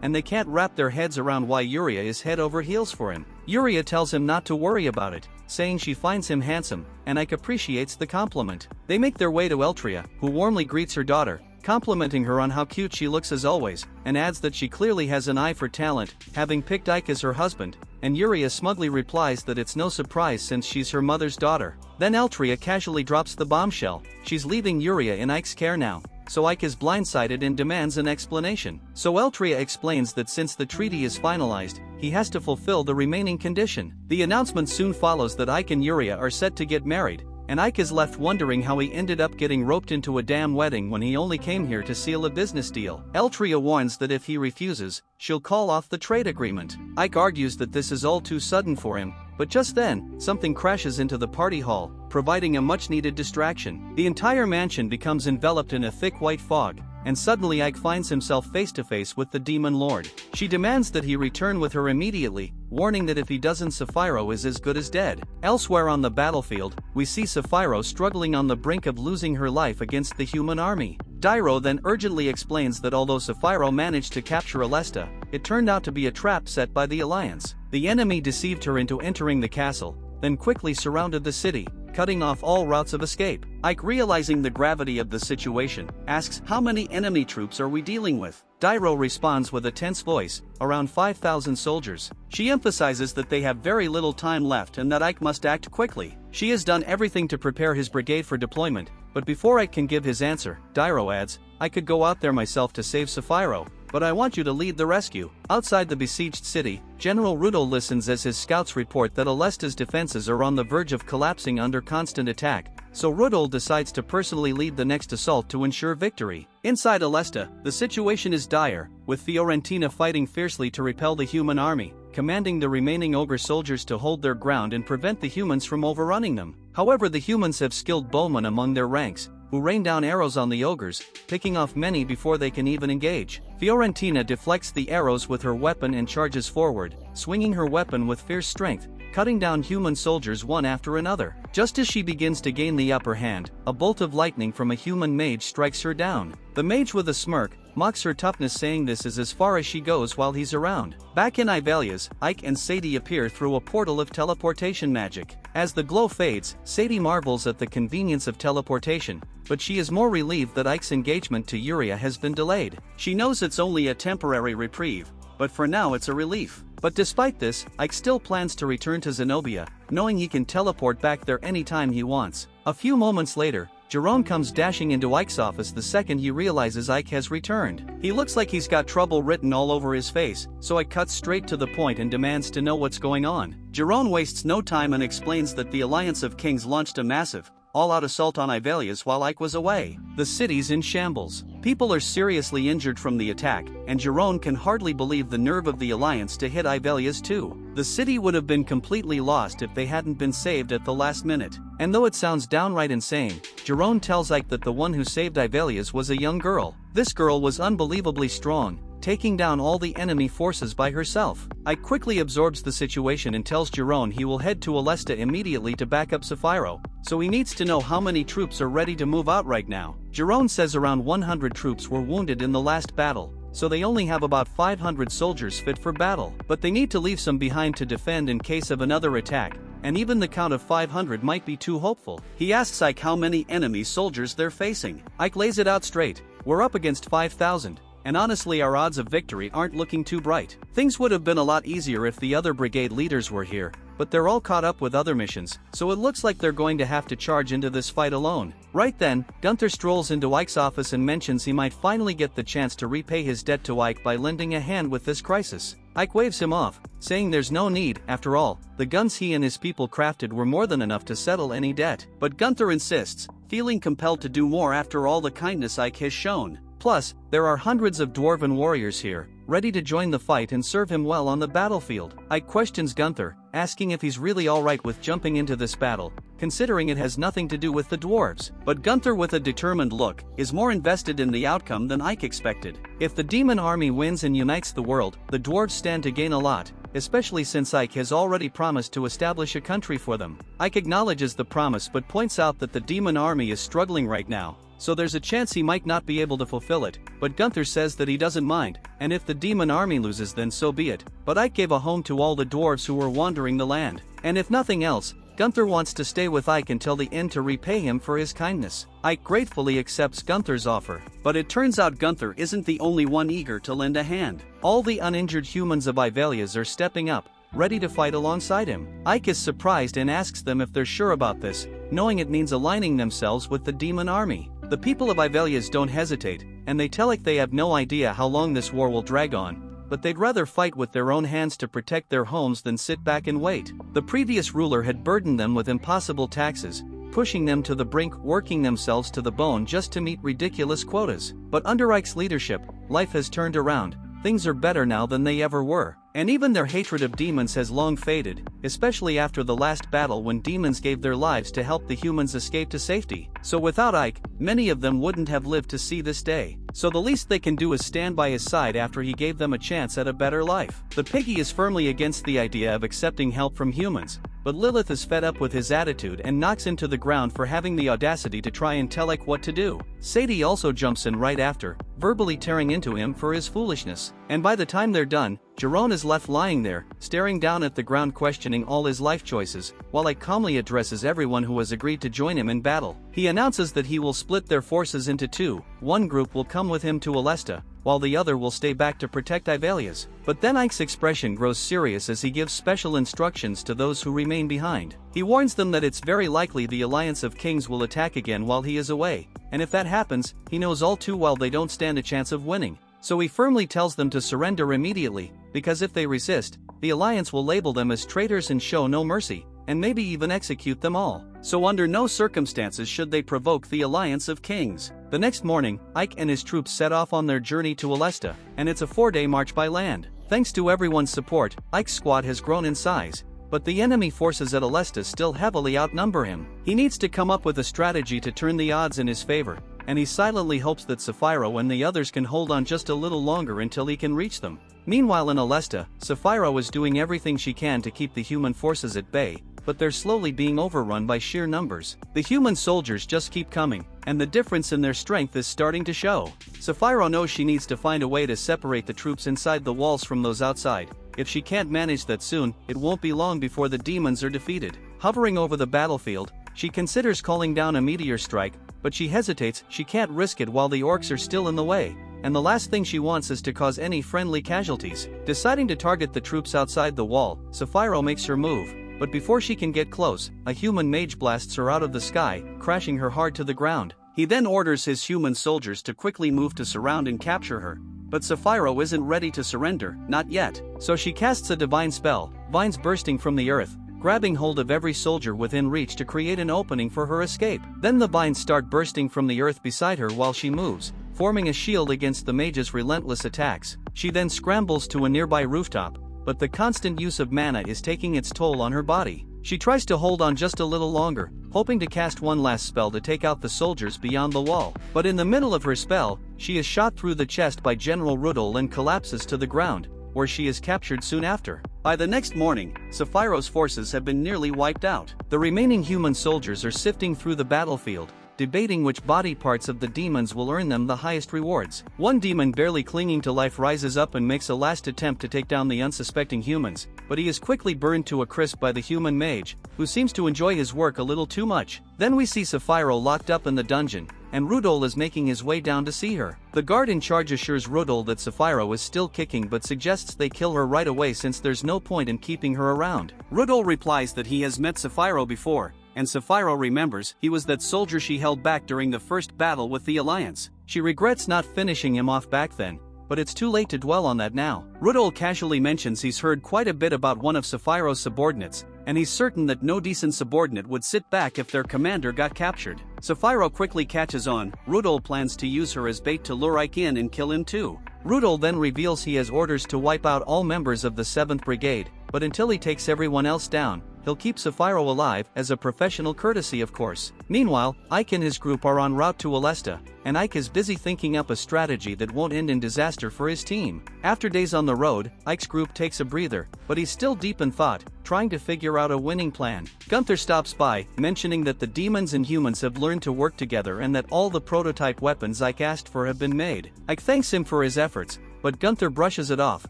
and they can't wrap their heads around why Yuria is head over heels for him. Yuria tells him not to worry about it, saying she finds him handsome, and Ike appreciates the compliment. They make their way to Eltria, who warmly greets her daughter, complimenting her on how cute she looks as always, and adds that she clearly has an eye for talent, having picked Ike as her husband, and Yuria smugly replies that it's no surprise since she's her mother's daughter. Then Eltria casually drops the bombshell, she's leaving Yuria in Ike's care now, so Ike is blindsided and demands an explanation. So Eltria explains that since the treaty is finalized, he has to fulfill the remaining condition. The announcement soon follows that Ike and Yuria are set to get married, and Ike is left wondering how he ended up getting roped into a damn wedding when he only came here to seal a business deal. Eltria warns that if he refuses, she'll call off the trade agreement. Ike argues that this is all too sudden for him, but just then, something crashes into the party hall, providing a much-needed distraction. The entire mansion becomes enveloped in a thick white fog, and suddenly Ike finds himself face-to-face with the Demon Lord. She demands that he return with her immediately, warning that if he doesn't, Saikyou is as good as dead. Elsewhere on the battlefield, we see Saikyou struggling on the brink of losing her life against the human army. Dairo then urgently explains that although Saikyou managed to capture Alesta, it turned out to be a trap set by the Alliance. The enemy deceived her into entering the castle, then quickly surrounded the city, cutting off all routes of escape. Ike, realizing the gravity of the situation, asks, "How many enemy troops are we dealing with?" Dairo responds with a tense voice, "Around 5,000 soldiers." She emphasizes that they have very little time left and that Ike must act quickly. She has done everything to prepare his brigade for deployment, but before Ike can give his answer, Dairo adds, "I could go out there myself to save Saikyou, but I want you to lead the rescue." Outside the besieged city, General Rudo listens as his scouts report that Alesta's defenses are on the verge of collapsing under constant attack, so Rudo decides to personally lead the next assault to ensure victory. Inside Alesta, the situation is dire, with Fiorentina fighting fiercely to repel the human army, commanding the remaining ogre soldiers to hold their ground and prevent the humans from overrunning them. However, the humans have skilled bowmen among their ranks, who rain down arrows on the ogres, picking off many before they can even engage. Fiorentina deflects the arrows with her weapon and charges forward, swinging her weapon with fierce strength, cutting down human soldiers one after another. Just as she begins to gain the upper hand, a bolt of lightning from a human mage strikes her down. The mage, with a smirk, mocks her toughness, saying this is as far as she goes while he's around. Back in Ivalia's, Ike and Sadie appear through a portal of teleportation magic. As the glow fades, Sadie marvels at the convenience of teleportation, but she is more relieved that Ike's engagement to Yuria has been delayed. She knows it's only a temporary reprieve, but for now it's a relief. But despite this, Ike still plans to return to Zenobia, knowing he can teleport back there anytime he wants. A few moments later, Jerome comes dashing into Ike's office the second he realizes Ike has returned. He looks like he's got trouble written all over his face, so Ike cuts straight to the point and demands to know what's going on. Jerome wastes no time and explains that the Alliance of Kings launched a massive, all-out assault on Ivalia's while Ike was away. The city's in shambles. People are seriously injured from the attack, and Jerome can hardly believe the nerve of the Alliance to hit Ivalia's too. The city would have been completely lost if they hadn't been saved at the last minute. And though it sounds downright insane, Jerome tells Ike that the one who saved Ivalia's was a young girl. This girl was unbelievably strong, taking down all the enemy forces by herself. Ike quickly absorbs the situation and tells Jerome he will head to Alesta immediately to back up Saikyou, so he needs to know how many troops are ready to move out right now. Jerome says around 100 troops were wounded in the last battle, so they only have about 500 soldiers fit for battle. But they need to leave some behind to defend in case of another attack, and even the count of 500 might be too hopeful. He asks Ike how many enemy soldiers they're facing. Ike lays it out straight: we're up against 5,000. And honestly our odds of victory aren't looking too bright. Things would have been a lot easier if the other brigade leaders were here, but they're all caught up with other missions, so it looks like they're going to have to charge into this fight alone. Right then, Gunther strolls into Ike's office and mentions he might finally get the chance to repay his debt to Ike by lending a hand with this crisis. Ike waves him off, saying there's no need. After all, the guns he and his people crafted were more than enough to settle any debt. But Gunther insists, feeling compelled to do more after all the kindness Ike has shown. Plus, there are hundreds of dwarven warriors here, ready to join the fight and serve him well on the battlefield. Ike questions Gunther, asking if he's really alright with jumping into this battle, considering it has nothing to do with the dwarves. But Gunther, with a determined look, is more invested in the outcome than Ike expected. If the demon army wins and unites the world, the dwarves stand to gain a lot, especially since Ike has already promised to establish a country for them. Ike acknowledges the promise but points out that the demon army is struggling right now, so there's a chance he might not be able to fulfill it. But Gunther says that he doesn't mind, and if the demon army loses then so be it. But Ike gave a home to all the dwarves who were wandering the land, and if nothing else, Gunther wants to stay with Ike until the end to repay him for his kindness. Ike gratefully accepts Gunther's offer, but it turns out Gunther isn't the only one eager to lend a hand. All the uninjured humans of Ivalia's are stepping up, ready to fight alongside him. Ike is surprised and asks them if they're sure about this, knowing it means aligning themselves with the demon army. The people of Ivalia's don't hesitate, and they tell Ike they have no idea how long this war will drag on, but they'd rather fight with their own hands to protect their homes than sit back and wait. The previous ruler had burdened them with impossible taxes, pushing them to the brink, working themselves to the bone just to meet ridiculous quotas. But under Ike's leadership, life has turned around. Things are better now than they ever were, and even their hatred of demons has long faded, especially after the last battle when demons gave their lives to help the humans escape to safety. So without Ike, many of them wouldn't have lived to see this day. So the least they can do is stand by his side after he gave them a chance at a better life. The piggy is firmly against the idea of accepting help from humans, but Lilith is fed up with his attitude and knocks him to the ground for having the audacity to try and tell Ike what to do. Sadie also jumps in right after, verbally tearing into him for his foolishness. And by the time they're done, Jerome is left lying there, staring down at the ground, questioning all his life choices, while Ike calmly addresses everyone who has agreed to join him in battle. He announces that he will split their forces into two. One group will come with him to Alesta, while the other will stay back to protect Ivalia's. But then Ike's expression grows serious as he gives special instructions to those who remain behind. He warns them that it's very likely the Alliance of Kings will attack again while he is away, and if that happens, he knows all too well they don't stand a chance of winning. So he firmly tells them to surrender immediately, because if they resist, the Alliance will label them as traitors and show no mercy, and maybe even execute them all. So under no circumstances should they provoke the Alliance of Kings. The next morning, Ike and his troops set off on their journey to Alesta, and it's a 4-day march by land. Thanks to everyone's support, Ike's squad has grown in size, but the enemy forces at Alesta still heavily outnumber him. He needs to come up with a strategy to turn the odds in his favor, and he silently hopes that Saikyou and the others can hold on just a little longer until he can reach them. Meanwhile in Alesta, Saikyou is doing everything she can to keep the human forces at bay, but they're slowly being overrun by sheer numbers. The human soldiers just keep coming, and the difference in their strength is starting to show. Saikyou knows she needs to find a way to separate the troops inside the walls from those outside. If she can't manage that soon, it won't be long before the demons are defeated. Hovering over the battlefield, she considers calling down a meteor strike, but she hesitates. She can't risk it while the orcs are still in the way, and the last thing she wants is to cause any friendly casualties. Deciding to target the troops outside the wall, Saikyou makes her move, but before she can get close, a human mage blasts her out of the sky, crashing her hard to the ground. He then orders his human soldiers to quickly move to surround and capture her, but Saikyou isn't ready to surrender, not yet. So she casts a divine spell, vines bursting from the earth, grabbing hold of every soldier within reach to create an opening for her escape. Then the vines start bursting from the earth beside her while she moves, forming a shield against the mage's relentless attacks. She then scrambles to a nearby rooftop, but the constant use of mana is taking its toll on her body. She tries to hold on just a little longer, hoping to cast one last spell to take out the soldiers beyond the wall. But in the middle of her spell, she is shot through the chest by General Rudol and collapses to the ground, where she is captured soon after. By the next morning, Sapphiro's forces have been nearly wiped out. The remaining human soldiers are sifting through the battlefield, debating which body parts of the demons will earn them the highest rewards. One demon barely clinging to life rises up and makes a last attempt to take down the unsuspecting humans, but he is quickly burned to a crisp by the human mage, who seems to enjoy his work a little too much. Then we see Sapphiro locked up in the dungeon, and Rudol is making his way down to see her. The guard in charge assures Rudol that Sapphiro is still kicking but suggests they kill her right away since there's no point in keeping her around. Rudol replies that he has met Sapphiro before, and Sapphiro remembers he was that soldier she held back during the first battle with the Alliance. She regrets not finishing him off back then, but it's too late to dwell on that now. Rudol casually mentions he's heard quite a bit about one of Sapphiro's subordinates, and he's certain that no decent subordinate would sit back if their commander got captured. Sapphiro quickly catches on. Rudol plans to use her as bait to lure Ike in and kill him too. Rudol then reveals he has orders to wipe out all members of the 7th Brigade, but until he takes everyone else down, he'll keep Sapphiro alive, as a professional courtesy of course. Meanwhile, Ike and his group are en route to Alesta, and Ike is busy thinking up a strategy that won't end in disaster for his team. After days on the road, Ike's group takes a breather, but he's still deep in thought, trying to figure out a winning plan. Gunther stops by, mentioning that the demons and humans have learned to work together and that all the prototype weapons Ike asked for have been made. Ike thanks him for his efforts, but Gunther brushes it off,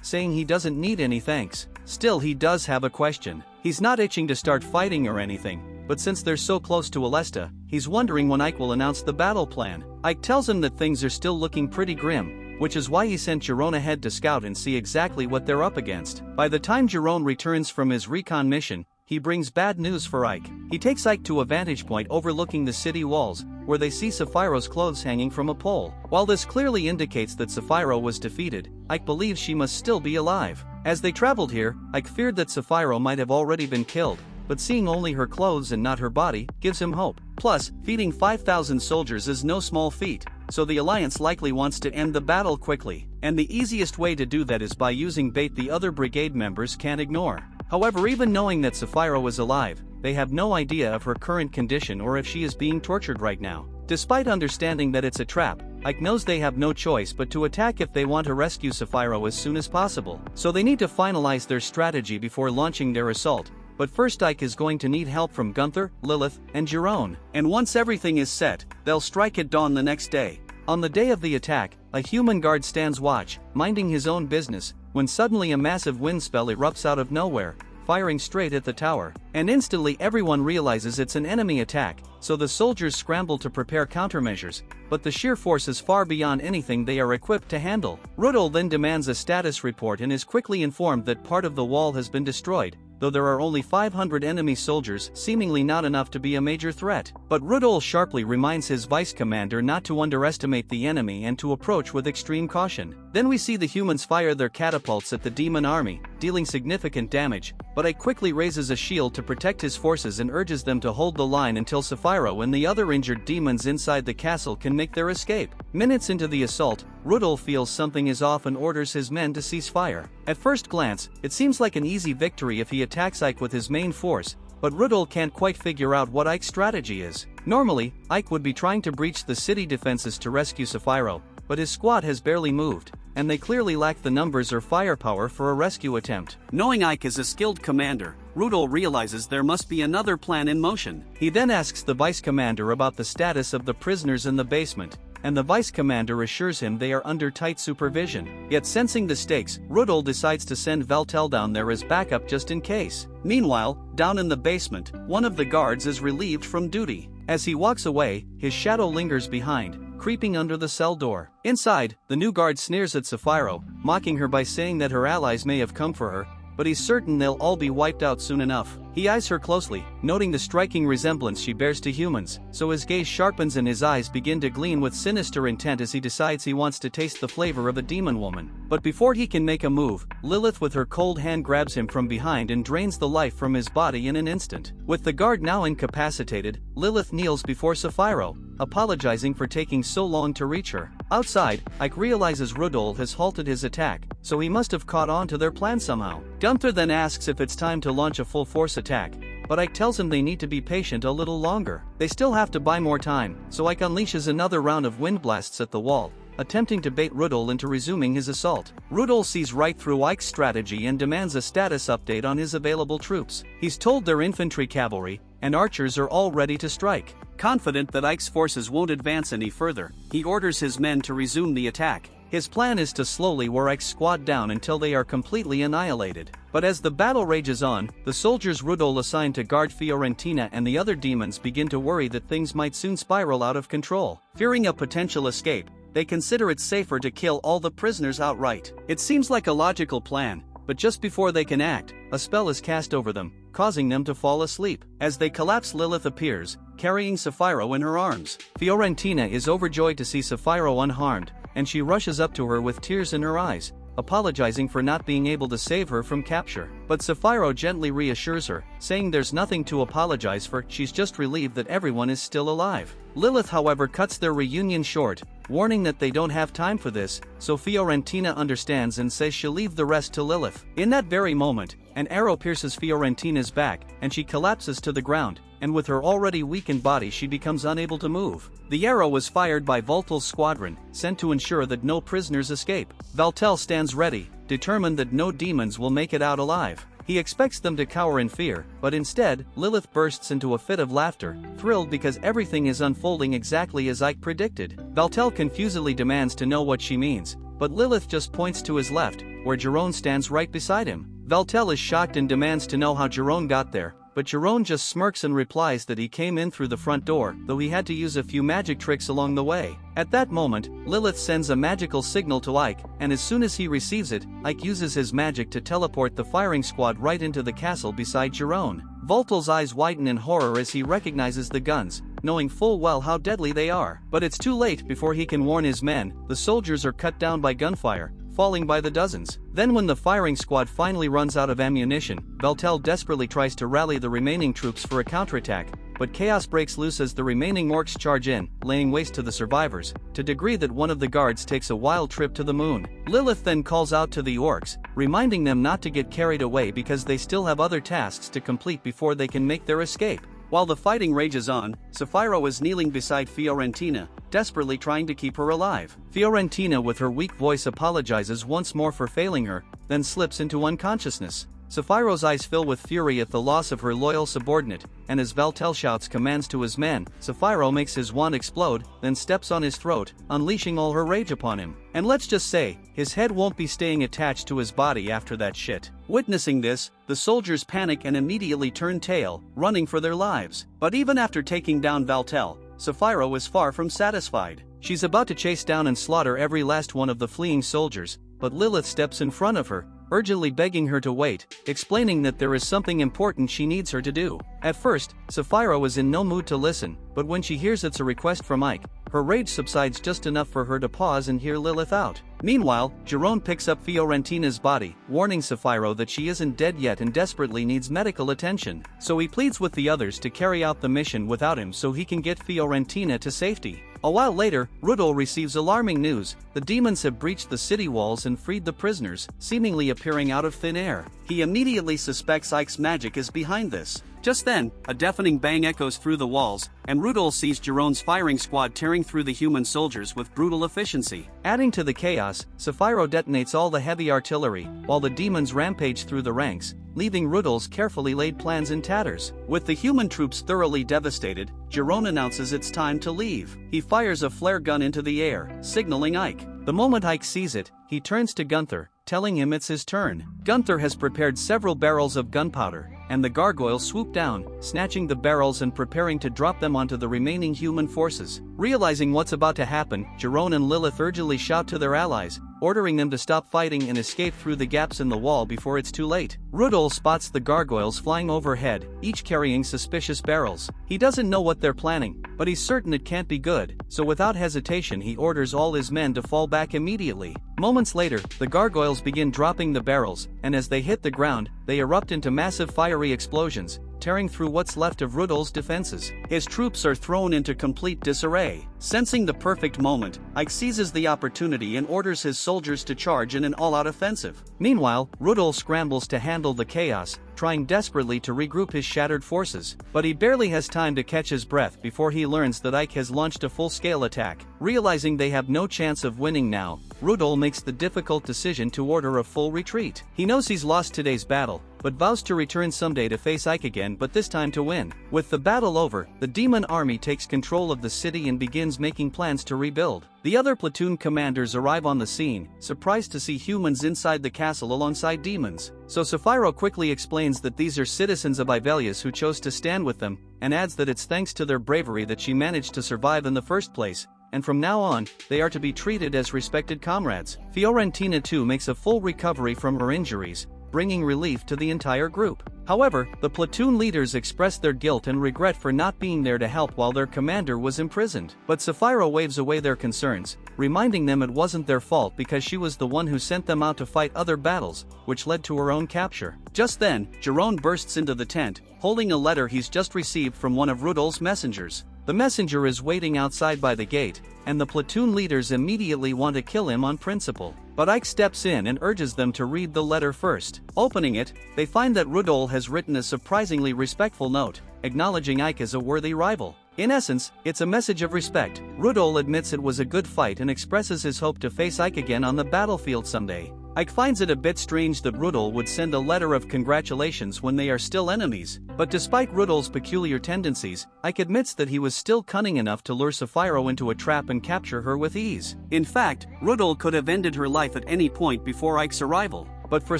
saying he doesn't need any thanks. Still, he does have a question. He's not itching to start fighting or anything, but since they're so close to Alesta, he's wondering when Ike will announce the battle plan. Ike tells him that things are still looking pretty grim, which is why he sent Jerome ahead to scout and see exactly what they're up against. By the time Jerome returns from his recon mission, he brings bad news for Ike. He takes Ike to a vantage point overlooking the city walls, where they see Sapphiro's clothes hanging from a pole. While this clearly indicates that Sapphiro was defeated, Ike believes she must still be alive. As they traveled here, Ike feared that Sapphiro might have already been killed, but seeing only her clothes and not her body gives him hope. Plus, feeding 5,000 soldiers is no small feat, so the Alliance likely wants to end the battle quickly, and the easiest way to do that is by using bait the other brigade members can't ignore. However, even knowing that Sapphiro is alive, they have no idea of her current condition or if she is being tortured right now. Despite understanding that it's a trap, Ike knows they have no choice but to attack if they want to rescue Sapphiro as soon as possible. So they need to finalize their strategy before launching their assault. But first, Ike is going to need help from Gunther, Lilith, and Jerome. And once everything is set, they'll strike at dawn the next day. On the day of the attack, a human guard stands watch, minding his own business, when suddenly a massive wind spell erupts out of nowhere, firing straight at the tower. And instantly everyone realizes it's an enemy attack, so the soldiers scramble to prepare countermeasures, but the sheer force is far beyond anything they are equipped to handle. Rudol then demands a status report and is quickly informed that part of the wall has been destroyed, though there are only 500 enemy soldiers, seemingly not enough to be a major threat. But Rudol sharply reminds his vice commander not to underestimate the enemy and to approach with extreme caution. Then we see the humans fire their catapults at the demon army, dealing significant damage, but Ike quickly raises a shield to protect his forces and urges them to hold the line until Sapphiro and the other injured demons inside the castle can make their escape. Minutes into the assault, Rudol feels something is off and orders his men to cease fire. At first glance, it seems like an easy victory if he attacks Ike with his main force, but Rudol can't quite figure out what Ike's strategy is. Normally, Ike would be trying to breach the city defenses to rescue Sapphiro, but his squad has barely moved, and they clearly lack the numbers or firepower for a rescue attempt. Knowing Ike is a skilled commander, Rudol realizes there must be another plan in motion. He then asks the vice commander about the status of the prisoners in the basement, and the vice commander assures him they are under tight supervision. Yet sensing the stakes, Rudol decides to send Veltel down there as backup just in case. Meanwhile, down in the basement, one of the guards is relieved from duty. As he walks away, his shadow lingers behind, creeping under the cell door. Inside, the new guard sneers at Sapphiro, mocking her by saying that her allies may have come for her, but he's certain they'll all be wiped out soon enough. He eyes her closely, noting the striking resemblance she bears to humans, so his gaze sharpens and his eyes begin to gleam with sinister intent as he decides he wants to taste the flavor of a demon woman. But before he can make a move, Lilith with her cold hand grabs him from behind and drains the life from his body in an instant. With the guard now incapacitated, Lilith kneels before Sapphiro, apologizing for taking so long to reach her. Outside, Ike realizes Rudol has halted his attack, so he must have caught on to their plan somehow. Gunther then asks if it's time to launch a full-force attack, but Ike tells him they need to be patient a little longer. They still have to buy more time, so Ike unleashes another round of wind blasts at the wall, attempting to bait Rudol into resuming his assault. Rudol sees right through Ike's strategy and demands a status update on his available troops. He's told their infantry, cavalry, and archers are all ready to strike. Confident that Ike's forces won't advance any further, he orders his men to resume the attack. His plan is to slowly wear Ike's squad down until they are completely annihilated. But as the battle rages on, the soldiers Rudol assigned to guard Fiorentina and the other demons begin to worry that things might soon spiral out of control. Fearing a potential escape, they consider it safer to kill all the prisoners outright. It seems like a logical plan, but just before they can act, a spell is cast over them, causing them to fall asleep. As they collapse, Lilith appears, carrying Sapphiro in her arms. Fiorentina is overjoyed to see Sapphiro unharmed, and she rushes up to her with tears in her eyes, apologizing for not being able to save her from capture. But Sapphiro gently reassures her, saying there's nothing to apologize for, she's just relieved that everyone is still alive. Lilith, however, cuts their reunion short, warning that they don't have time for this, so Fiorentina understands and says she'll leave the rest to Lilith. In that very moment, an arrow pierces Fiorentina's back, and she collapses to the ground, and with her already weakened body she becomes unable to move. The arrow was fired by Voltel's squadron, sent to ensure that no prisoners escape. Voltel stands ready, determined that no demons will make it out alive. He expects them to cower in fear, but instead, Lilith bursts into a fit of laughter, thrilled because everything is unfolding exactly as Ike predicted. Voltel confusedly demands to know what she means, but Lilith just points to his left, where Jerome stands right beside him. Voltel is shocked and demands to know how Jerome got there, but Jerome just smirks and replies that he came in through the front door, though he had to use a few magic tricks along the way. At that moment, Lilith sends a magical signal to Ike, and as soon as he receives it, Ike uses his magic to teleport the firing squad right into the castle beside Jerome. Voltel's eyes widen in horror as he recognizes the guns, knowing full well how deadly they are. But it's too late. Before he can warn his men, the soldiers are cut down by gunfire, falling by the dozens. Then when the firing squad finally runs out of ammunition, Voltel desperately tries to rally the remaining troops for a counterattack, but chaos breaks loose as the remaining orcs charge in, laying waste to the survivors, to the degree that one of the guards takes a wild trip to the moon. Lilith then calls out to the orcs, reminding them not to get carried away because they still have other tasks to complete before they can make their escape. While the fighting rages on, Sapphiro is kneeling beside Fiorentina, desperately trying to keep her alive. Fiorentina with her weak voice apologizes once more for failing her, then slips into unconsciousness. Sapphiro's eyes fill with fury at the loss of her loyal subordinate, and as Voltel shouts commands to his men, Sapphiro makes his wand explode, then steps on his throat, unleashing all her rage upon him. And let's just say, his head won't be staying attached to his body after that shit. Witnessing this, the soldiers panic and immediately turn tail, running for their lives. But even after taking down Voltel, Sapphiro is far from satisfied. She's about to chase down and slaughter every last one of the fleeing soldiers, but Lilith steps in front of her, urgently begging her to wait, explaining that there is something important she needs her to do. At first, Sapphiro is in no mood to listen, but when she hears it's a request from Ike, her rage subsides just enough for her to pause and hear Lilith out. Meanwhile, Jerome picks up Fiorentina's body, warning Sapphiro that she isn't dead yet and desperately needs medical attention. So he pleads with the others to carry out the mission without him so he can get Fiorentina to safety. A while later, Rudol receives alarming news. The demons have breached the city walls and freed the prisoners, seemingly appearing out of thin air. He immediately suspects Ike's magic is behind this. Just then, a deafening bang echoes through the walls, and Rudol sees Jerome's firing squad tearing through the human soldiers with brutal efficiency. Adding to the chaos, Sapphiro detonates all the heavy artillery, while the demons rampage through the ranks, leaving Rudol's carefully laid plans in tatters. With the human troops thoroughly devastated, Jerome announces it's time to leave. He fires a flare gun into the air, signaling Ike. The moment Ike sees it, he turns to Gunther, telling him it's his turn. Gunther has prepared several barrels of gunpowder, and the gargoyles swoop down, snatching the barrels and preparing to drop them onto the remaining human forces. Realizing what's about to happen, Jerome and Lilith urgently shout to their allies, ordering them to stop fighting and escape through the gaps in the wall before it's too late. Rudol spots the gargoyles flying overhead, each carrying suspicious barrels. He doesn't know what they're planning, but he's certain it can't be good, so without hesitation he orders all his men to fall back immediately. Moments later, the gargoyles begin dropping the barrels, and as they hit the ground, they erupt into massive fiery explosions, tearing through what's left of Rudol's defenses. His troops are thrown into complete disarray. Sensing the perfect moment, Ike seizes the opportunity and orders his soldiers to charge in an all-out offensive. Meanwhile, Rudol scrambles to handle the chaos, trying desperately to regroup his shattered forces, but he barely has time to catch his breath before he learns that Ike has launched a full-scale attack. Realizing they have no chance of winning now, Rudol makes the difficult decision to order a full retreat. He knows he's lost today's battle, but vows to return someday to face Ike again, but this time to win. With the battle over, the demon army takes control of the city and begins making plans to rebuild. The other platoon commanders arrive on the scene, surprised to see humans inside the castle alongside demons. So Sapphiro quickly explains that these are citizens of Ivelius who chose to stand with them, and adds that it's thanks to their bravery that she managed to survive in the first place, and from now on, they are to be treated as respected comrades. Fiorentina too makes a full recovery from her injuries, bringing relief to the entire group. However, the platoon leaders express their guilt and regret for not being there to help while their commander was imprisoned. But Sapphiro waves away their concerns, reminding them it wasn't their fault because she was the one who sent them out to fight other battles, which led to her own capture. Just then, Jerome bursts into the tent, holding a letter he's just received from one of Rudol's messengers. The messenger is waiting outside by the gate, and the platoon leaders immediately want to kill him on principle. But Ike steps in and urges them to read the letter first. Opening it, they find that Rudol has written a surprisingly respectful note, acknowledging Ike as a worthy rival. In essence, it's a message of respect. Rudol admits it was a good fight and expresses his hope to face Ike again on the battlefield someday. Ike finds it a bit strange that Rudol would send a letter of congratulations when they are still enemies, but despite Rudol's peculiar tendencies, Ike admits that he was still cunning enough to lure Sapphiro into a trap and capture her with ease. In fact, Rudol could have ended her life at any point before Ike's arrival. But for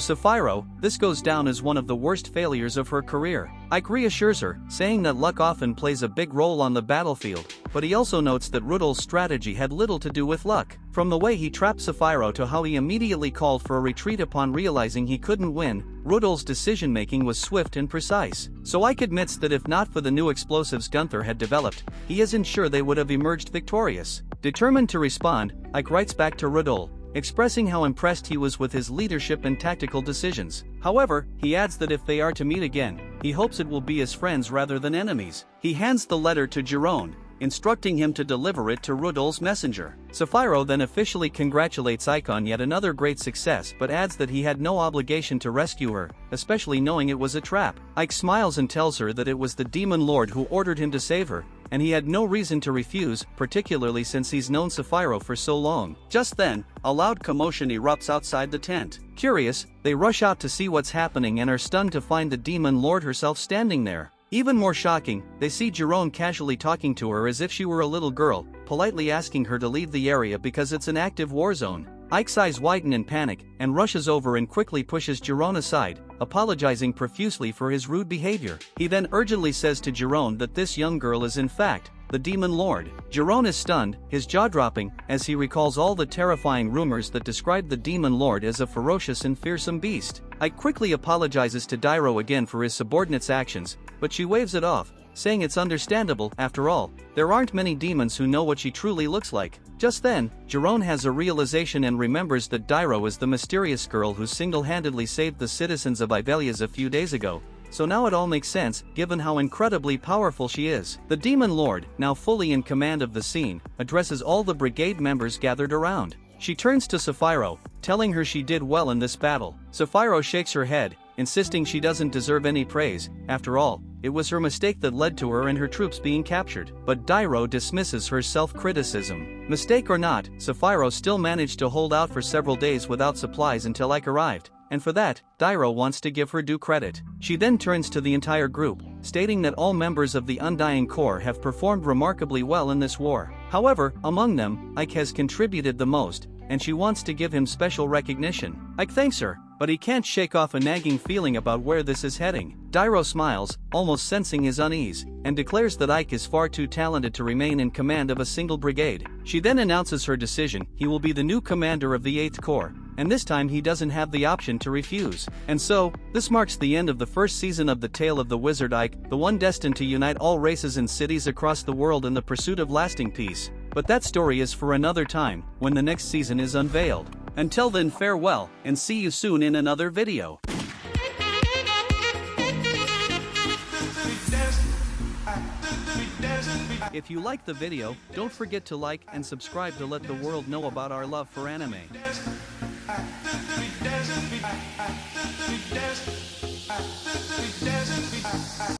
Sapphiro, this goes down as one of the worst failures of her career. Ike reassures her, saying that luck often plays a big role on the battlefield, but he also notes that Rudol's strategy had little to do with luck. From the way he trapped Sapphiro to how he immediately called for a retreat upon realizing he couldn't win, Rudol's decision-making was swift and precise. So Ike admits that if not for the new explosives Gunther had developed, he isn't sure they would have emerged victorious. Determined to respond, Ike writes back to Rudol, expressing how impressed he was with his leadership and tactical decisions. However, he adds that if they are to meet again, he hopes it will be as friends rather than enemies. He hands the letter to Jerome, instructing him to deliver it to Rudol's messenger. Sapphiro then officially congratulates Ike on yet another great success but adds that he had no obligation to rescue her, especially knowing it was a trap. Ike smiles and tells her that it was the demon lord who ordered him to save her, and he had no reason to refuse, particularly since he's known Sapphiro for so long. Just then, a loud commotion erupts outside the tent. Curious, they rush out to see what's happening and are stunned to find the demon lord herself standing there. Even more shocking, they see Jerome casually talking to her as if she were a little girl, politely asking her to leave the area because it's an active war zone. Ike's eyes widen in panic, and rushes over and quickly pushes Jerome aside, apologizing profusely for his rude behavior. He then urgently says to Jerome that this young girl is in fact the demon lord. Jerome is stunned, his jaw dropping, as he recalls all the terrifying rumors that described the demon lord as a ferocious and fearsome beast. Ike quickly apologizes to Dairo again for his subordinate's actions, but she waves it off, saying it's understandable. After all, there aren't many demons who know what she truly looks like. Just then, Jerome has a realization and remembers that Dairo is the mysterious girl who single-handedly saved the citizens of Ivelius a few days ago. So now it all makes sense, given how incredibly powerful she is. The demon lord, now fully in command of the scene, addresses all the brigade members gathered around. She turns to Sapphiro, telling her she did well in this battle. Sapphiro shakes her head, insisting she doesn't deserve any praise. After all, it was her mistake that led to her and her troops being captured. But Dairo dismisses her self-criticism. Mistake or not, Sapphiro still managed to hold out for several days without supplies until Ike arrived, and for that, Dairo wants to give her due credit. She then turns to the entire group, stating that all members of the Undying Corps have performed remarkably well in this war. However, among them, Ike has contributed the most, and she wants to give him special recognition. Ike thanks her, but he can't shake off a nagging feeling about where this is heading. Dairo smiles, almost sensing his unease, and declares that Ike is far too talented to remain in command of a single brigade. She then announces her decision: he will be the new commander of the 8th Corps, and this time he doesn't have the option to refuse. And so, this marks the end of the first season of The Tale of the Wizard Ike, the one destined to unite all races and cities across the world in the pursuit of lasting peace. But that story is for another time, when the next season is unveiled. Until then, farewell, and see you soon in another video. If you like the video, don't forget to like and subscribe to let the world know about our love for anime.